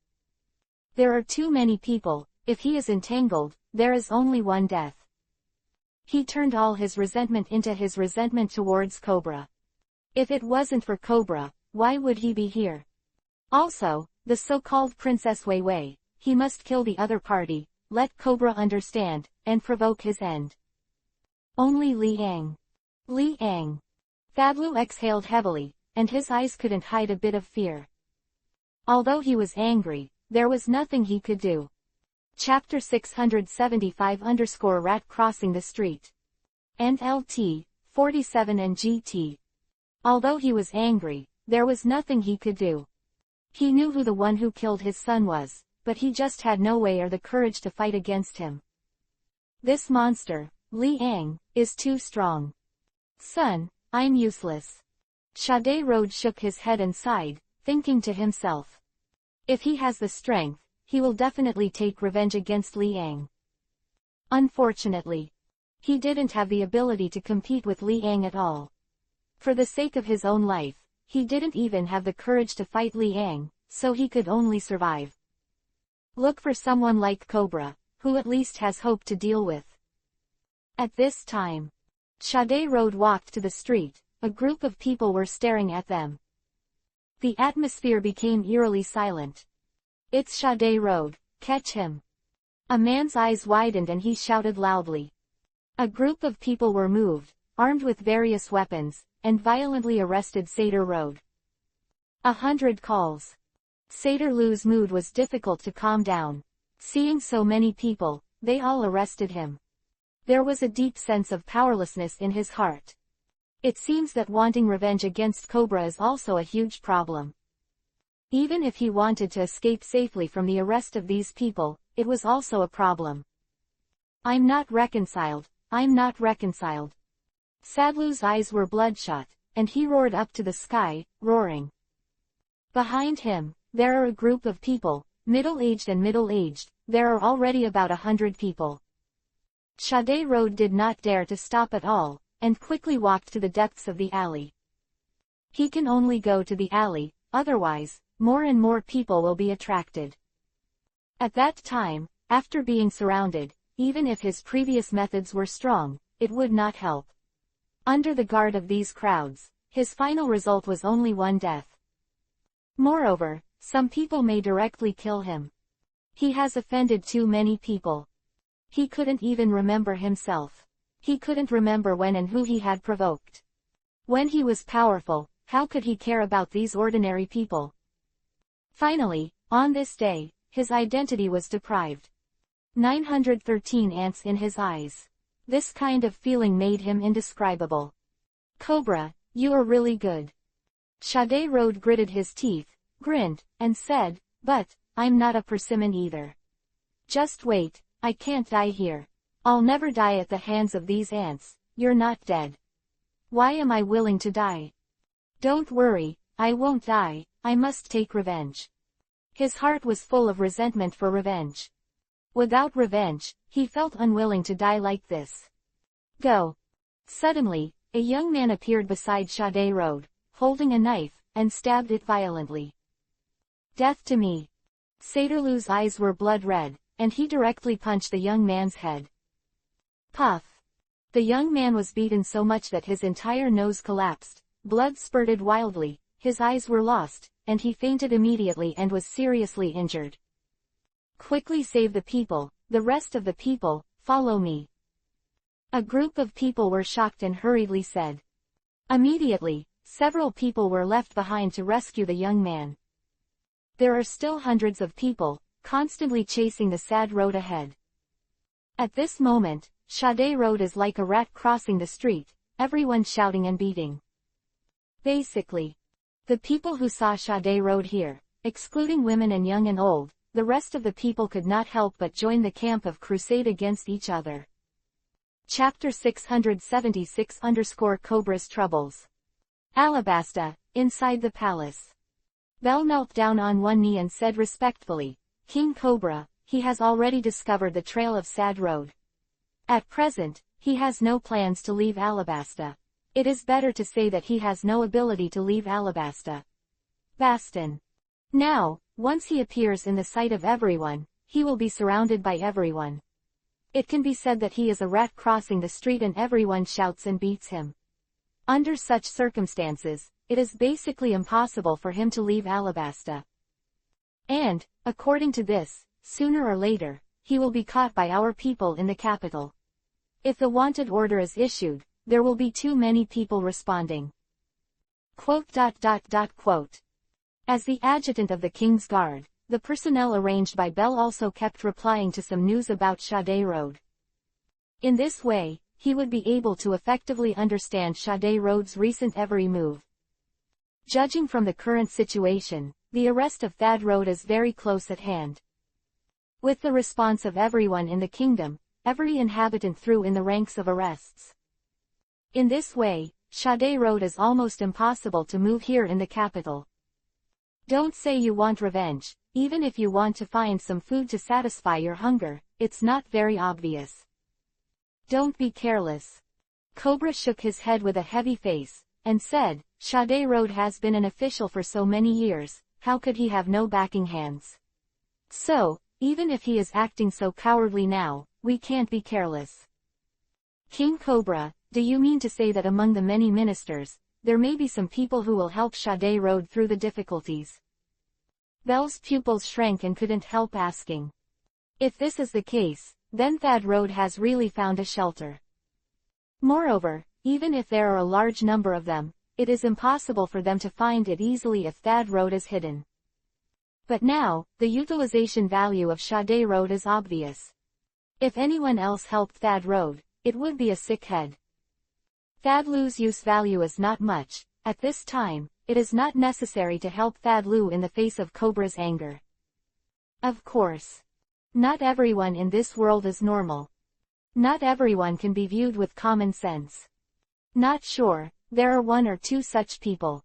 There are too many people, if he is entangled, there is only one death. He turned all his resentment into his resentment towards Cobra. If it wasn't for Cobra, why would he be here? Also, the so-called Princess Wei Wei, he must kill the other party, let Cobra understand, and provoke his end. Only Liang. Sadlu exhaled heavily, and his eyes couldn't hide a bit of fear. Although he was angry, there was nothing he could do. Chapter 675-Rat Crossing the Street. NLT, 47 and GT. Although he was angry, there was nothing he could do. He knew who the one who killed his son was, but he just had no way or the courage to fight against him. This monster, Liang, is too strong. Son, I'm useless. Sade Road shook his head and sighed, thinking to himself. If he has the strength, he will definitely take revenge against Liang. Unfortunately, he didn't have the ability to compete with Liang at all. For the sake of his own life, he didn't even have the courage to fight Liang, so he could only survive. Look for someone like Cobra, who at least has hope to deal with. At this time, Sade Road walked to the street. A group of people were staring at them. The atmosphere became eerily silent. It's Sade Road, catch him. A man's eyes widened and he shouted loudly. A group of people were moved, armed with various weapons, and violently arrested Sade Road. 100 calls. Sade Lu's mood was difficult to calm down. Seeing so many people, they all arrested him. There was a deep sense of powerlessness in his heart. It seems that wanting revenge against Cobra is also a huge problem. Even if he wanted to escape safely from the arrest of these people, it was also a problem. I'm not reconciled. Sadlu's eyes were bloodshot, and he roared up to the sky, roaring. Behind him, there are a group of people, middle-aged, there are already about 100 people. Sade Road did not dare to stop at all, and quickly walked to the depths of the alley. He can only go to the alley, otherwise, more and more people will be attracted. At that time, after being surrounded, even if his previous methods were strong, it would not help. Under the guard of these crowds, his final result was only one death. Moreover, some people may directly kill him. He has offended too many people. He couldn't even remember himself. He couldn't remember when and who he had provoked. When he was powerful, how could he care about these ordinary people? Finally, on this day, his identity was deprived. 913 ants in his eyes. This kind of feeling made him indescribable. Cobra, you are really good. Sade Road gritted his teeth, grinned, and said, but, I'm not a persimmon either. Just wait, I can't die here. I'll never die at the hands of these ants. You're not dead. Why am I willing to die? Don't worry, I won't die, I must take revenge. His heart was full of resentment for revenge. Without revenge, he felt unwilling to die like this. Go. Suddenly, a young man appeared beside Sade Road, holding a knife, and stabbed it violently. Death to me. Sade Lu's eyes were blood red, and he directly punched the young man's head. Puff. The young man was beaten so much that his entire nose collapsed, blood spurted wildly, his eyes were lost, and he fainted immediately and was seriously injured. Quickly save the people, the rest of the people, follow me. A group of people were shocked and hurriedly said. Immediately, several people were left behind to rescue the young man. There are still hundreds of people, constantly chasing the sad road ahead. At this moment, Sade Road is like a rat crossing the street, everyone shouting and beating. Basically, The people who saw Sade Road here, excluding women and young and old, the rest of the people could not help but join the camp of crusade against each other. Chapter 676-Cobra's Troubles. Alabasta, inside the palace. Belle knelt down on one knee and said respectfully, King Cobra, he has already discovered the trail of Sad Road. At present, he has no plans to leave Alabasta. It is better to say that he has no ability to leave Alabasta. Baston. Now, once he appears in the sight of everyone, he will be surrounded by everyone. It can be said that he is a rat crossing the street and everyone shouts and beats him. Under such circumstances, it is basically impossible for him to leave Alabasta. And, according to this, sooner or later, he will be caught by our people in the capital. If the wanted order is issued, there will be too many people responding. Quote. As the adjutant of the King's Guard, the personnel arranged by Belle also kept replying to some news about Sade Road. In this way, he would be able to effectively understand Sade Road's recent every move. Judging from the current situation, the arrest of Thad Road is very close at hand. With the response of everyone in the kingdom, every inhabitant threw in the ranks of arrests. In this way, Sade Road is almost impossible to move here in the capital. Don't say you want revenge, even if you want to find some food to satisfy your hunger, it's not very obvious. Don't be careless. Cobra shook his head with a heavy face, and said, Sade Road has been an official for so many years, how could he have no backing hands? So, even if he is acting so cowardly now, we can't be careless. King Cobra, do you mean to say that among the many ministers, there may be some people who will help Sade Road through the difficulties? Belle's pupils shrank and couldn't help asking. If this is the case, then Thad Road has really found a shelter. Moreover, even if there are a large number of them, it is impossible for them to find it easily if Thad Road is hidden. But now, the utilization value of Sade Road is obvious. If anyone else helped Thad Road, it would be a sick head. Thad Lu's use value is not much. At this time, it is not necessary to help Thad Lu in the face of Cobra's anger. Of course. Not everyone in this world is normal. Not everyone can be viewed with common sense. Not sure, there are one or two such people.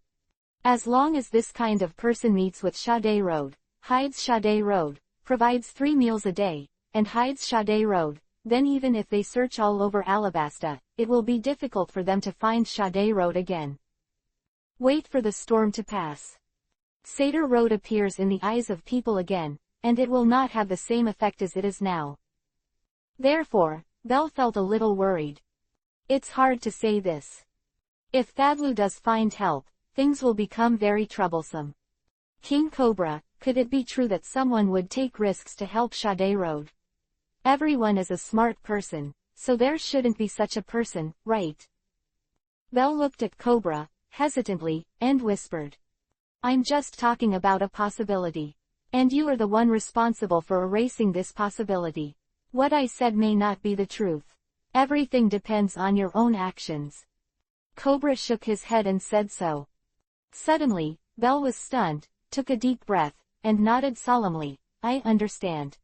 As long as this kind of person meets with Sade Road, hides Sade Road, provides 3 meals a day, and hides Sade Road, then even if they search all over Alabasta, it will be difficult for them to find Sade Road again. Wait for the storm to pass. Sade Road appears in the eyes of people again, and it will not have the same effect as it is now. Therefore, Belle felt a little worried. It's hard to say this. If Thadlu does find help, things will become very troublesome. King Cobra, could it be true that someone would take risks to help Sade Road? Everyone is a smart person, so there shouldn't be such a person, right? Belle looked at Cobra, hesitantly, and whispered. I'm just talking about a possibility. And you are the one responsible for erasing this possibility. What I said may not be the truth. Everything depends on your own actions. Cobra shook his head and said so. Suddenly, Belle was stunned, took a deep breath, and nodded solemnly, I understand.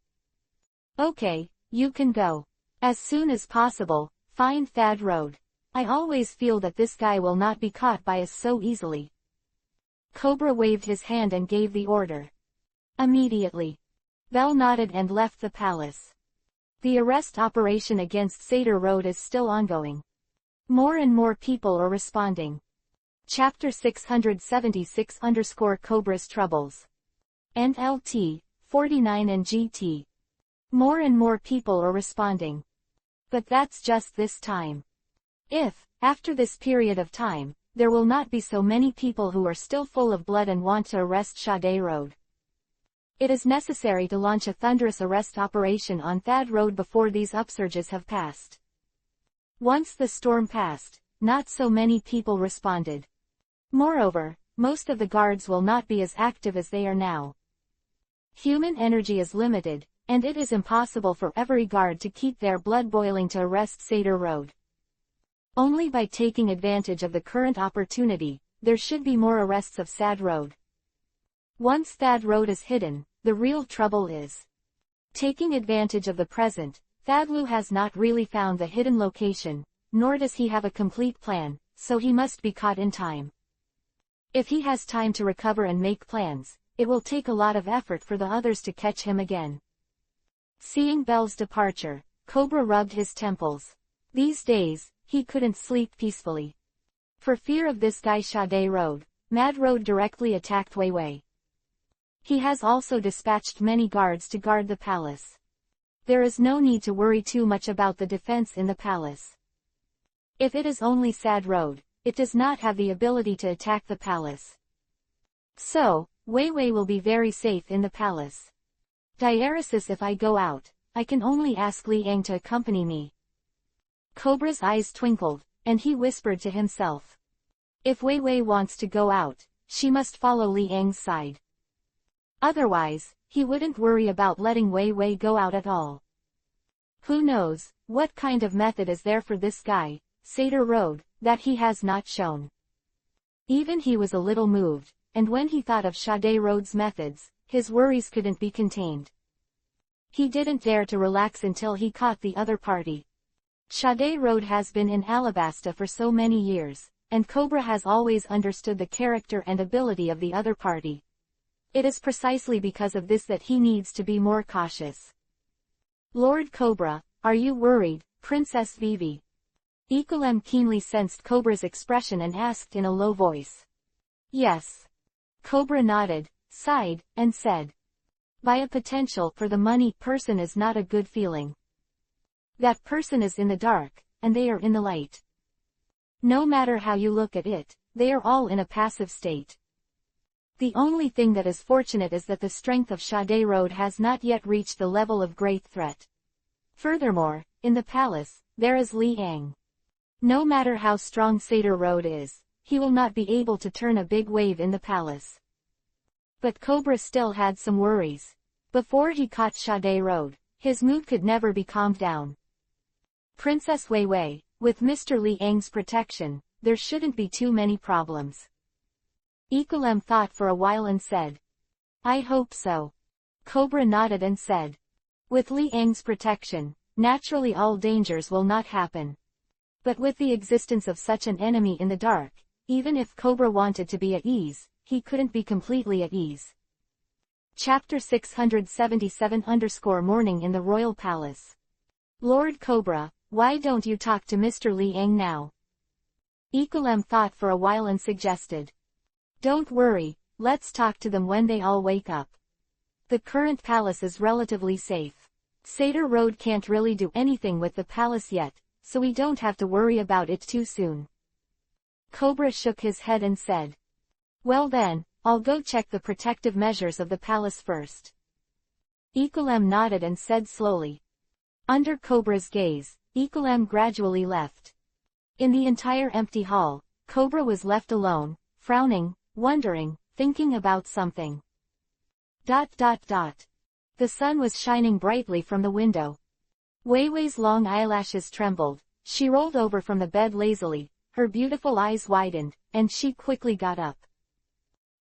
Okay, you can go. As soon as possible, find Thad Road. I always feel that this guy will not be caught by us so easily. Cobra waved his hand and gave the order. Immediately. Belle nodded and left the palace. The arrest operation against Sade Road is still ongoing. More and more people are responding. Chapter 676-Cobra's Troubles. And LT, 49 and GT. More and more people are responding. But that's just this time. If, after this period of time, there will not be so many people who are still full of blood and want to arrest Sade Road. It is necessary to launch a thunderous arrest operation on Thad Road before these upsurges have passed. Once the storm passed, not so many people responded. Moreover, most of the guards will not be as active as they are now. Human energy is limited, and it is impossible for every guard to keep their blood boiling to arrest Sade Road. Only by taking advantage of the current opportunity, there should be more arrests of Sad Road. Once Thad Road is hidden, the real trouble is. Taking advantage of the present, Thadlu has not really found the hidden location, nor does he have a complete plan, so he must be caught in time. If he has time to recover and make plans, it will take a lot of effort for the others to catch him again. Seeing Belle's departure, Cobra rubbed his temples. These days, he couldn't sleep peacefully. For fear of this guy Sade Road, Mad Road directly attacked Wei Wei. He has also dispatched many guards to guard the palace. There is no need to worry too much about the defense in the palace. If it is only Sad Road, it does not have the ability to attack the palace. So, Wei Wei will be very safe in the palace. Diaresis, if I go out, I can only ask Li Yang to accompany me. Cobra's eyes twinkled, and he whispered to himself. If Wei Wei wants to go out, she must follow Li Yang's side. Otherwise, he wouldn't worry about letting Wei Wei go out at all. Who knows, what kind of method is there for this guy, Seder Road, that he has not shown. Even he was a little moved, and when he thought of Sade Road's methods, his worries couldn't be contained. He didn't dare to relax until he caught the other party. Sade Road has been in Alabasta for so many years, and Cobra has always understood the character and ability of the other party. It is precisely because of this that he needs to be more cautious. Lord Cobra, are you worried, Princess Vivi? Ecolem keenly sensed Cobra's expression and asked in a low voice. Yes. Cobra nodded, sighed, and said. By a potential for the money person is not a good feeling. That person is in the dark, and they are in the light. No matter how you look at it, they are all in a passive state. The only thing that is fortunate is that the strength of Sade Road has not yet reached the level of great threat. Furthermore, in the palace, there is Li Yang. No matter how strong Seder Road is, he will not be able to turn a big wave in the palace. But Cobra still had some worries. Before he caught Sade Road, his mood could never be calmed down. Princess Wei Wei, with Mr. Li Yang's protection, there shouldn't be too many problems. Ecolem thought for a while and said. I hope so. Cobra nodded and said. With Li Yang's protection, naturally all dangers will not happen. But with the existence of such an enemy in the dark, even if Cobra wanted to be at ease, he couldn't be completely at ease. Chapter 677-Morning in the Royal Palace. Lord Cobra, why don't you talk to Mr. Li Yang now? Ecolem thought for a while and suggested. Don't worry, let's talk to them when they all wake up. The current palace is relatively safe. Seder Road can't really do anything with the palace yet, so we don't have to worry about it too soon. Cobra shook his head and said. Well then, I'll go check the protective measures of the palace first. Ecolem nodded and said slowly. Under Cobra's gaze, Ecolem gradually left. In the entire empty hall, Cobra was left alone, frowning, wondering, thinking about something. The sun was shining brightly from the window. Wei Wei's long eyelashes trembled, she rolled over from the bed lazily, her beautiful eyes widened, and she quickly got up.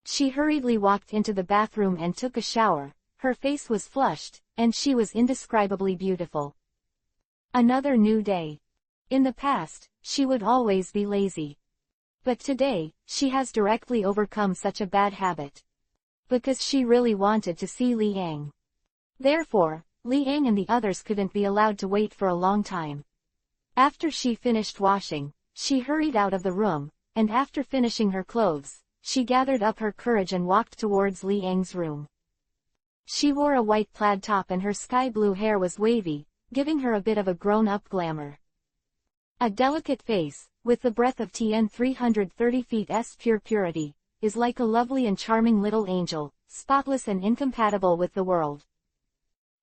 She hurriedly walked into the bathroom and took a shower, her face was flushed, and she was indescribably beautiful. Another new day. In the past, she would always be lazy. But today, she has directly overcome such a bad habit. Because she really wanted to see Li Yang. Therefore, Li Yang and the others couldn't be allowed to wait for a long time. After she finished washing, she hurried out of the room, and after finishing her clothes, she gathered up her courage and walked towards Li Yang's room. She wore a white plaid top and her sky blue hair was wavy, giving her a bit of a grown-up glamour. A delicate face, with the breath of Tien 330 feet's pure purity, is like a lovely and charming little angel, spotless and incompatible with the world.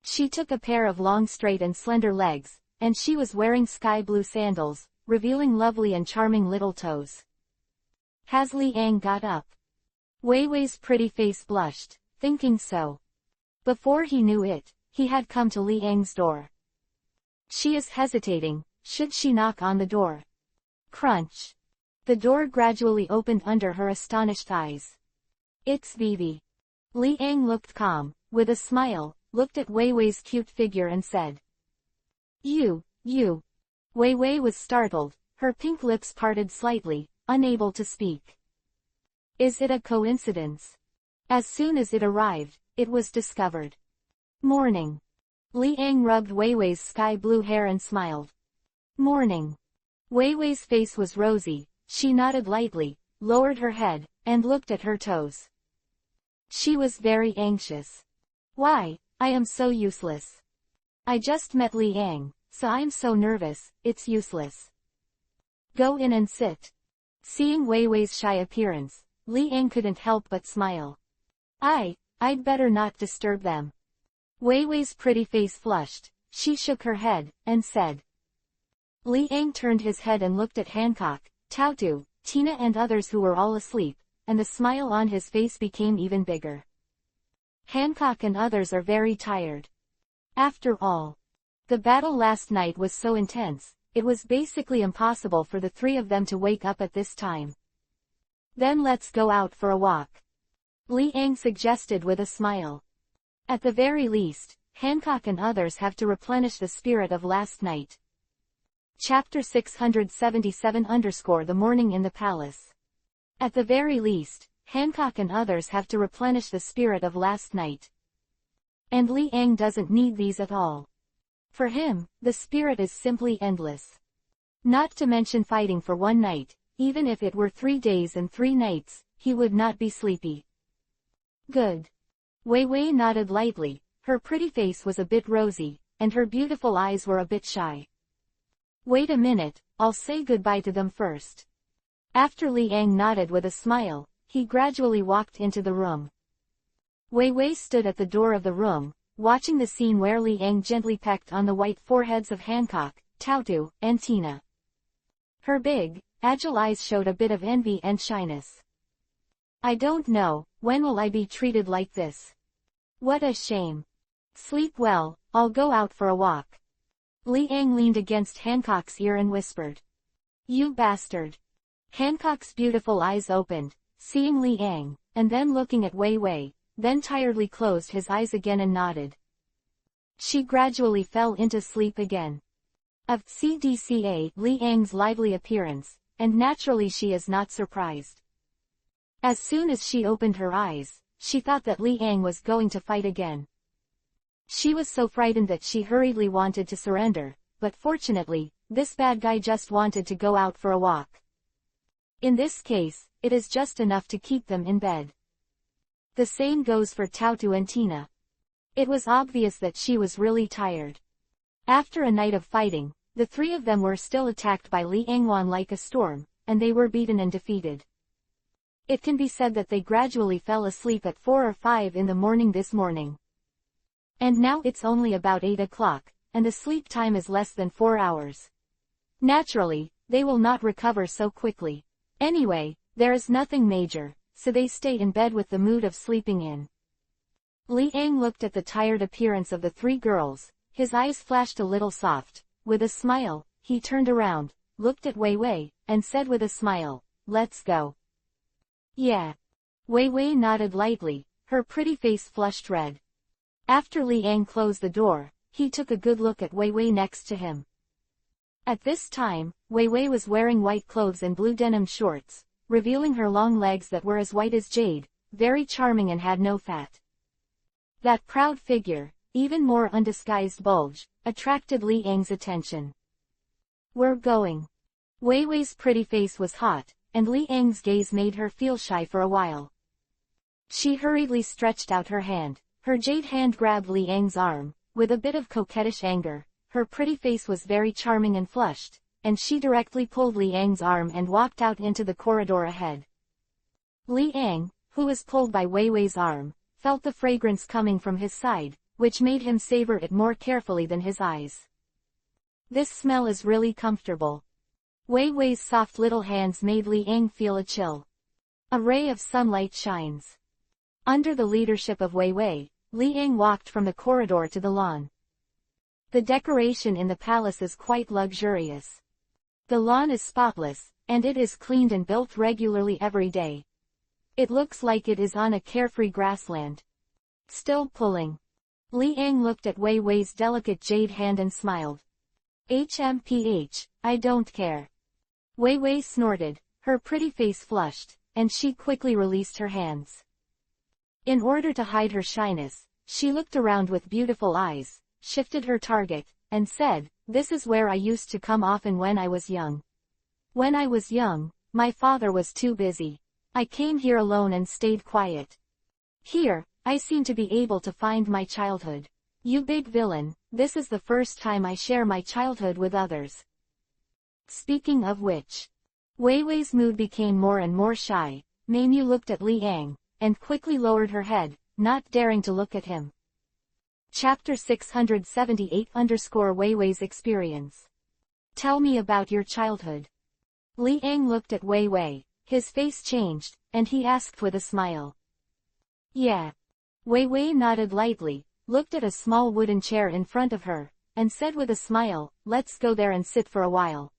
She took a pair of long straight and slender legs, and she was wearing sky blue sandals, revealing lovely and charming little toes. Has Li Yang got up? Wei Wei's pretty face blushed, thinking so. Before he knew it, he had come to Li Yang's door. She is hesitating, should she knock on the door? Crunch. The door gradually opened under her astonished eyes. It's Vivi. Li Ang looked calm, with a smile, looked at Wei Wei's cute figure and said. You. Wei Wei was startled, her pink lips parted slightly, unable to speak. Is it a coincidence? As soon as it arrived, it was discovered. Morning. Li Ang rubbed Wei Wei's sky-blue hair and smiled. Morning. Wei Wei's face was rosy, she nodded lightly, lowered her head, and looked at her toes. She was very anxious. Why, I am so useless. I just met Li Ang, so I'm so nervous, it's useless. Go in and sit. Seeing Wei Wei's shy appearance, Li Ang couldn't help but smile. I'd better not disturb them. Wei Wei's pretty face flushed, she shook her head, and said. Li Ang turned his head and looked at Hancock, Taotu, Tina and others who were all asleep, and the smile on his face became even bigger. Hancock and others are very tired. After all, the battle last night was so intense, it was basically impossible for the three of them to wake up at this time. Then let's go out for a walk. Li Ang suggested with a smile. At the very least, Hancock and others have to replenish the spirit of last night. Chapter 677 The Morning in the Palace. At the very least, Hancock and others have to replenish the spirit of last night. And Li Ang doesn't need these at all. For him, the spirit is simply endless. Not to mention fighting for one night, even if it were 3 days and 3 nights, he would not be sleepy. Good. Wei Wei nodded lightly, her pretty face was a bit rosy, and her beautiful eyes were a bit shy. Wait a minute, I'll say goodbye to them first. After Li Ang nodded with a smile, he gradually walked into the room. Wei Wei stood at the door of the room, watching the scene where Li Ang gently pecked on the white foreheads of Hancock, Taotu, and Tina. Her big, agile eyes showed a bit of envy and shyness. I don't know, when will I be treated like this? What a shame. Sleep well, I'll go out for a walk. Li Ang leaned against Hancock's ear and whispered. You bastard. Hancock's beautiful eyes opened, seeing Li Ang, and then looking at Wei Wei, then tiredly closed his eyes again and nodded. She gradually fell into sleep again. Of CDCA Li Ang's lively appearance, and naturally she is not surprised. As soon as she opened her eyes, she thought that Li Ang was going to fight again. She was so frightened that she hurriedly wanted to surrender, but fortunately, this bad guy just wanted to go out for a walk. In this case, it is just enough to keep them in bed. The same goes for Taotu and Tina. It was obvious that she was really tired. After a night of fighting, the three of them were still attacked by Li Angwan like a storm, and they were beaten and defeated. It can be said that they gradually fell asleep at 4 or 5 in the morning this morning. And now it's only about 8 o'clock, and the sleep time is less than 4 hours. Naturally, they will not recover so quickly. Anyway, there is nothing major, so they stay in bed with the mood of sleeping in. Li Ang looked at the tired appearance of the 3 girls, his eyes flashed a little soft. With a smile, he turned around, looked at Wei Wei, and said with a smile, let's go. Yeah. Wei Wei nodded lightly, her pretty face flushed red. After Li Ang closed the door, he took a good look at Wei Wei next to him. At this time, Wei Wei was wearing white clothes and blue denim shorts, revealing her long legs that were as white as jade, very charming and had no fat. That proud figure, even more undisguised bulge, attracted Li Ang's attention. We're going. Wei Wei's pretty face was hot, and Li Ang's gaze made her feel shy for a while. She hurriedly stretched out her hand, her jade hand grabbed Li Ang's arm, with a bit of coquettish anger, her pretty face was very charming and flushed, and she directly pulled Li Ang's arm and walked out into the corridor ahead. Li Ang, who was pulled by Wei Wei's arm, felt the fragrance coming from his side, which made him savor it more carefully than his eyes. This smell is really comfortable. Wei Wei's soft little hands made Li Ang feel a chill. A ray of sunlight shines. Under the leadership of Wei Wei, Li Ang walked from the corridor to the lawn. The decoration in the palace is quite luxurious. The lawn is spotless, and it is cleaned and built regularly every day. It looks like it is on a carefree grassland. Still pulling. Li Ang looked at Wei Wei's delicate jade hand and smiled. HMPH, I don't care. Wei Wei snorted, her pretty face flushed, and she quickly released her hands. In order to hide her shyness, she looked around with beautiful eyes, shifted her target, and said, "This is where I used to come often when I was young. When I was young, my father was too busy. I came here alone and stayed quiet. Here, I seem to be able to find my childhood. You big villain, this is the first time I share my childhood with others." Speaking of which, Wei Wei's mood became more and more shy. Meimu looked at Li Ang, and quickly lowered her head, not daring to look at him. Chapter 678 _ Wei Wei's experience. Tell me about your childhood. Li Ang looked at Wei Wei, his face changed, and he asked with a smile. Yeah. Wei Wei nodded lightly, looked at a small wooden chair in front of her, and said with a smile, "Let's go there and sit for a while."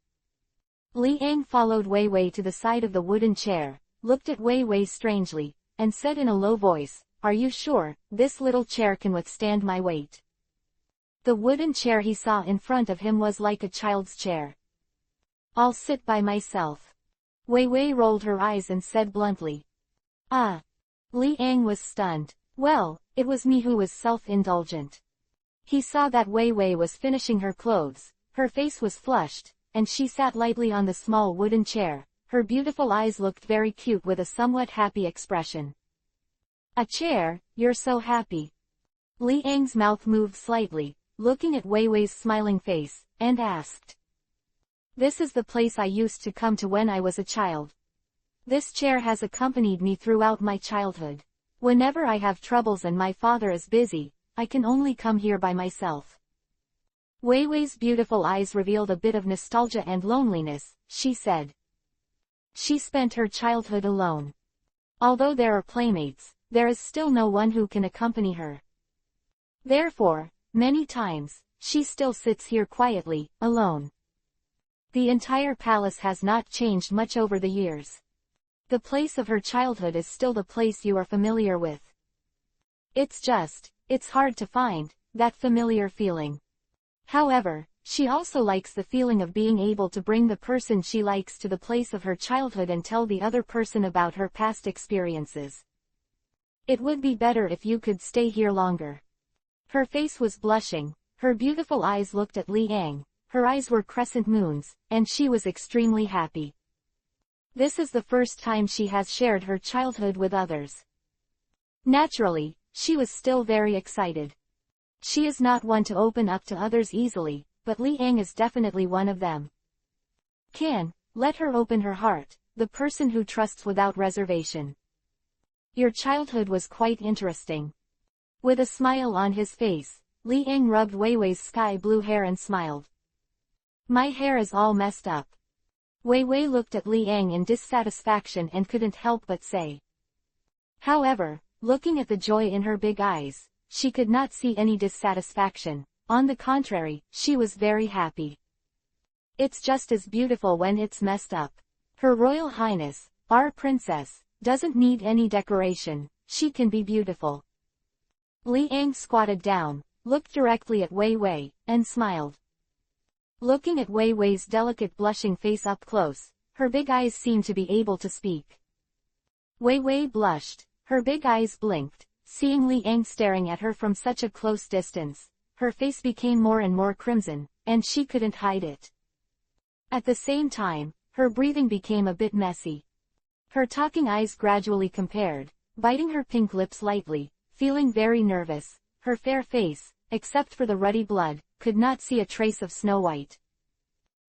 Li Ang followed Wei Wei to the side of the wooden chair, looked at Wei Wei strangely, and said in a low voice, "Are you sure this little chair can withstand my weight?" The wooden chair he saw in front of him was like a child's chair. "I'll sit by myself." Wei Wei rolled her eyes and said bluntly. "Ah." Li Ang was stunned. Well, it was me who was self-indulgent. He saw that Wei Wei was finishing her clothes, her face was flushed, and she sat lightly on the small wooden chair. Her beautiful eyes looked very cute with a somewhat happy expression. "A chair, you're so happy." Li Ang's mouth moved slightly, looking at Wei Wei's smiling face, and asked. "This is the place I used to come to when I was a child. This chair has accompanied me throughout my childhood. Whenever I have troubles and my father is busy, I can only come here by myself." Wei Wei's beautiful eyes revealed a bit of nostalgia and loneliness. She said. She spent her childhood alone. Although there are playmates, there is still no one who can accompany her. Therefore, many times, she still sits here quietly, alone. The entire palace has not changed much over the years. The place of her childhood is still the place you are familiar with. It's hard to find that familiar feeling. However, she also likes the feeling of being able to bring the person she likes to the place of her childhood and tell the other person about her past experiences. It would be better if you could stay here longer. Her face was blushing, her beautiful eyes looked at Li Ang, her eyes were crescent moons, and she was extremely happy. This is the first time she has shared her childhood with others. Naturally, she was still very excited. She is not one to open up to others easily, but Li Ang is definitely one of them. Let her open her heart, the person who trusts without reservation. Your childhood was quite interesting. With a smile on his face, Li Ang rubbed Wei Wei's sky blue hair and smiled. My hair is all messed up. Wei Wei looked at Li Ang in dissatisfaction and couldn't help but say. However, looking at the joy in her big eyes, she could not see any dissatisfaction. On the contrary, she was very happy. It's just as beautiful when it's messed up. Her Royal Highness, our princess, doesn't need any decoration, she can be beautiful. Li Ang squatted down, looked directly at Wei Wei, and smiled. Looking at Wei Wei's delicate blushing face up close, her big eyes seemed to be able to speak. Wei Wei blushed, her big eyes blinked, seeing Li Ang staring at her from such a close distance. Her face became more and more crimson, and she couldn't hide it. At the same time, her breathing became a bit messy. Her talking eyes gradually compared, biting her pink lips lightly, feeling very nervous. Her fair face, except for the ruddy blood, could not see a trace of Snow White.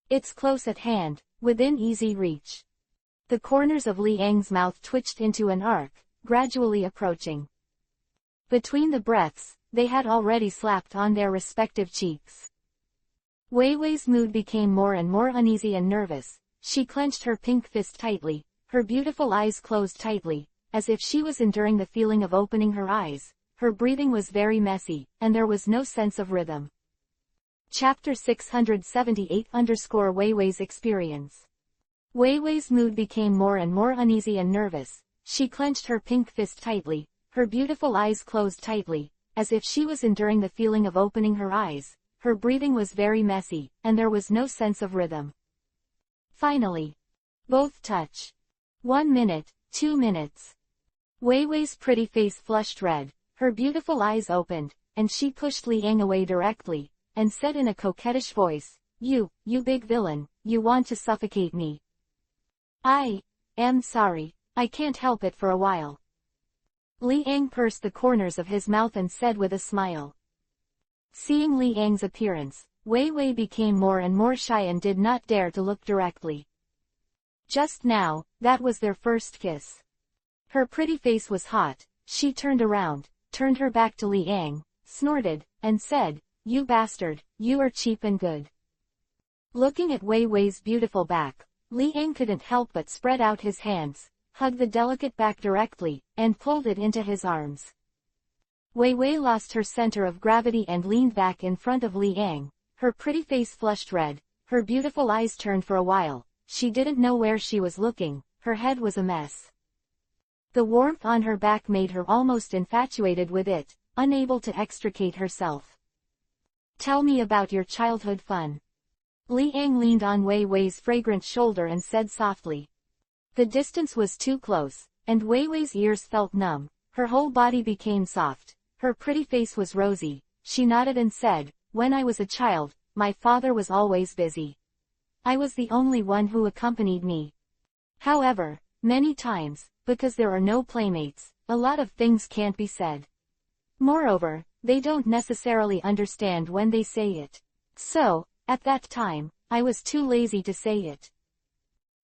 It's close at hand, within easy reach. The corners of Li Ang's mouth twitched into an arc, gradually approaching. Between the breaths, they had already slapped on their respective cheeks. Wei Wei's mood became more and more uneasy and nervous. She clenched her pink fist tightly, her beautiful eyes closed tightly, as if she was enduring the feeling of opening her eyes. Her breathing was very messy, and there was no sense of rhythm. Chapter 678 _ Wei Wei's experience. Wei Wei's mood became more and more uneasy and nervous. She clenched her pink fist tightly, her beautiful eyes closed tightly, as if she was enduring the feeling of opening her eyes. Her breathing was very messy, and there was no sense of rhythm. Finally, both touch. 1 minute, 2 minutes. Wei Wei's pretty face flushed red, her beautiful eyes opened, and she pushed Li Yang away directly, and said in a coquettish voice, You big villain, you want to suffocate me. I am sorry, I can't help it for a while. Li Yang pursed the corners of his mouth and said with a smile. Seeing Li Yang's appearance, Wei Wei became more and more shy and did not dare to look directly. Just now, that was their first kiss. Her pretty face was hot. She turned around, turned her back to Li Yang, snorted, and said, You bastard, you are cheap and good. Looking at Wei Wei's beautiful back, Li Yang couldn't help but spread out his hands, hugged the delicate back directly, and pulled it into his arms. Wei Wei lost her center of gravity and leaned back in front of Li Yang, her pretty face flushed red, her beautiful eyes turned for a while. She didn't know where she was looking, her head was a mess. The warmth on her back made her almost infatuated with it, unable to extricate herself. Tell me about your childhood fun. Li Yang leaned on Wei Wei's fragrant shoulder and said softly. The distance was too close, and Wei Wei's ears felt numb, her whole body became soft, her pretty face was rosy. She nodded and said, When I was a child, my father was always busy. I was the only one who accompanied me. However, many times, because there are no playmates, a lot of things can't be said. Moreover, they don't necessarily understand when they say it. So, at that time, I was too lazy to say it.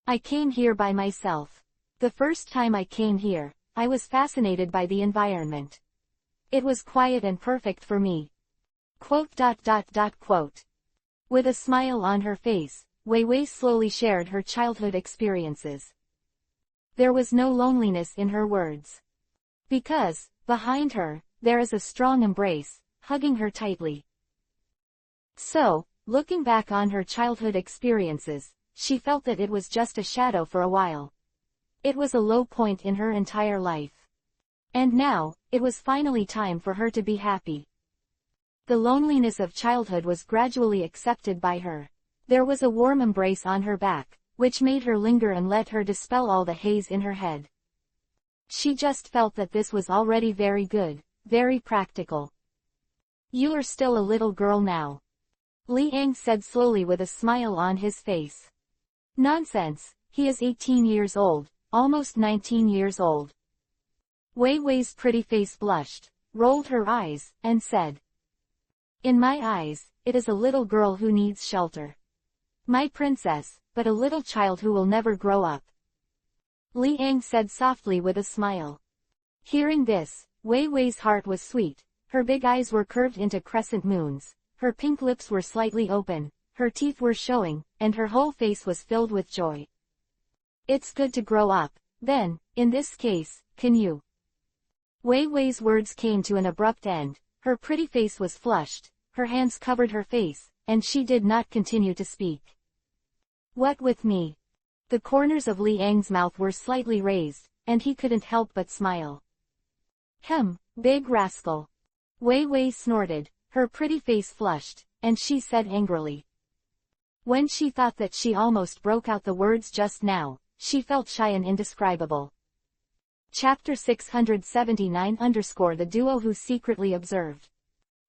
I came here by myself. The first time I came here, I was fascinated by the environment. It was quiet and perfect for me. Quote. With a smile on her face, Wei Wei slowly shared her childhood experiences. There was no loneliness in her words. Because, behind her, there is a strong embrace, hugging her tightly. So, looking back on her childhood experiences, she felt that it was just a shadow for a while. It was a low point in her entire life. And now, it was finally time for her to be happy. The loneliness of childhood was gradually accepted by her. There was a warm embrace on her back, which made her linger and let her dispel all the haze in her head. She just felt that this was already very good, very practical. You are still a little girl now. Li Yang said slowly with a smile on his face. Nonsense, he is 18 years old, almost 19 years old. Wei Wei's pretty face blushed, rolled her eyes, and said. In my eyes, it is a little girl who needs shelter. My princess, but a little child who will never grow up. Li Yang said softly with a smile. Hearing this, Wei Wei's heart was sweet, her big eyes were curved into crescent moons, her pink lips were slightly open, her teeth were showing, and her whole face was filled with joy. It's good to grow up, then, in this case, can you? Wei Wei's words came to an abrupt end, her pretty face was flushed, her hands covered her face, and she did not continue to speak. What with me? The corners of Li Yang's mouth were slightly raised, and he couldn't help but smile. Big rascal. Wei Wei snorted, her pretty face flushed, and she said angrily. When she thought that she almost broke out the words just now, she felt shy and indescribable. Chapter 679 _ The duo who secretly observed.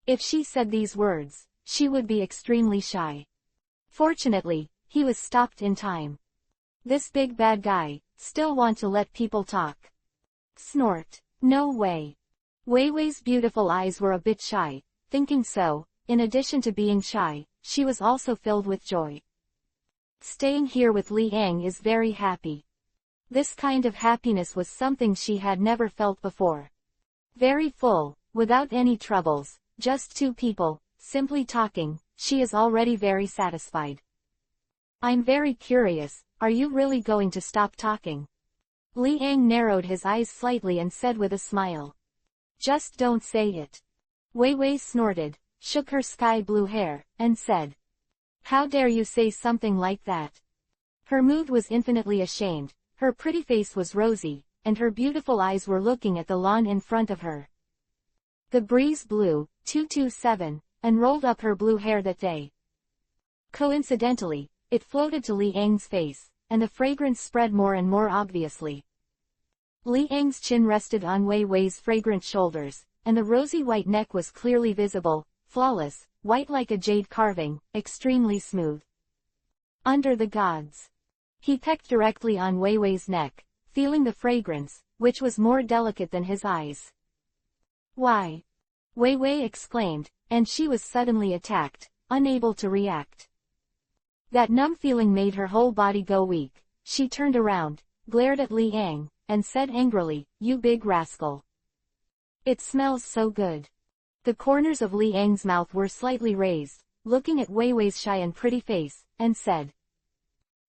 If she said these words, she would be extremely shy. Fortunately, he was stopped in time. This big bad guy, still want to let people talk. Snort. No way. Wei Wei's beautiful eyes were a bit shy, thinking so, in addition to being shy, she was also filled with joy. Staying here with Li Yang is very happy. This kind of happiness was something she had never felt before. Very full, without any troubles, just two people, simply talking, she is already very satisfied. I'm very curious, are you really going to stop talking? Li Yang narrowed his eyes slightly and said with a smile. Just don't say it. Wei Wei snorted, shook her sky blue hair, and said. How dare you say something like that? Her mood was infinitely ashamed, her pretty face was rosy, and her beautiful eyes were looking at the lawn in front of her. The breeze blew, 227, and rolled up her blue hair that day. Coincidentally, it floated to Li Ang's face, and the fragrance spread more and more obviously. Li Ang's chin rested on Wei Wei's fragrant shoulders, and the rosy white neck was clearly visible, flawless, white like a jade carving, extremely smooth. Under the gods. He pecked directly on Wei Wei's neck, feeling the fragrance, which was more delicate than his eyes. Why? Wei Wei exclaimed, and she was suddenly attacked, unable to react. That numb feeling made her whole body go weak. She turned around, glared at Li Ang, and said angrily, "You big rascal. It smells so good." The corners of Li Ang's mouth were slightly raised, looking at Wei Wei's shy and pretty face, and said.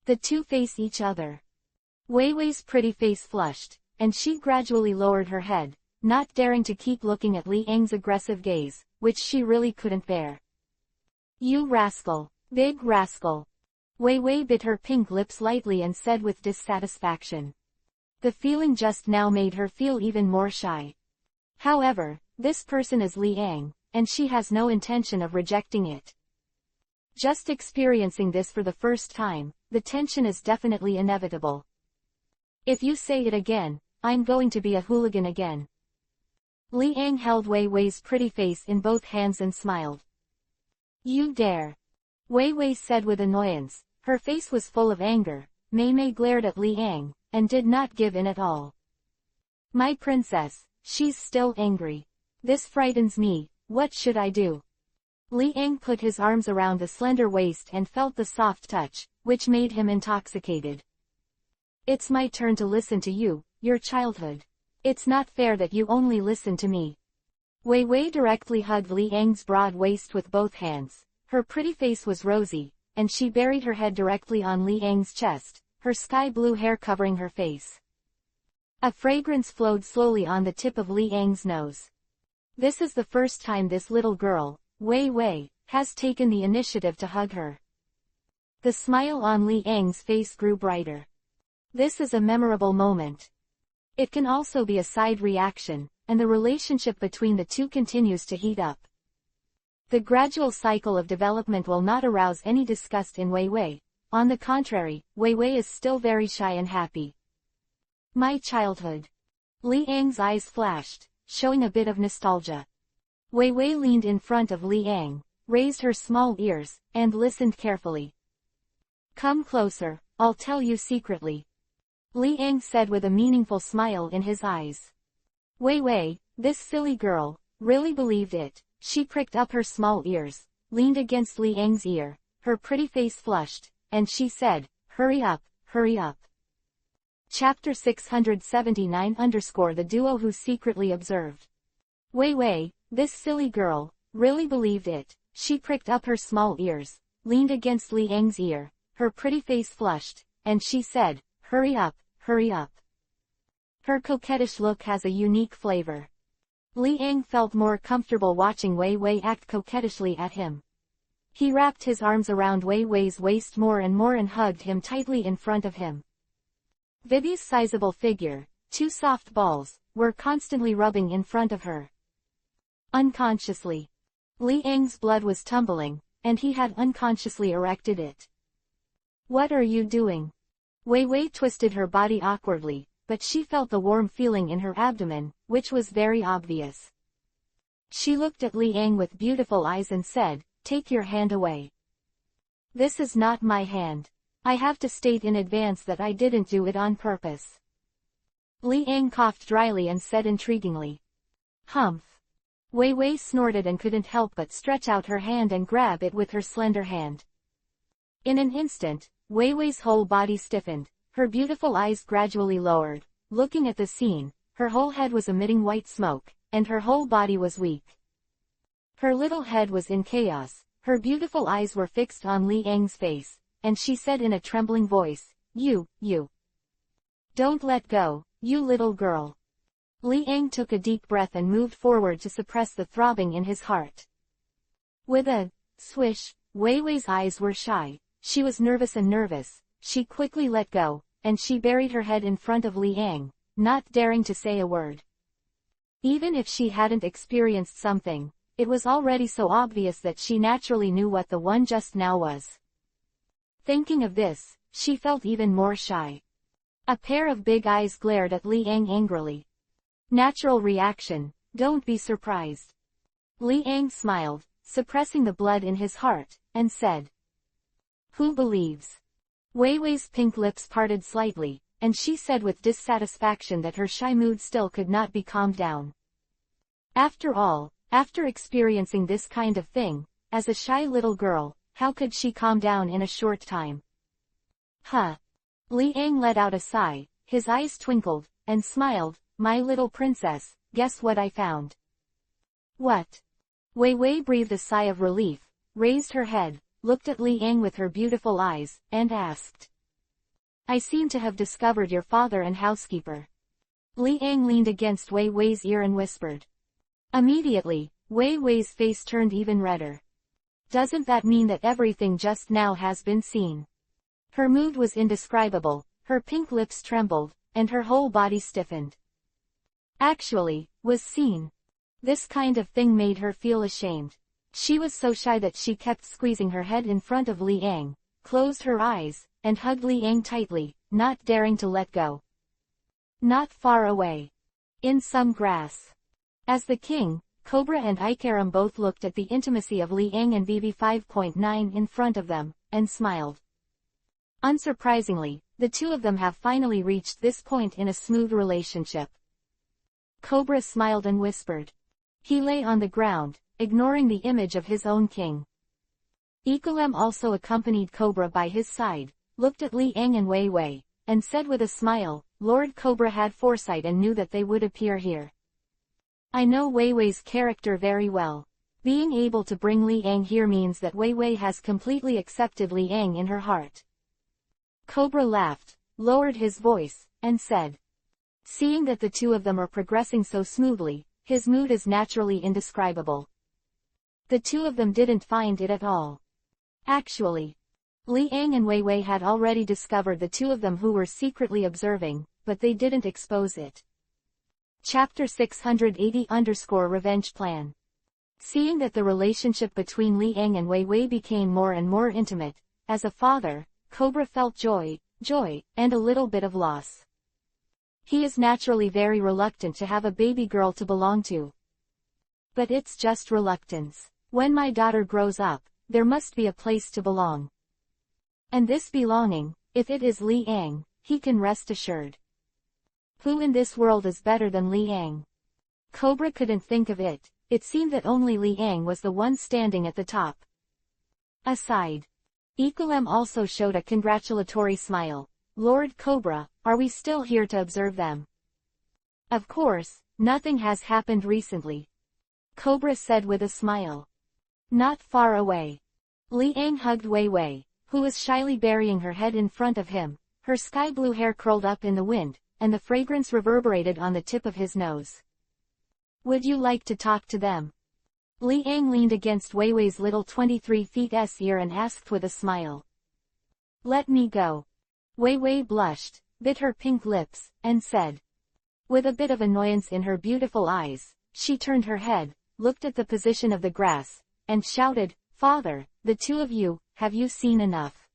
The two face each other. Wei Wei's pretty face flushed, and she gradually lowered her head, not daring to keep looking at Li Ang's aggressive gaze, which she really couldn't bear. "You rascal, big rascal." Wei Wei bit her pink lips lightly and said with dissatisfaction. The feeling just now made her feel even more shy. However, this person is Li Ang, and she has no intention of rejecting it. Just experiencing this for the first time, the tension is definitely inevitable. If you say it again, I'm going to be a hooligan again. Li Ang held Wei Wei's pretty face in both hands and smiled. You dare. Wei Wei said with annoyance. Her face was full of anger. Mei Mei glared at Li Ang, and did not give in at all. My princess, she's still angry. This frightens me, what should I do? Li Ang put his arms around the slender waist and felt the soft touch, which made him intoxicated. It's my turn to listen to you, your childhood. It's not fair that you only listen to me. Wei Wei directly hugged Li Ang's broad waist with both hands. Her pretty face was rosy, and she buried her head directly on Li Ang's chest, her sky blue hair covering her face. A fragrance flowed slowly on the tip of Li Ang's nose. This is the first time this little girl, Wei Wei, has taken the initiative to hug her. The smile on Li Ang's face grew brighter. This is a memorable moment. It can also be a side reaction, and the relationship between the two continues to heat up. The gradual cycle of development will not arouse any disgust in Wei Wei. On the contrary, Wei Wei is still very shy and happy. My childhood. Li Ang's eyes flashed, showing a bit of nostalgia. Wei Wei leaned in front of Li Ang, raised her small ears, and listened carefully. Come closer, I'll tell you secretly. Li Ang said with a meaningful smile in his eyes. Wei Wei, this silly girl, really believed it. She pricked up her small ears, leaned against Li Ang's ear, her pretty face flushed, and she said, hurry up, hurry up. Chapter 679 _ The duo who secretly observed. Wei Wei, this silly girl, really believed it. She pricked up her small ears, leaned against Li Ang's ear, her pretty face flushed, and she said, hurry up, hurry up. Her coquettish look has a unique flavor. Li Ang felt more comfortable watching Wei Wei act coquettishly at him. He wrapped his arms around Wei Wei's waist more and more and hugged him tightly in front of him. Vivi's sizable figure, two soft balls, were constantly rubbing in front of her. Unconsciously. Li Ang's blood was tumbling, and he had unconsciously erected it. What are you doing? Wei Wei twisted her body awkwardly, but she felt the warm feeling in her abdomen, which was very obvious. She looked at Li Ang with beautiful eyes and said, take your hand away. This is not my hand. I have to state in advance that I didn't do it on purpose. Li Ang coughed dryly and said intriguingly. Humph. Wei Wei snorted and couldn't help but stretch out her hand and grab it with her slender hand. In an instant, Wei Wei's whole body stiffened, her beautiful eyes gradually lowered. Looking at the scene, her whole head was emitting white smoke, and her whole body was weak. Her little head was in chaos, her beautiful eyes were fixed on Li Ang's face, and she said in a trembling voice, You. Don't let go, you little girl. Li Ang took a deep breath and moved forward to suppress the throbbing in his heart. With a swish, Wei Wei's eyes were shy. She was nervous. she quickly let go, and she buried her head in front of Liang, not daring to say a word. Even if she hadn't experienced something, it was already so obvious that she naturally knew what the one just now was. Thinking of this, she felt even more shy. A pair of big eyes glared at Liang angrily. Natural reaction, don't be surprised. Liang smiled, suppressing the blood in his heart, and said, "Who believes?" Wei Wei's pink lips parted slightly, and she said with dissatisfaction that her shy mood still could not be calmed down. After all, after experiencing this kind of thing, as a shy little girl, how could she calm down in a short time? Huh. Liang let out a sigh, his eyes twinkled, and smiled, "My little princess, guess what I found?" "What?" Wei Wei breathed a sigh of relief, raised her head, looked at Liang with her beautiful eyes, and asked, "I seem to have discovered your father and housekeeper." Liang leaned against Wei Wei's ear and whispered. Immediately, Wei Wei's face turned even redder. "Doesn't that mean that everything just now has been seen?" Her mood was indescribable, her pink lips trembled, and her whole body stiffened. Actually, was seen. This kind of thing made her feel ashamed. She was so shy that she kept squeezing her head in front of Liang, closed her eyes, and hugged Liang tightly, not daring to let go. Not far away. In some grass. As the king, Cobra and Ikaram both looked at the intimacy of Liang and BB 5.9 in front of them, and smiled. Unsurprisingly, the two of them have finally reached this point in a smooth relationship. Cobra smiled and whispered. He lay on the ground, ignoring the image of his own king. Ikaram also accompanied Cobra by his side, looked at Liang and Wei Wei, and said with a smile, "Lord Cobra had foresight and knew that they would appear here. I know Wei Wei's character very well. Being able to bring Liang here means that Wei Wei has completely accepted Liang in her heart." Cobra laughed, lowered his voice, and said, "Seeing that the two of them are progressing so smoothly, his mood is naturally indescribable." The two of them didn't find it at all. Actually, Liang and Wei Wei had already discovered the two of them who were secretly observing, but they didn't expose it. Chapter 680-Revenge Plan. Seeing that the relationship between Liang and Wei Wei became more and more intimate, as a father, Cobra felt joy, and a little bit of loss. He is naturally very reluctant to have a baby girl to belong to. But it's just reluctance. When my daughter grows up, there must be a place to belong. And this belonging, if it is Liang, he can rest assured. Who in this world is better than Liang? Cobra couldn't think of it. It seemed that only Liang was the one standing at the top. Aside. Ikaram also showed a congratulatory smile. "Lord Cobra, are we still here to observe them?" "Of course, nothing has happened recently," Cobra said with a smile. Not far away. Liang hugged Wei Wei, who was shyly burying her head in front of him, her sky blue hair curled up in the wind, and the fragrance reverberated on the tip of his nose. "Would you like to talk to them?" Liang leaned against Wei Wei's little 23 feet ear and asked with a smile. "Let me go." Wei Wei blushed, bit her pink lips, and said. With a bit of annoyance in her beautiful eyes, she turned her head, looked at the position of the grass, and shouted, "Father, the two of you, have you seen enough?"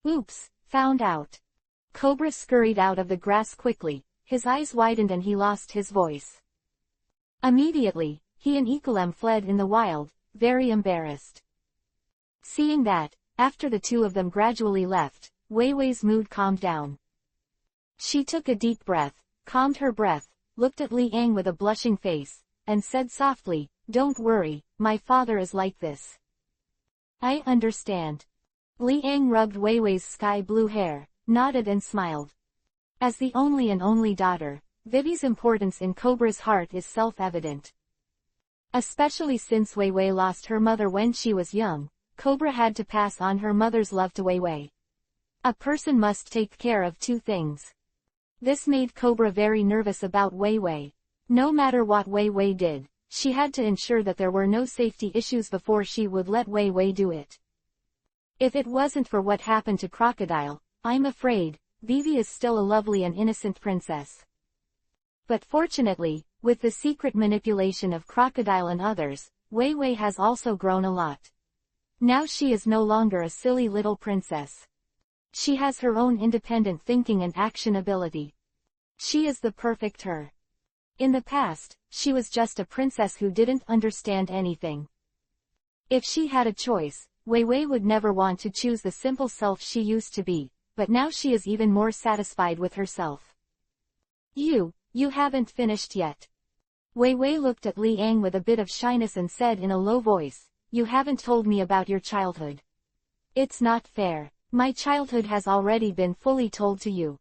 "Oops, found out." Cobra scurried out of the grass quickly, his eyes widened and he lost his voice. Immediately, he and Ikaram fled in the wild, very embarrassed. Seeing that, after the two of them gradually left, Wei Wei's mood calmed down. She took a deep breath, calmed her breath, looked at Liang with a blushing face, and said softly, "Don't worry, my father is like this." "I understand." Liang rubbed Wei Wei's sky blue hair, nodded and smiled. As the only daughter, Vivi's importance in Cobra's heart is self-evident. Especially since Wei Wei lost her mother when she was young, Cobra had to pass on her mother's love to Wei Wei. A person must take care of two things. This made Cobra very nervous about Wei Wei. No matter what Wei Wei did, she had to ensure that there were no safety issues before she would let Wei Wei do it. If it wasn't for what happened to Crocodile, I'm afraid, Vivi is still a lovely and innocent princess. But fortunately, with the secret manipulation of Crocodile and others, Wei Wei has also grown a lot. Now she is no longer a silly little princess. She has her own independent thinking and action ability. She is the perfect her. In the past, she was just a princess who didn't understand anything. If she had a choice, Wei Wei would never want to choose the simple self she used to be, but now she is even more satisfied with herself. You haven't finished yet. Wei Wei looked at Li Ang with a bit of shyness and said in a low voice, you haven't told me about your childhood. It's not fair. My childhood has already been fully told to you.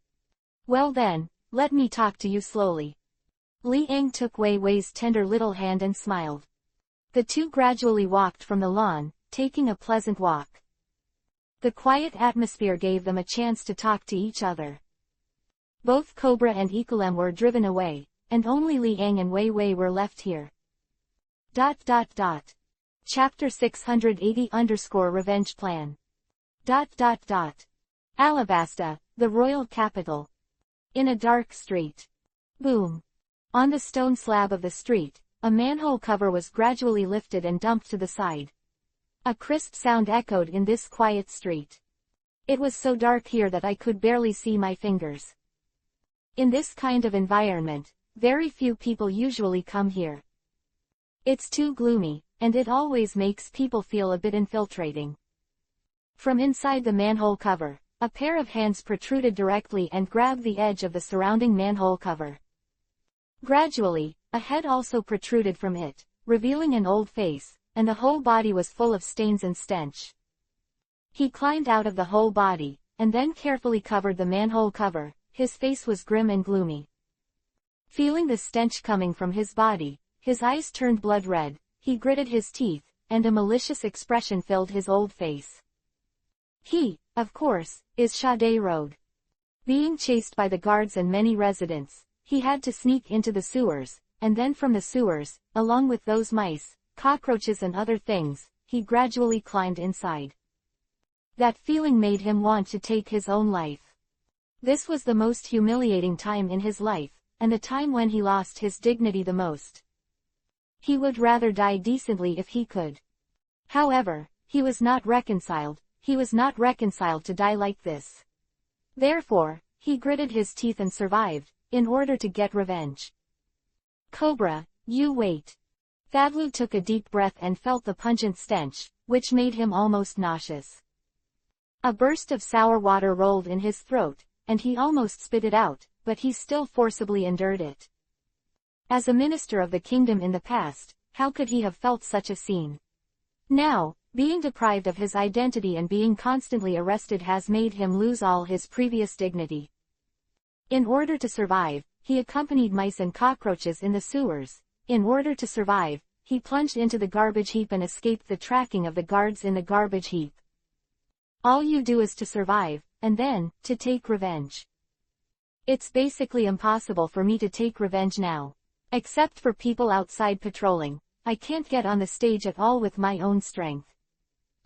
Well then, let me talk to you slowly. Li Ang took Wei Wei's tender little hand and smiled. The two gradually walked from the lawn, taking a pleasant walk. The quiet atmosphere gave them a chance to talk to each other. Both Cobra and Ecolem were driven away, and only Li Ang and Wei Wei were left here. Chapter 680-Revenge Plan. Alabasta, the royal capital. In a dark street. Boom. On the stone slab of the street, a manhole cover was gradually lifted and dumped to the side. A crisp sound echoed in this quiet street. It was so dark here that I could barely see my fingers. In this kind of environment, very few people usually come here. It's too gloomy, and it always makes people feel a bit infiltrating. From inside the manhole cover, a pair of hands protruded directly and grabbed the edge of the surrounding manhole cover. Gradually, a head also protruded from it, revealing an old face, and the whole body was full of stains and stench. He climbed out of the whole body, and then carefully covered the manhole cover. His face was grim and gloomy. Feeling the stench coming from his body, his eyes turned blood red, he gritted his teeth, and a malicious expression filled his old face. He, of course, is Sade Road. Being chased by the guards and many residents, he had to sneak into the sewers, and then from the sewers, along with those mice, cockroaches and other things, he gradually climbed inside. That feeling made him want to take his own life. This was the most humiliating time in his life, and the time when he lost his dignity the most. He would rather die decently if he could. However, he was not reconciled to die like this. Therefore, he gritted his teeth and survived, in order to get revenge. Cobra, you wait. Thadlu took a deep breath and felt the pungent stench, which made him almost nauseous. A burst of sour water rolled in his throat, and he almost spit it out, but he still forcibly endured it. As a minister of the kingdom in the past, how could he have felt such a scene? Now, being deprived of his identity and being constantly arrested has made him lose all his previous dignity. In order to survive, he accompanied mice and cockroaches in the sewers. In order to survive, he plunged into the garbage heap and escaped the tracking of the guards in the garbage heap. All you do is to survive, and then, to take revenge. It's basically impossible for me to take revenge now. Except for people outside patrolling, I can't get on the stage at all with my own strength.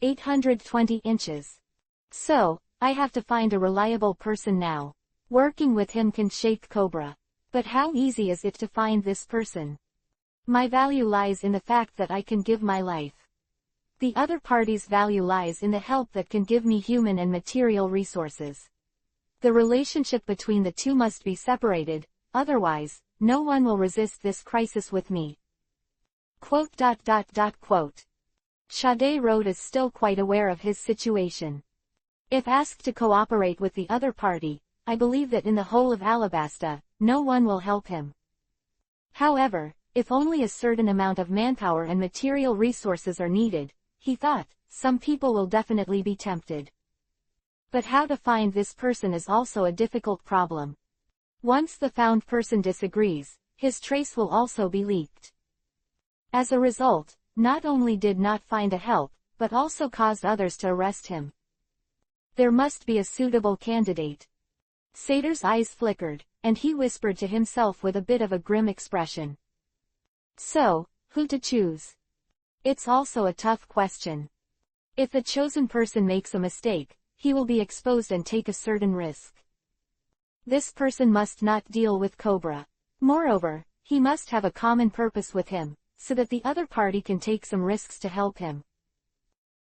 820 inches. So, I have to find a reliable person now. Working with him can shake Cobra. But how easy is it to find this person? My value lies in the fact that I can give my life. The other party's value lies in the help that can give me human and material resources. The relationship between the two must be separated, otherwise, no one will resist this crisis with me. Sade Road is still quite aware of his situation. If asked to cooperate with the other party, I believe that in the whole of Alabasta, no one will help him. However, if only a certain amount of manpower and material resources are needed, he thought, some people will definitely be tempted. But how to find this person is also a difficult problem. Once the found person disagrees, his trace will also be leaked. As a result, not only did not find a help, but also caused others to arrest him. There must be a suitable candidate. Sater's eyes flickered, and he whispered to himself with a bit of a grim expression. So, who to choose? It's also a tough question. If the chosen person makes a mistake, he will be exposed and take a certain risk. This person must not deal with Cobra. Moreover, he must have a common purpose with him, so that the other party can take some risks to help him.